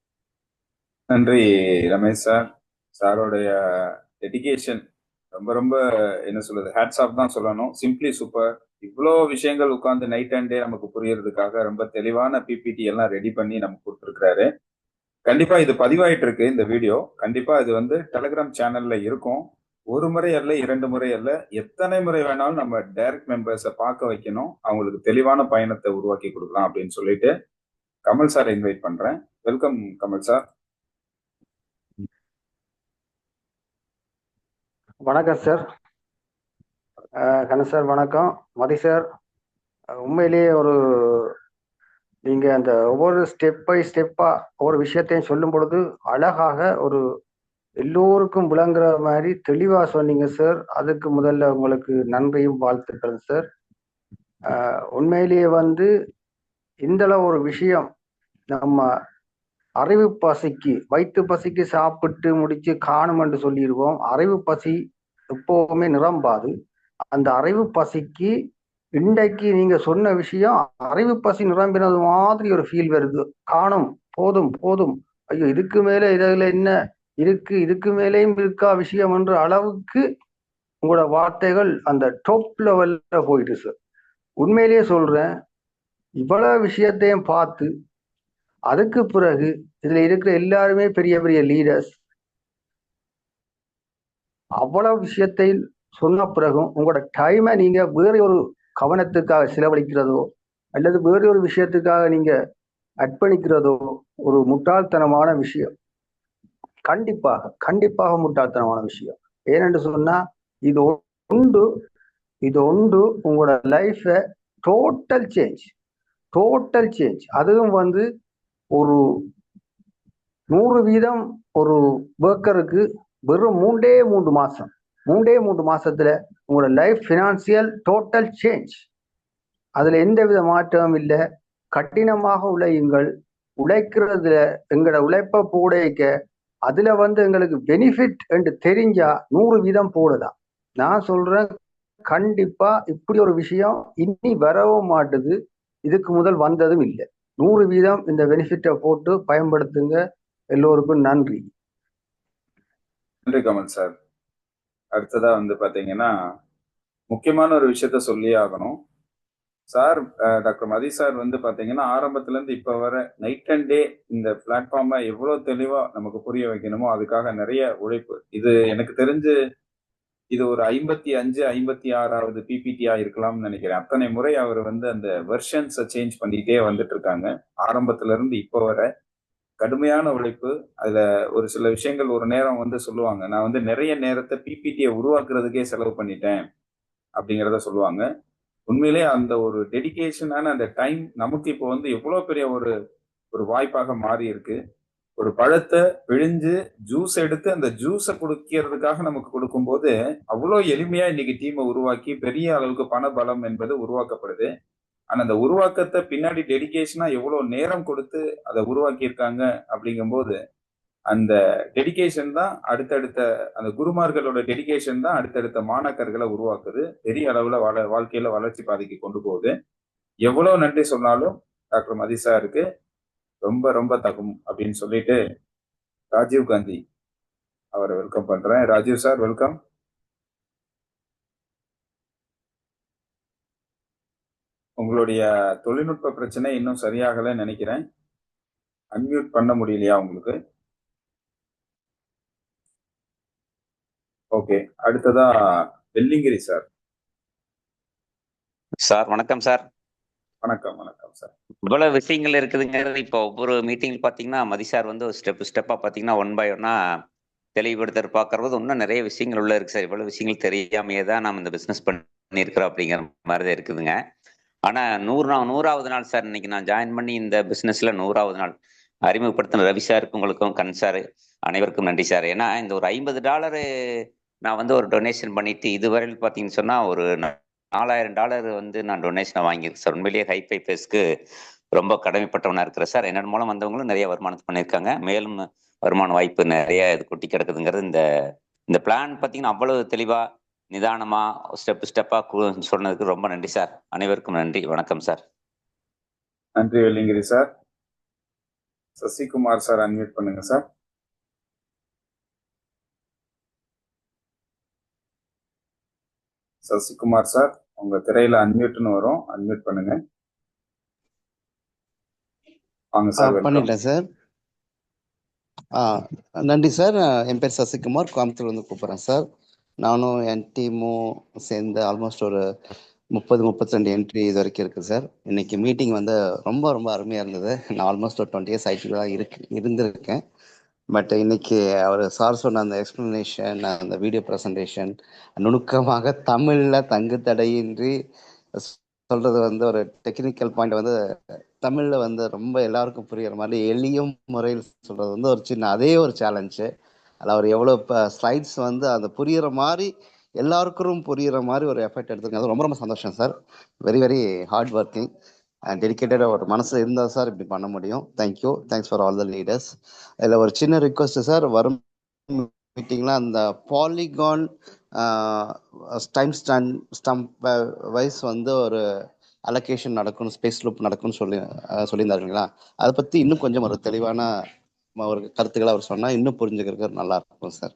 நன்றி ரமேஷ் சார். சாரோடைய டெடிகேஷன் ரொம்ப ரொம்ப என்ன சொல்றது, ஹேட்ஸ் ஆஃப் தான் சொல்லணும். Simply super. இவ்வளோ விஷயங்கள் உட்காந்து நைட் அண்ட் டே நமக்கு புரியறதுக்காக ரொம்ப தெளிவான பிபிடி எல்லாம் ரெடி பண்ணி நமக்கு கொடுத்துருக்காரு. கண்டிப்பா இது பதிவாயிட்டு இருக்கு இந்த வீடியோ. கண்டிப்பா இது வந்து டெலிகிராம் சேனல்ல இருக்கும். ஒரு முறை அல்ல, 2 முறை அல்ல, எத்தனை முறை வேணாலும் நம்ம டைரக்ட் மெம்பர்ஸை பார்க்க வைக்கணும். அவங்களுக்கு தெளிவான பயணத்தை உருவாக்கி கொடுக்கலாம் அப்படின்னு சொல்லிட்டு கமல் சார் இன்வைட் பண்றேன். Welcome Kamal sir. வணக்கம் சார். கணேஷ் சார் வணக்கம். மதி சார், உண்மையிலேயே நீங்க அந்த ஒவ்வொரு ஸ்டெப் பை ஸ்டெப்பா ஒவ்வொரு விஷயத்தையும் சொல்லும் பொழுது அழகாக ஒரு எல்லோருக்கும் விளங்குற மாதிரி தெளிவா சொன்னீங்க சார். அதுக்கு முதல்ல உங்களுக்கு நன்றியும் வாழ்த்துக்கள் சார். உண்மையிலேயே வந்து இந்தளவு ஒரு விஷயம் நம்ம அறிவு பசிக்கு, வயிற்று பசிக்கு சாப்பிட்டு முடிச்சு காணும் என்று சொல்லிடுவோம். அறிவு பசி எப்பவுமே நிரம்பாது. அந்த அறிவு பசிக்கு இன்றைக்கு நீங்க சொன்ன விஷயம் அறிவு பசி நிரம்பினது மாதிரி ஒரு ஃபீல் வருது. காணும், போதும் போதும், ஐயோ இதுக்கு மேல இதுல என்ன இருக்கு, இதுக்கு மேலேயும் இருக்கா விஷயம் என்ற அளவுக்கு உங்களோட வார்த்தைகள் அந்த டாப் லெவல்ல போயிட்டு சார். உண்மையிலேயே சொல்றேன், இவ்வளவு விஷயத்தையும் பார்த்து அதுக்கு பிறகு இதுல இருக்கிற எல்லாருமே பெரிய பெரிய லீடர்ஸ். அவ்வளவு விஷயத்தை சொன்ன பிறகும் உங்களோட டைமை நீங்க வேற ஒரு கவனத்துக்காக செலவழிக்கிறதோ அல்லது வேற ஒரு விஷயத்துக்காக நீங்க அர்ப்பணிக்கிறதோ ஒரு முட்டாள்தனமான விஷயம். கண்டிப்பாக கண்டிப்பாக முட்டாள்தனமான விஷயம். ஏனென்று சொன்னா இது ஒன்று உங்களோட லைஃப டோட்டல் சேஞ்ச். அதுவும் வந்து ஒரு 100% ஒரு ஒர்க்கருக்கு வெறும் 3 மாசத்துல உங்களோட லைஃப் ஃபினான்சியல் டோட்டல் சேஞ்ச். அதுல எந்தவித மாற்றமும் இல்லை. கடினமாக உழையுங்கள். உழைக்கிறதுல எங்களோட உழைப்ப போடைக்க அதுல வந்து எங்களுக்கு பெனிஃபிட் என்று தெரிஞ்சா 100% போடலாம். நான் சொல்றேன், கண்டிப்பா இப்படி ஒரு விஷயம் இனி வரவும் மாட்டுது. இதுக்கு முதல் வந்ததும் இல்லை. 100% இந்த பெனிஃபிட்டை போட்டு பயன்படுத்துங்க. எல்லோருக்கும் நன்றி. நன்றி கமல் சார். அடுத்ததா வந்து பாத்தீங்கன்னா முக்கியமான ஒரு விஷயத்த சொல்லி ஆகணும். சார் டாக்டர் மதி சார் வந்து பாத்தீங்கன்னா ஆரம்பத்துல இருந்து இப்ப வர நைட் அண்ட் டே இந்த பிளாட்ஃபார்மை எவ்வளவு தெளிவா நமக்கு புரிய வைக்கணுமோ அதுக்காக நிறைய உழைப்பு. இது எனக்கு தெரிஞ்சு இது ஒரு 56வது பிபிடியா இருக்கலாம்னு நினைக்கிறேன். அத்தனை முறை அவர் வந்து அந்த வெர்ஷன்ஸை சேஞ்ச் பண்ணிட்டே வந்துட்டு இருக்காங்க. ஆரம்பத்துல இருந்து இப்ப வர கடுமையான உழைப்பு. அதுல ஒரு சில விஷயங்கள் ஒரு நேரம் வந்து சொல்லுவாங்க, நான் வந்து நிறைய நேரத்தை பிபிடியை உருவாக்குறதுக்கே செலவு பண்ணிட்டேன் அப்படிங்கிறத சொல்லுவாங்க. உண்மையிலே அந்த ஒரு டெடிகேஷனான அந்த டைம் நமக்கு இப்போ வந்து எவ்வளவு பெரிய ஒரு ஒரு வாய்ப்பாக மாறி இருக்கு. ஒரு பழத்தை பிழிஞ்சு ஜூஸ் எடுத்து அந்த ஜூஸை குடிக்கிறதுக்காக நமக்கு கொடுக்கும்போது அவ்வளோ எளிமையா இன்னைக்கு டீமை உருவாக்கி பெரிய அளவுக்கு பண பலம் என்பது உருவாக்கப்படுது. ஆனா அந்த உருவாக்கத்தை பின்னாடி டெடிகேஷனா எவ்வளவு நேரம் கொடுத்து அதை உருவாக்கி இருக்காங்க அப்படிங்கும்போது அந்த டெடிகேஷன் தான் அடுத்தடுத்த அந்த குருமார்களோட டெடிகேஷன் தான் அடுத்தடுத்த மாணாக்கர்களை உருவாக்குது. பெரிய அளவுல வாழ்க்கையில வளர்ச்சி பாதைக்கு கொண்டு போகுது. எவ்வளவு நன்றி சொன்னாலும் டாக்டர் மதி சாருக்கு ரொம்ப ரொம்ப தகும் அப்படின்னு சொல்லிட்டு ராஜீவ் காந்தி அவரை வெல்கம் பண்றேன். Rajiv sir welcome. உங்களுடைய தொழில்நுட்ப பிரச்சனை இன்னும் சரியாகல நினைக்கிறேன். அன்மியூட் பண்ண முடியலையா உங்களுக்கு? ஓகே, அடுத்ததா வெள்ளிங்கிரி சார். சார் வணக்கம் சார். வணக்கம் வணக்கம் சார். இவ்வளவு விஷயங்கள் இருக்குதுங்கிறது இப்போ ஒவ்வொரு மீட்டிங்ல பாத்தீங்கன்னா மதி சார் வந்து ஒரு ஸ்டெப்பா பாத்தீங்கன்னா 1 by 1 தெளிவுபடுத்த பாக்குறது இன்னும் நிறைய விஷயங்கள் உள்ள இருக்கு சார். இவ்வளவு விஷயங்கள் தெரியாமையே தான் நம்ம இந்த பிசினஸ் பண்ணிருக்கிறோம் அப்படிங்கிற மாதிரிதான் இருக்குதுங்க. ஆனா 100வது நாள் சார், இன்னைக்கு நான் ஜாயின் பண்ணி இந்த பிசினஸ்ல 100வது நாள் அறிமுகப்படுத்தின ரவி சாருக்கு, உங்களுக்கும் கண் சார் அனைவருக்கும் நன்றி சார். ஏன்னா இந்த ஒரு $50 நான் வந்து ஒரு டொனேஷன் பண்ணிட்டு இதுவரையில் பாத்தீங்கன்னு சொன்னா ஒரு $4000 வந்து நான் டொனேஷனை வாங்கியிருக்கேன் சார். உண்மையிலேயே ஹைஃபை பேஸ்க்கு ரொம்ப கடமைப்பட்டவனா இருக்கிறேன் சார். என்னோட மூலம் வந்தவங்களும் நிறைய வருமானத்தை பண்ணியிருக்காங்க. மேலும் வருமான வாய்ப்பு நிறைய இது கொட்டி கிடக்குதுங்கிறது இந்த பிளான் பார்த்தீங்கன்னா அவ்வளவு தெளிவா நிதானமா ஸ்டெப்பா சொன்னதுக்கு ரொம்ப நன்றி சார். அனைவருக்கும் நன்றி. வணக்கம் சார். நன்றி Velliangiri sir. Sasikumar sir unmute பண்ணுங்க சார். சசிகுமார் சார் உங்க திரையில அன்மியூட்னு வரும், அன்மியூட் பண்ணுங்க. வாங்க சார். பண்ணிட்டேன் சார். நன்றி சார். என் பேர் சசிகுமார், கோயம்புத்தூர் வந்து கூப்பிட்றேன் சார். நானும் என் டீமும் சேர்ந்து ஆல்மோஸ்ட் ஒரு 32 என்ட்ரி இது வரைக்கும் இருக்குது சார். இன்னைக்கு மீட்டிங் வந்து ரொம்ப ரொம்ப அருமையாக இருந்தது. நான் ஆல்மோஸ்ட் ஒரு 20 இயர்ஸ் ஐடியில் தான் இருந்திருக்கேன். பட் இன்னைக்கு அவர் சார் சொன்ன அந்த எக்ஸ்பிளனேஷன், அந்த வீடியோ ப்ரெசன்டேஷன் நுணுக்கமாக தமிழில் தங்கு தடையின்றி சொல்றது வந்து ஒரு டெக்னிக்கல் பாயிண்ட் வந்து தமிழில் வந்து ரொம்ப எல்லாருக்கும் புரியுற மாதிரி எளிய முறையில் சொல்றது வந்து ஒரு சின்ன அதே ஒரு சேலஞ்சு. அதில் அவர் எவ்வளோ இப்போ ஸ்லைட்ஸ் வந்து அந்த புரியுற மாதிரி எல்லாருக்கும் புரியுற மாதிரி ஒரு எஃபெக்ட் எடுத்துருக்காங்க. ரொம்ப ரொம்ப சந்தோஷம் sir. Very very hard working and டெடிக்கேட்டடாக ஒரு மனசு இருந்தால் சார் இப்படி பண்ண முடியும். Thank you, thanks for all the leaders. இதில் ஒரு சின்ன ரிக்வஸ்ட் சார், வரும் மீட்டிங்கில் அந்த பாலிகான் டைம் ஸ்டம்ப் வைஸ் வந்து ஒரு அலோகேஷன் நடக்கும், ஸ்பேஸ் லூப் நடக்கும்னு சொல்லியிருந்தாருங்களா? அதை பற்றி இன்னும் கொஞ்சம் ஒரு தெளிவான ஒரு கருத்துக்களை அவர் சொன்னால் இன்னும் புரிஞ்சுக்கிறதுக்கு நல்லா இருக்கும் சார்.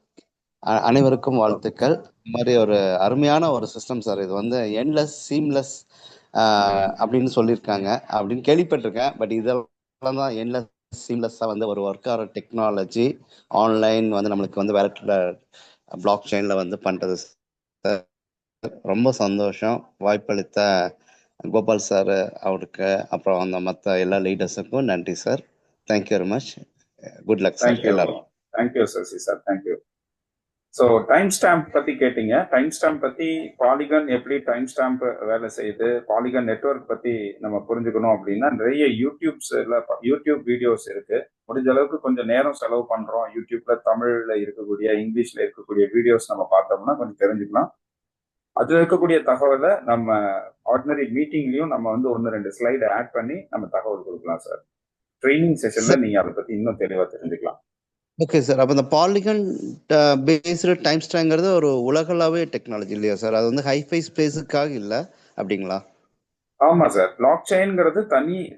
அனைவருக்கும் வாழ்த்துக்கள். இந்த மாதிரி ஒரு அருமையான ஒரு சிஸ்டம் சார். இது வந்து எண்ட்லெஸ் சீம்லெஸ் அப்படின்னு சொல்லியிருக்காங்க அப்படின்னு கேள்விப்பட்டிருக்கேன். பட் இதெல்லாம் தான் எண்ட்லெஸ் சீம்லெஸ்ஸாக வந்து ஒரு ஒர்க் ஆகிற டெக்னாலஜி ஆன்லைன் வந்து நம்மளுக்கு வந்து வேலட்டில் பிளாக் செயினில் வந்து பண்ணுறது. ரொம்ப சந்தோஷம். வாய்ப்பளித்த கோபால் சார் அவருக்கு, அப்புறம் அந்த மற்ற எல்லா லீடர்ஸுக்கும் நன்றி sir. Thank you very much. Good luck sir எல்லாரும். Thank you Sasi sir, thank you. So time stamp பத்தி கேட்டீங்க. டைம் ஸ்டாம்ப் பத்தி பாலிகன் எப்படி டைம் ஸ்டாம்ப் வேலை செய்யுது, பாலிகன் நெட்வொர்க் பத்தி நம்ம புரிஞ்சுக்கணும் அப்படின்னா நிறைய யூடியூப் வீடியோஸ் இருக்கு. முடிஞ்ச அளவுக்கு கொஞ்சம் நேரம் செலவு பண்றோம். யூடியூப்ல தமிழ்ல இருக்கக்கூடிய, இங்கிலீஷ்ல இருக்கக்கூடிய வீடியோஸ் நம்ம பார்த்தோம்னா கொஞ்சம் தெரிஞ்சுக்கலாம். அதுல இருக்கக்கூடிய தகவலை நம்ம ஆர்டினரி மீட்டிங்லயும் நம்ம வந்து 1-2 ஸ்லைடு ஆட் பண்ணி நம்ம தகவல் கொடுக்கலாம் சார். ட்ரைனிங் செஷன்ல நீங்க அதை பத்தி இன்னும் தெளிவா தெரிஞ்சுக்கலாம். Okay sir. அப்போ இந்த பாலிகன் பேஸ்டு டைம் ஸ்டாங்கிறது ஒரு உலகளாவே டெக்னாலஜி இல்லையா சார்? அது வந்து ஹைஃபை ஸ்பேஸுக்காக இல்லை அப்படிங்களா? ஆமா சார். பிளாக் செயின்ங்கிறது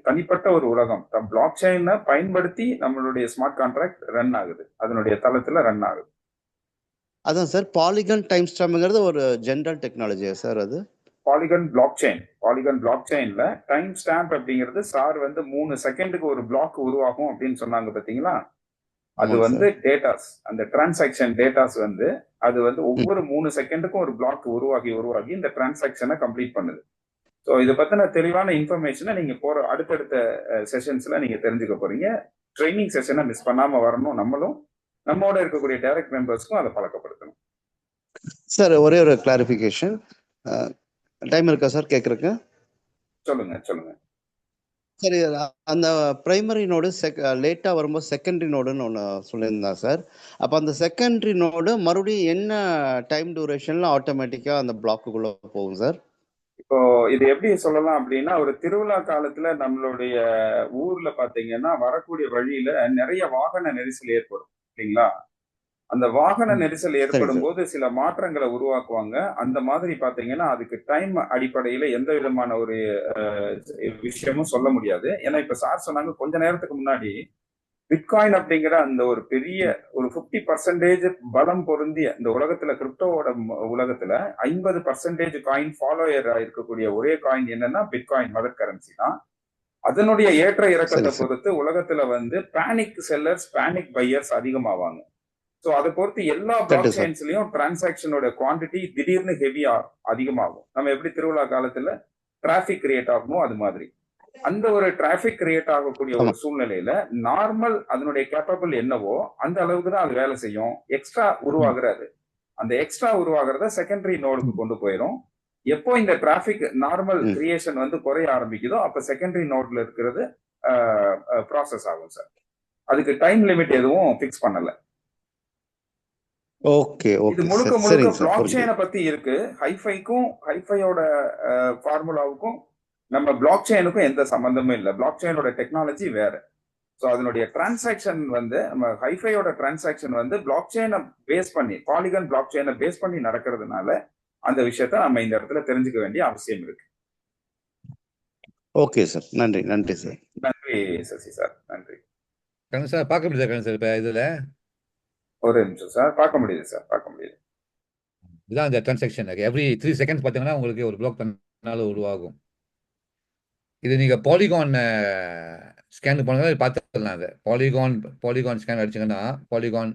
தனிப்பட்ட ஒரு உலகம். பிளாக் செயினை பயன்படுத்தி நம்மளுடைய ஸ்மார்ட் கான்ட்ராக்ட் ரன் ஆகுது, அதனுடைய தளத்துல ரன் ஆகுது. அதான் சார், பாலிகன் டைம் ஸ்டாம்ப்ங்கிறது ஒரு ஜென்ரல் டெக்னாலஜியா சார்? அது பாலிகன் பிளாக் செயின்ல டைம் ஸ்டாம்ப் அப்படிங்கிறது சார் வந்து 3 செகண்டுக்கு ஒரு பிளாக் உருவாகும் அப்படின்னு சொன்னாங்க பாத்தீங்களா? அது ஆமாங்க வந்து சார். டேட்டாஸ், அந்த டிரான்சாக்ஷன் டேட்டாஸ் வந்து அது வந்து ஒவ்வொரு 3 செகண்டுக்கும் ஒரு பிளாக் உருவாகி இந்த டிரான்சாக்ஷனை கம்ப்ளீட் பண்ணுது. ஸோ இதை பத்தின தெளிவான இன்ஃபர்மேஷனை நீங்க போற அடுத்தடுத்த செஷன்ஸ்ல நீங்க தெரிஞ்சுக்க போறீங்க. ட்ரைனிங் செஷனை மிஸ் பண்ணாம வரணும். நம்மோட இருக்கக்கூடிய டைரக்ட் மெம்பர்ஸ்க்கும் அதை பழக்கப்படுத்தணும். சார் ஒரே ஒரு கிளாரிஃபிகேஷன், டைம் இருக்கா சார் கேட்குறக்கு? சொல்லுங்க. சரி, அந்த பிரைமரி நோடு லேட்டாக வரும்போது செகண்டரி நோடுன்னு ஒன்று சொல்லியிருந்தான் சார். அப்போ அந்த செகண்டரி நோடு மறுபடியும் என்ன டைம் டியூரேஷனில் ஆட்டோமேட்டிக்காக அந்த பிளாக்குள்ளே போகும் சார்? இப்போ இது எப்படி சொல்லலாம் அப்படின்னா, ஒரு திருவிழா காலத்துல நம்மளுடைய ஊர்ல பாத்தீங்கன்னா வரக்கூடிய வழியில நிறைய வாகன நெரிசல் ஏற்படும் இல்லைங்களா? அந்த வாகன நெரிசல் ஏற்படும் போது சில மாற்றங்களை உருவாக்குவாங்க. அந்த மாதிரி பாத்தீங்கன்னா அதுக்கு டைம் அடிப்படையில எந்த விதமான ஒரு விஷயமும் சொல்ல முடியாது. ஏன்னா இப்ப சார் சொன்னாங்க கொஞ்ச நேரத்துக்கு முன்னாடி பிட்காயின் அப்படிங்கிற அந்த ஒரு பெரிய ஒரு 50% பலம் பொருந்திய இந்த உலகத்துல கிரிப்டோவோட உலகத்துல 50% காயின் ஃபாலோயர் இருக்கக்கூடிய ஒரே காயின் என்னன்னா பிட்காயின் மதர் கரன்சி தான். அதனுடைய ஏற்ற இறக்கத்தை பொறுத்து உலகத்துல வந்து பேனிக் செல்லர்ஸ் பேனிக் பையர்ஸ் அதிகமாவாங்க. ஸோ அதை பொறுத்து எல்லா பிளாக் செயின்ஸ்லயும் டிரான்சாக்ஷனோட குவான்டிட்டி திடீர்னு ஹெவியா அதிகமாகும். நம்ம எப்படி திருவிழா காலத்துல டிராபிக் கிரியேட் ஆகுமோ அது மாதிரி அந்த ஒரு டிராபிக் கிரியேட் ஆகக்கூடிய ஒரு சூழ்நிலையில நார்மல் அதனுடைய கேப்பபிள் என்னவோ அந்த அளவுக்கு தான் அது வேலை செய்யும். எக்ஸ்ட்ரா உருவாகிறது, அந்த எக்ஸ்ட்ரா உருவாகிறத செகண்டரி நோடுக்கு கொண்டு போயிடும். எப்போ இந்த டிராபிக் நார்மல் கிரியேஷன் வந்து குறைய ஆரம்பிக்குதோ அப்ப செகண்டரி நோட்ல இருக்கிறது ப்ராசஸ் ஆகும் சார். அதுக்கு டைம் லிமிட் எதுவும் பிக்ஸ் பண்ணல. இது முழுக்க பிளாக் செயினை பத்தி இருக்கு. ஹைஃபையோட ஃபார்முலாவுக்கும் நம்ம பிளாக் செயினுக்கும் எந்த சம்பந்தமும் இல்லை. பிளாக் செயினோட டெக்னாலஜி வேற. ஸோ அதனுடைய டிரான்சாக்ஷன் வந்து நம்ம ஹைஃபையோட டிரான்சாக்ஷன் வந்து பிளாக் செயினை பேஸ் பண்ணி பாலிகன் பிளாக் செயினை பேஸ் பண்ணி நடக்கிறதுனால அந்த விஷயத்த நம்ம இந்த இடத்துல தெரிஞ்சுக்க வேண்டிய அவசியம் இருக்கு. ஓகே சார், நன்றி சார். நன்றி சசி சார், நன்றி. சார் பார்க்க முடியுது சார் இப்போ இதுல ஒரு நிமிஷம் சார், பார்க்க முடியுது சார், பார்க்க முடியுது. இதுதான் அந்த டிரான்சாக்ஷன். எவ்ரி 3 செகண்ட்ஸ் பார்த்தீங்கன்னா உங்களுக்கு ஒரு பிளாக் பண்ணாலும் உருவாகும். இது நீங்க பாலிகான் ஸ்கேன் பண்ணுங்க, பார்த்துக்கலாம். அது பாலிகான் ஸ்கேன் அடிச்சிங்கன்னா பாலிகான்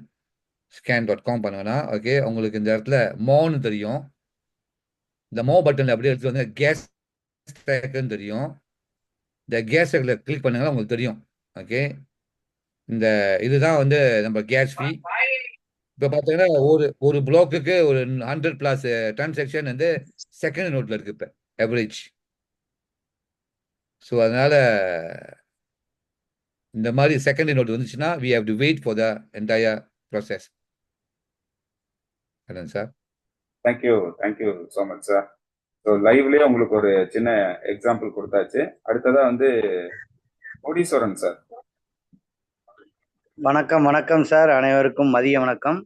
scan.com பண்ணுங்கன்னா ஓகே, உங்களுக்கு இந்த இடத்துல மோன்னு தெரியும். இந்த மோ பட்டன் அப்படியே எடுத்து வந்து கேஸ் ட்ராக்னு தெரியும். இந்த கேஸ் ட்ராக்ல கிளிக் பண்ணுங்கன்னா உங்களுக்கு தெரியும். ஓகே, இந்த இதுதான் வந்து நம்ம கேஸ் ஃபீ. இப்போ பார்த்தீங்கன்னா ஒரு பிளாக்குக்கு ஒரு 100+ டிரான்சாக்ஷன் வந்து செகண்ட் நோட்ல இருக்கு இப்போ ஆவரேஜ். ஸோ அதனால இந்த மாதிரி செகண்டரி நோட் வந்துச்சுன்னா we have to wait for the entire process. அதான் sir. Thank you so much sir. So லைவ்லேயே உங்களுக்கு ஒரு சின்ன எக்ஸாம்பிள் கொடுத்தாச்சு. அடுத்ததா வந்து கோடீஸ்வரன் சார். வணக்கம் சார், அனைவருக்கும் மதிய வணக்கம்.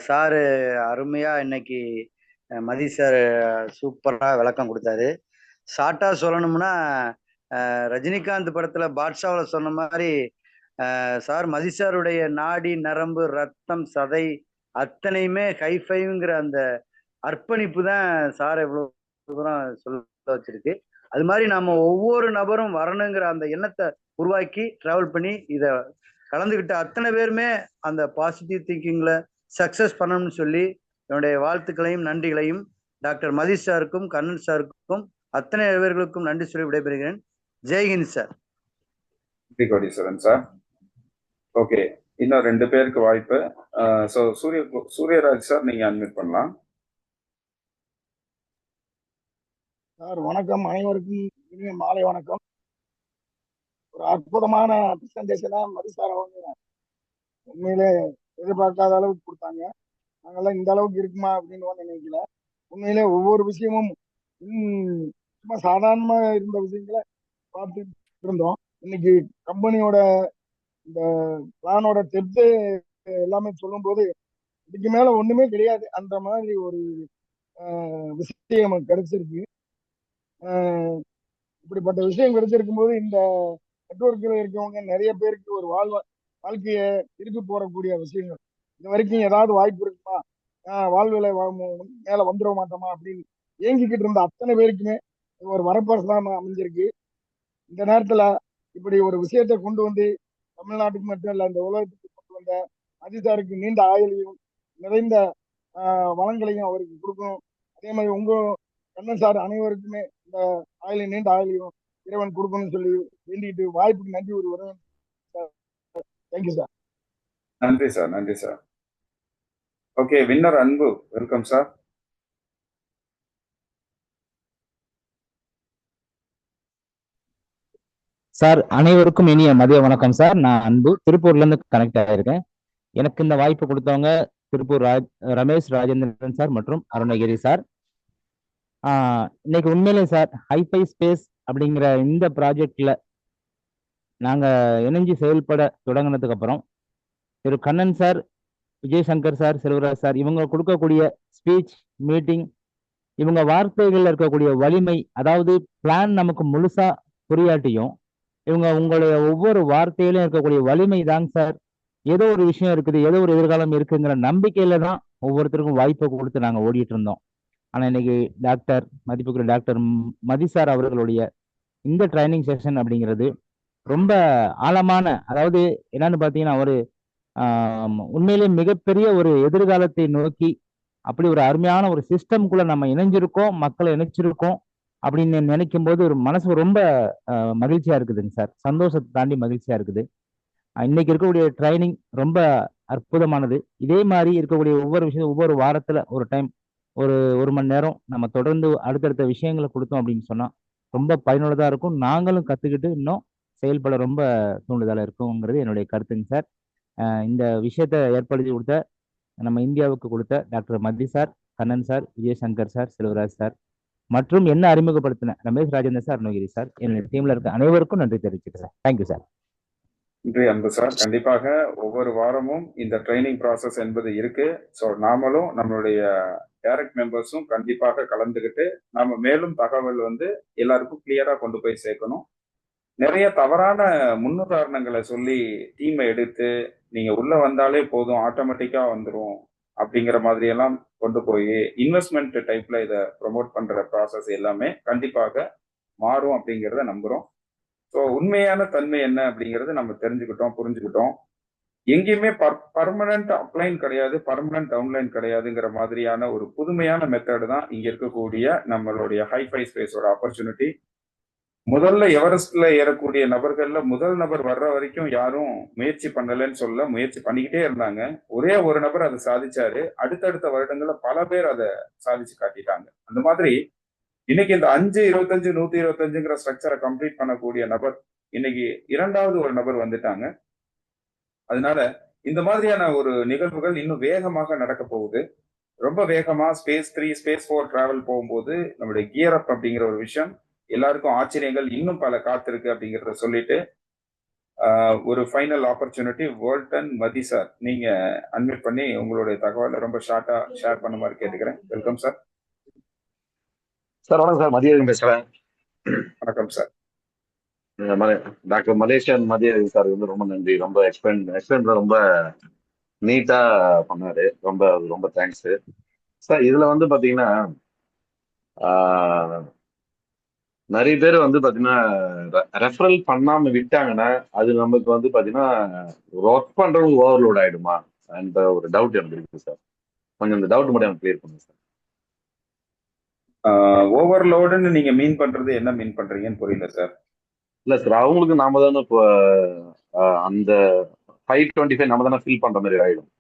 சாரு அருமையா இன்னைக்கு மதி சார் சூப்பரா விளக்கம் கொடுத்தாரு. ஷார்ட்டா சொல்லணும்னா ரஜினிகாந்த் படத்துல பாட்ஷாவில் சொன்ன மாதிரி சார் மதி சாருடைய நாடி நரம்பு ரத்தம் சதை அத்தனையுமே ஹைஃபைங்கிற அந்த அர்ப்பணிப்பு தான் சார் எவ்வளவு தூரம் சொல்ல வச்சிருக்கு. அது மாதிரி நாம ஒவ்வொரு நபரும் வரணுங்கிற அந்த எண்ணத்தை உருவாக்கி டிராவல் பண்ணி இதை கலந்துக்கிட்ட அத்தனை பேருமே அந்த பாசிட்டிவ் திங்கிங்ல சக்சஸ் பண்ணணும்னு சொல்லி என்னுடைய வாழ்த்துக்களையும் நன்றிகளையும் டாக்டர் மதி சாருக்கும் கண்ணன் சாருக்கும் அத்தனை பேர்களுக்கும் நன்றி சொல்லி விடைபெறுகிறேன். ஜெய்ஹிந்த் சார். கோடீஸ்வரன் சார். ஓகே, இன்னும் 2 பேருக்கு வாய்ப்பு. ஸோ சூரியராஜ் சார், நீங்க அட்மிட் பண்ணலாம். சார் வணக்கம், அனைவருக்கும் இனிய மாலை வணக்கம். ஒரு அற்புதமான பிரசன்டேஷனை மதி சார் அவங்க உண்மையிலே எதிர்பார்க்காத அளவுக்கு கொடுத்தாங்க. நாங்கெல்லாம் இந்த அளவுக்கு இருக்குமா அப்படின்னு நினைக்கல. உண்மையிலே ஒவ்வொரு விஷயமும் சும்மா சாதாரணமா இருந்த விஷயங்களை பார்த்துட்டு இருந்தோம். இன்னைக்கு கம்பெனியோட இந்த பிளானோட டெப்த் எல்லாமே சொல்லும் போது இதுக்கு மேல ஒண்ணுமே கிடையாது அந்த மாதிரி ஒரு விஷயம் கிடைச்சிருக்கு. இப்படிப்பட்ட விஷயம் கிடைச்சிருக்கும் போது இந்த நெட்வொர்க்கில் இருக்கவங்க நிறைய பேருக்கு ஒரு வாழ்க்கைய திருப்பி போறக்கூடிய விஷயங்கள் இது வரைக்கும் ஏதாவது வாய்ப்பு இருக்குமா, வாழ்வில மேல வந்துட மாட்டோமா அப்படின்னு இயங்கிக்கிட்டு இருந்த அத்தனை பேருக்குமே ஒரு வரப்பிரசாதமா அமைஞ்சிருக்கு. இந்த நேரத்துல இப்படி ஒரு விஷயத்தை கொண்டு வந்து தமிழ்நாட்டுக்கு மட்டும் இல்ல இந்த உலகத்துக்கு கொண்டு வந்த மதிசாருக்கு நீண்ட ஆயுளையும் நிறைந்த வளங்களையும் அவருக்கு கொடுக்கணும். அதே மாதிரி உங்க கண்ணன் சார் அனைவருக்குமே இந்த நீண்ட ஆயுளையும் இறைவன் கொடுக்கணும்னு சொல்லி வேண்டிட்டு வாய்ப்புக்கு நன்றி ஒரு வரவேன் சார். Thank you sir. நன்றி சார், நன்றி சார். ஓகே, வின்னர் அன்பு, வெல்கம் சார். சார் அனைவருக்கும் இனிய மதிய வணக்கம் சார். நான் அன்பு திருப்பூர்ல இருந்து கனெக்ட் ஆயிருக்கேன். எனக்கு இந்த வாய்ப்பு கொடுத்தவங்க திருப்பூர் ரமேஷ் ராஜேந்திரன் சார் மற்றும் அருணகிரி சார். இன்னைக்கு உண்மையிலே சார் ஹைஃபை ஸ்பேஸ் அப்படிங்கிற இந்த ப்ராஜெக்ட்ல நாங்க இணைஞ்சு செயல்பட தொடங்கினதுக்கு அப்புறம் Thiru Kannan sir, Vijayasankar sir, Selvaraj sir இவங்க கொடுக்கக்கூடிய ஸ்பீச், மீட்டிங், இவங்க வார்த்தைகள்ல இருக்கக்கூடிய வலிமை, அதாவது பிளான் நமக்கு முழுசா புரியாட்டியும் இவங்க உங்களுடைய ஒவ்வொரு வார்த்தையிலும் இருக்கக்கூடிய வலிமை தாங்க சார் ஏதோ ஒரு விஷயம் இருக்குது, ஏதோ ஒரு எதிர்காலம் இருக்குங்கிற நம்பிக்கையில தான் ஒவ்வொருத்தருக்கும் வாய்ப்பை கொடுத்து நாங்கள் ஓடிட்டு இருந்தோம். ஆனால் இன்னைக்கு டாக்டர் மதிப்புக்குரிய டாக்டர் மதி சார் அவர்களுடைய இந்த ட்ரைனிங் செஷன் அப்படிங்கிறது ரொம்ப ஆழமான, அதாவது என்னன்னு பார்த்தீங்கன்னா ஒரு உண்மையிலே மிகப்பெரிய ஒரு எதிர்காலத்தை நோக்கி அப்படி ஒரு அருமையான ஒரு சிஸ்டம்குள்ள நம்ம இணைஞ்சிருக்கோம், மக்களை இணைச்சிருக்கோம் அப்படின்னு நினைக்கும் போது ஒரு மனசு ரொம்ப மகிழ்ச்சியா இருக்குதுங்க சார். சந்தோஷத்தை தாண்டி மகிழ்ச்சியா இருக்குது. இன்னைக்கு இருக்கக்கூடிய ட்ரைனிங் ரொம்ப அற்புதமானது. இதே மாதிரி இருக்கக்கூடிய ஒவ்வொரு விஷயம் ஒவ்வொரு வாரத்துல ஒரு டைம் ஒரு மணி நேரம் நம்ம தொடர்ந்து அடுத்தடுத்த விஷயங்களை கொடுத்தோம் அப்படின்னு சொன்னா ரொம்ப பயனுள்ளதா இருக்கும். நாங்களும் கத்துக்கிட்டு இன்னும் செயல்பட ரொம்ப தூண்டுதலா இருக்குங்கிறது என்னுடைய கருத்துங்க சார். இந்த விஷயத்தை ஏற்படுத்தி கொடுத்த நம்ம இந்தியாவுக்கு கொடுத்த doctor Mathi sir, Kannan sir, Vijayasankar sir, Selvaraj sir மற்றும் என்ன அறிமுகப்படுத்தின ரமேஷ் ராஜேந்திரன் சார், அருணகிரி சார், என்னுடைய டீம்ல இருக்க அனைவருக்கும் நன்றி தெரிவிச்சுக்கிறேன். Thank you sir. நன்றி அன்பு சார். கண்டிப்பாக ஒவ்வொரு வாரமும் இந்த ட்ரைனிங் ப்ராசஸ் என்பது இருக்கு. ஸோ நாமளும் நம்மளுடைய டைரக்ட் மெம்பர்ஸும் கண்டிப்பாக கலந்துக்கிட்டு நாம மேலும் தகவல் எல்லாருக்கும் கிளியரா கொண்டு போய் சேர்க்கணும். நிறைய தவறான முன்னுதாரணங்களை சொல்லி டீமை எடுத்து நீங்க உள்ள வந்தாலே போதும் ஆட்டோமேட்டிக்கா வந்துடும் அப்படிங்கிற மாதிரி எல்லாம் கொண்டு போய் இன்வெஸ்ட்மெண்ட் டைப்ல இதை ப்ரொமோட் பண்ற ப்ராசஸ் எல்லாமே கண்டிப்பாக மாறும் அப்படிங்கிறத நம்புறோம். ஸோ உண்மையான தன்மை என்ன அப்படிங்கறத நம்ம தெரிஞ்சுக்கிட்டோம், புரிஞ்சுக்கிட்டோம். எங்கேயுமே பர்மனன்ட் அப்லைன் கிடையாது, பர்மனன்ட் டவுன்லைன் கிடையாதுங்கிற மாதிரியான ஒரு புதுமையான மெத்தட் தான் இங்க இருக்கக்கூடிய நம்மளுடைய ஹைஃபை ஸ்பேஸோட ஆப்பர்ச்சுனிட்டி. முதல்ல எவரெஸ்ட்ல ஏறக்கூடிய நபர்கள்ல முதல் நபர் வர்ற வரைக்கும் யாரும் முயற்சி பண்ணலன்னு சொல்ல, முயற்சி பண்ணிக்கிட்டே இருந்தாங்க. ஒரே ஒரு நபர் அதை சாதிச்சாரு. அடுத்தடுத்த வருடங்கள்ல பல பேர் அதை சாதிச்சு காட்டிட்டாங்க. அந்த மாதிரி இன்னைக்கு இந்த 5-25 125ங்கிற ஸ்ட்ரக்சரை கம்ப்ளீட் பண்ணக்கூடிய நபர் இன்னைக்கு இரண்டாவது ஒரு நபர் வந்துட்டாங்க. அதனால இந்த மாதிரியான ஒரு நிகழ்வுகள் இன்னும் வேகமாக நடக்க போகுது. ரொம்ப வேகமா ஸ்பேஸ் 3 ஸ்பேஸ் 4 டிராவல் போகும்போது நம்மளுடைய கியர் அப் அப்படிங்கிற ஒரு விஷயம் எல்லாருக்கும் ஆச்சரியங்கள் இன்னும் பல காத்திருக்கு அப்படிங்கிறத சொல்லிட்டு ஒரு ஃபைனல் ஆப்பர்ச்சுனிட்டி வேர்ல்டன் மதி சார், நீங்க அட்மிட் பண்ணி உங்களுடைய தகவலை ரொம்ப ஷார்ட்டா ஷேர் பண்ண மாதிரி கேட்டுக்கிறேன். Welcome sir. சார் வணக்கம் சார், மதியம் பேசுறேன். வணக்கம் சார். டாக்டர் மலேசியன் மதியம் சார் ரொம்ப நன்றி. ரொம்ப எக்ஸ்பிளைன் ரொம்ப நீட்டா பண்ணாரு. ரொம்ப ரொம்ப தேங்க்ஸ் சார். இதுல பாத்தீங்கன்னா நிறைய பேர் பாத்தீங்கன்னா ரெஃபரல் பண்ணாம விட்டாங்கன்னா அது நமக்கு பாத்தீங்கன்னா ஒர்க் பண்றது ஓவர்லோட் ஆயிடுமா அந்த ஒரு டவுட் எனக்கு இருக்கு சார். கொஞ்சம் இந்த டவுட் மட்டும் எனக்கு கிளியர் பண்ணுங்க சார். ஓவர்லோடுன்னு நீங்க மீன் பண்றது என்ன மீன் பண்றீங்கன்னு புரியல சார். இல்ல சார், அவங்களுக்கு நாம தானே இப்போ அந்த 525 நம்ம தானே ஃபில் பண்ற மாதிரி ஆயிடும்.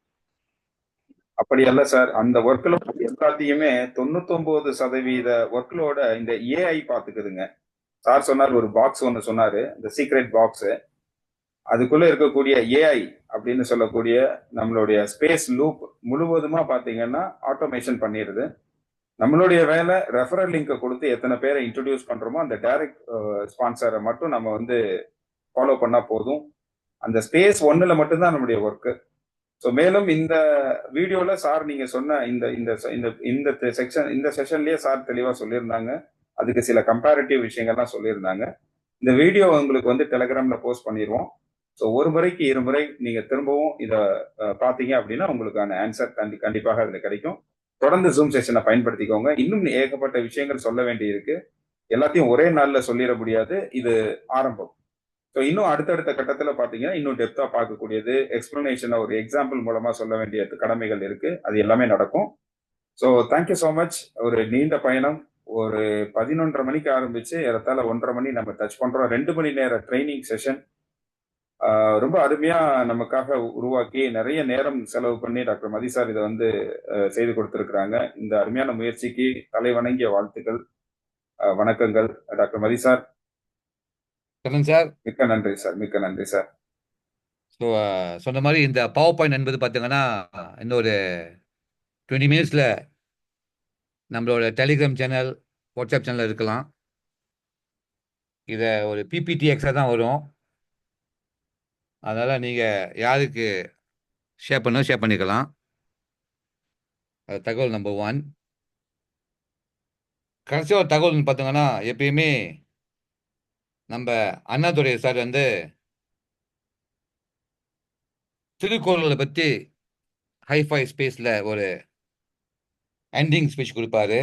அப்படி அல்ல சார். அந்த ஒர்க்லோட் எல்லாத்தையுமே 99% ஒர்க்லோட இந்த ஏஐ பாத்துக்குதுங்க. சார் சொன்னார் ஒரு பாக்ஸ் ஒன்று சொன்னாரு, இந்த சீக்ரெட் பாக்ஸ். அதுக்குள்ள இருக்கக்கூடிய ஏஐ அப்படின்னு சொல்லக்கூடிய நம்மளுடைய ஸ்பேஸ் லூப் முழுவதுமா பாத்தீங்கன்னா ஆட்டோமேஷன் பண்ணிடுது. நம்மளுடைய வேலை ரெஃபரல் லிங்கை கொடுத்து எத்தனை பேரை இன்ட்ரடியூஸ் பண்றோமோ அந்த டைரக்ட் ஸ்பான்சரை மட்டும் நம்ம ஃபாலோ பண்ணா போதும். அந்த ஸ்பேஸ் 1ல மட்டும்தான் நம்மளுடைய ஒர்க்கு. ஸோ மேலும் இந்த வீடியோல சார் நீங்க சொன்ன இந்த செஷன்லயே சார் தெளிவா சொல்லியிருந்தாங்க. அதுக்கு சில கம்பேரிட்டிவ் விஷயங்கள்லாம் சொல்லியிருந்தாங்க. இந்த வீடியோ உங்களுக்கு டெலிகிராம்ல போஸ்ட் பண்ணிடுவோம். ஸோ ஒரு முறைக்கு 2 முறை நீங்க திரும்பவும் இதை பார்த்தீங்க அப்படின்னா உங்களுக்கான ஆன்சர் கண்டிப்பாக அதுல கிடைக்கும். தொடர்ந்து ஜூம் செஷனை பயன்படுத்திக்கோங்க. இன்னும் ஏகப்பட்ட விஷயங்கள் சொல்ல வேண்டி இருக்கு. எல்லாத்தையும் ஒரே நாள்ல சொல்லிட முடியாது. இது ஆரம்பம். ஸோ இன்னும் அடுத்தடுத்த கட்டத்துல பாத்தீங்கன்னா இன்னும் டெப்தா பார்க்கக்கூடியது, எக்ஸ்பிளனேஷனை ஒரு எக்ஸாம்பிள் மூலமா சொல்ல வேண்டிய கடமைகள் இருக்கு. அது எல்லாமே நடக்கும். So thank you so much. ஒரு நீண்ட பயணம். ஒரு 11:30 மணிக்கு ஆரம்பிச்சு ஏறத்தாழ 1:30 மணி நம்ம டச் பண்றோம். 2 மணி நேர ட்ரைனிங் செஷன் ரொம்ப அருமையா நமக்காக உருவாக்கி நிறைய நேரம் செலவு பண்ணி டாக்டர் மதி சார் இதை வந்து செய்து கொடுத்திருக்கிறாங்க. இந்த அருமையான முயற்சிக்கு தலை வணங்கிய வாழ்த்துக்கள், வணக்கங்கள் டாக்டர் மதி சார். சார் மிக்க நன்றி சார், மிக்க நன்றி சார். ஸோ சொன்ன மாதிரி இந்த பவர் பாயிண்ட் என்பது பார்த்தீங்கன்னா இன்னொரு 20 மினிட்ஸில் நம்மளோட டெலிகிராம் சேனல், வாட்ஸ்அப் சேனல் இருக்கலாம். இதை ஒரு பிபிடி எக்ஸாக தான் வரும். அதனால் நீங்கள் யாருக்கு ஷேர் பண்ணிக்கலாம். அது தகவல் நம்பர் 1. கடைசியாக ஒரு தகவல்னு பார்த்தீங்கன்னா எப்பயுமே நம்ம அண்ணாதுரை சார் வந்து திருக்குறளை பற்றி ஹைஃபை ஸ்பேஸில் ஒரு எண்டிங் ஸ்பீச் கொடுப்பாரு.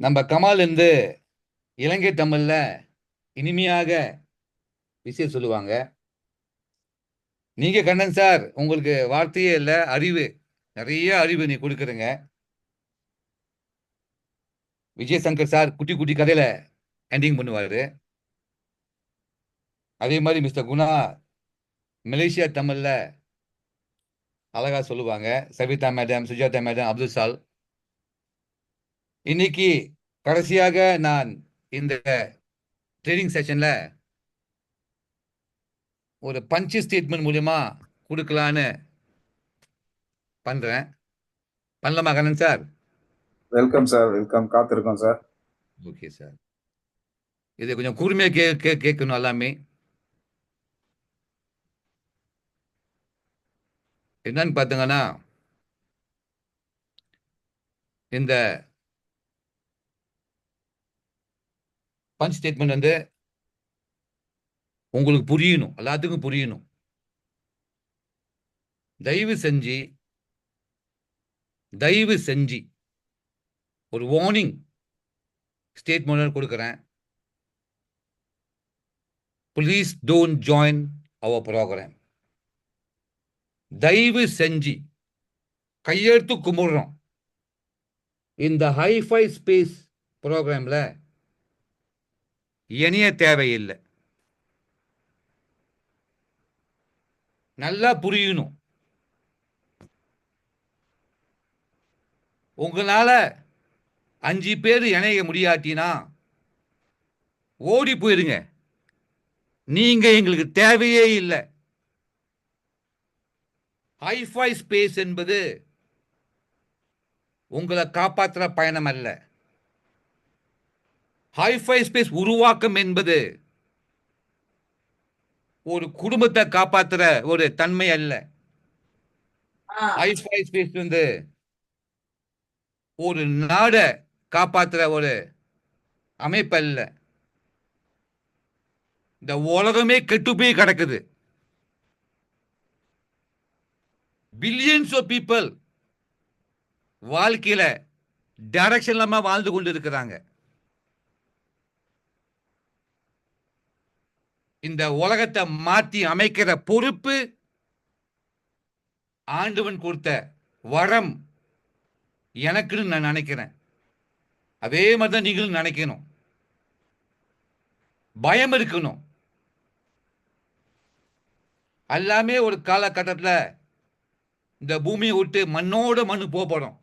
நம்ம கமால் இருந்து இலங்கை தமிழில் இனிமையாக விஷயம் சொல்லுவாங்க. நீங்கள் கண்ணன் சார் உங்களுக்கு வார்த்தையே இல்லை, அறிவு, நிறைய அறிவு நீ கொடுக்குறீங்க. விஜயசங்கர் சார் குட்டி குட்டி கதையில் எண்டிங் பண்ணுவார். அதே மாதிரி மிஸ்டர் குணா மலேசியா தமிழில் அழகாக சொல்லுவாங்க. சவிதா மேடம், சுஜாதா மேடம், அப்துல் சால். இன்னைக்கு கடைசியாக நான் இந்த ட்ரைனிங் செஷனில் ஒரு பஞ்ச் ஸ்டேட்மெண்ட் மூலியமா கொடுக்கலான்னு பண்ணுறேன். பண்ணலாமா Kannan sir? Welcome sir, welcome. காத்திருக்கோம் சார். Okay sir. இதை கொஞ்சம் கூர்மையாக கேட்கணும் எல்லாமே. என்னன்னு பார்த்தீங்கன்னா இந்த பஞ்ச் ஸ்டேட்மெண்ட் வந்து உங்களுக்கு புரியணும், எல்லாத்துக்கும் புரியணும். தயவு செஞ்சு ஒரு வார்னிங் ஸ்டேட்மெண்ட் கொடுக்குறேன். Please don't join our programme. தயவு செஞ்சு கையெழுத்து கும்பிடுறோம். இந்த ஹைஃபை ஸ்பேஸ் ப்ரோக்ராம்ல இணைய தேவையில்லை. நல்லா புரியணும். உங்களால 5 பேர் இணைய முடியாட்டினா ஓடி போயிருங்க. நீங்க எங்களுக்கு தேவையே இல்லை. ஹைஃபை ஸ்பேஸ் என்பது உங்களை காப்பாற்றுற பயணம் அல்ல. ஹைஃபை ஸ்பேஸ் உருவாக்கம் என்பது ஒரு குடும்பத்தை காப்பாற்றுற ஒரு தன்மை அல்ல. ஹைஃபை ஸ்பேஸ் வந்து ஒரு நாடை காப்பாற்றுற ஒரு அமைப்பு அல்ல. இந்த உலகமே கெட்டு போய் கிடக்குது. பில்லியன்ஸ் ஆஃப் பீப்புள் வாழ்க்கையில டைரக்ஷன் இல்லாம வாழ்ந்து கொண்டு இருக்கிறாங்க. இந்த உலகத்தை மாற்றி அமைக்கிற பொறுப்பு ஆண்டவன் கொடுத்த வரம் எனக்குன்னு நான் நினைக்கிறேன். அதே மாதிரிதான் நீங்களும் நினைக்கணும். பயம் இருக்கணும். எல்லாமே ஒரு காலகட்டத்தில் இந்த பூமியை விட்டு மண்ணோட மண்ணு போறோம்.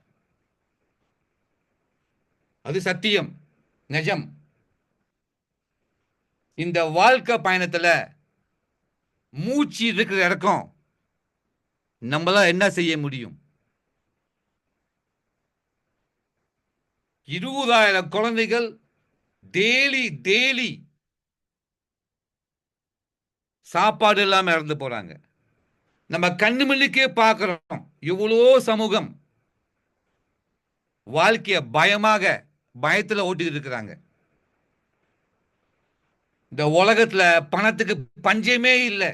அது சத்தியம், நிஜம். இந்த வாழ்க்கை பயணத்துல மூச்சு இருக்கிற இடக்கம் நம்மளால என்ன செய்ய முடியும்? 20,000 குழந்தைகள் டெய்லி சாப்பாடு இல்லாம இறந்து போறாங்க. நம்ம கண்ணு மல்லிக்கே பார்க்கிறோம். இவ்வளோ சமூகம் வாழ்க்கைய பயத்துல ஓட்டிட்டு இருக்கிறாங்க. இந்த உலகத்துல பணத்துக்கு பஞ்சமே இல்லை.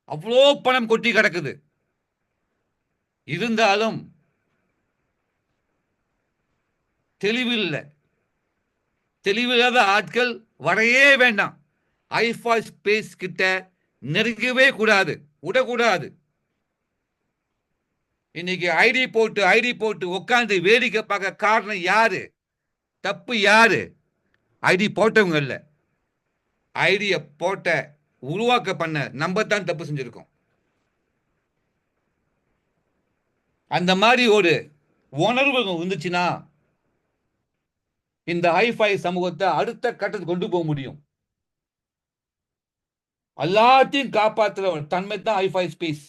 அவ்வளோ பணம் கொட்டி கிடக்குது. இருந்தாலும் தெளிவில்லை. தெளிவில்லாத ஆட்கள் வரவே வேண்டாம். ஐஃபா ஸ்பேஸ் கிட்ட நெருங்கவே கூடாது, விடக்கூடாது. இன்னைக்கு ஐடி போட்டு உட்காந்து வேடிக்கை பார்க்க காரணம் யாரு? தப்பு யாரு? ஐடி போட்டவங்க இல்ல, ஐடிய போட்ட உருவாக்க பண்ண நம்ம தான் தப்பு செஞ்சிருக்கோம். அந்த மாதிரி ஒரு உணர்வு இருந்துச்சுன்னா இந்த ஹைஃபை சமூகத்தை அடுத்த கட்டத்துக்கு கொண்டு போக முடியும். எல்லாத்தையும் காப்பாற்றுற ஒரு தன்மை தான் ஹைஃபை ஸ்பேஸ்.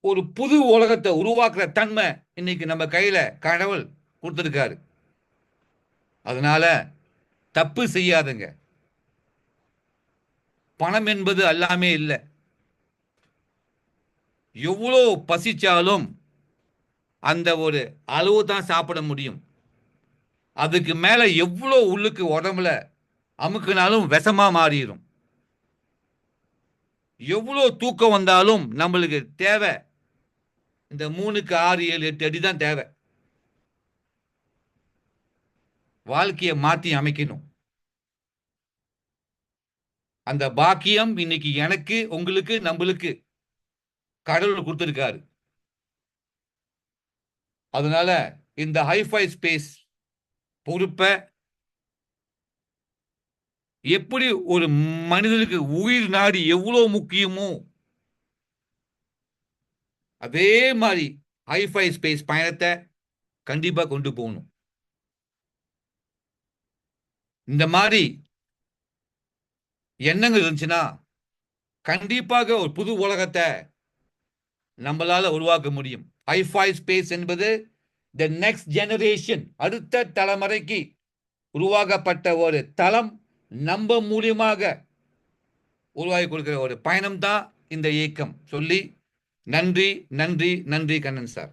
ஒரு புது உலகத்தை உருவாக்குற தன்மை இன்னைக்கு நம்ம கையில கடவுள் கொடுத்திருக்காரு. அதனால தப்பு செய்யாதுங்க. பணம் என்பது எல்லாமே இல்லை. எவ்வளோ பசிச்சாலும் அந்த ஒரு அளவு தான் சாப்பிட முடியும். அதுக்கு மேல எவ்வளோ உள்ளுக்கு உடம்புல அமுக்குனாலும் விஷமா மாறிடும். எவ்வளோ தூக்கம் வந்தாலும் நம்மளுக்கு தேவை இந்த 3க்கு 6, 7, 8 அடி தான் தேவை. வாழ்க்கையை மாற்றி அமைக்கணும். அந்த பாக்கியம் இன்னைக்கு எனக்கு, உங்களுக்கு, நம்மளுக்கு கடவுள் கொடுத்திருக்காரு. அதனால இந்த ஹைஃபை ஸ்பேஸ் பொறுப்பை எப்படி ஒரு மனிதனுக்கு உயிர் நாடி எவ்வளவு முக்கியமோ அதே மாதிரி ஹைஃபை ஸ்பேஸ் பயணத்தை கண்டிப்பா கொண்டு போகணும். இந்த மாதிரி எண்ணங்கள் இருந்துச்சுன்னா கண்டிப்பாக ஒரு புது உலகத்தை நம்மளால உருவாக்க முடியும். ஹைஃபை ஸ்பேஸ் என்பது தி நெக்ஸ்ட் ஜெனரேஷன், அடுத்த தலைமுறைக்கு உருவாக்கப்பட்ட ஒரு தளம். நம்ம மூலியமாக உருவாக்கி கொடுக்கிற ஒரு பயணம் தான் இந்த இயக்கம். சொல்லி நன்றி நன்றி நன்றி கண்ணன் சார்.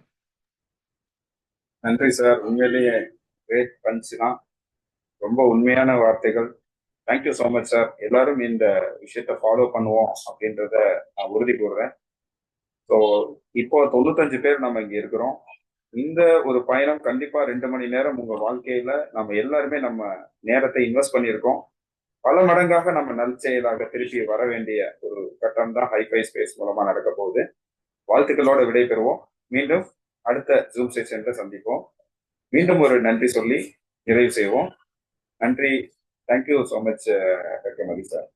நன்றி சார், உண்மையிலேயே கிரேட் பஞ்ச் தான், ரொம்ப உண்மையான வார்த்தைகள். Thank you so much sir. எல்லாரும் இந்த விஷயத்த ஃபாலோ பண்ணுவோம் அப்படின்றத நான் உறுதி கூறுறேன். ஸோ இப்போ 95 பேர் நம்ம இங்க இருக்கிறோம். இந்த ஒரு பயணம் கண்டிப்பா 2 மணி நேரம் உங்க வாழ்க்கையில நம்ம எல்லாருமே நம்ம நேரத்தை இன்வெஸ்ட் பண்ணியிருக்கோம். பல மடங்காக நம்ம நற்செயலாக திருப்பி வர வேண்டிய ஒரு கட்டம் தான் ஹைஃபை ஸ்பேஸ் மூலமா நடக்க போகுது. வாழ்த்துக்களோட விடைபெறுவோம். மீண்டும் அடுத்த ஜூம் செஷன்ல சந்திப்போம். மீண்டும் ஒரு நன்றி சொல்லி நிறைவு செய்வோம். நன்றி. Thank you so much doctor Mathi sir.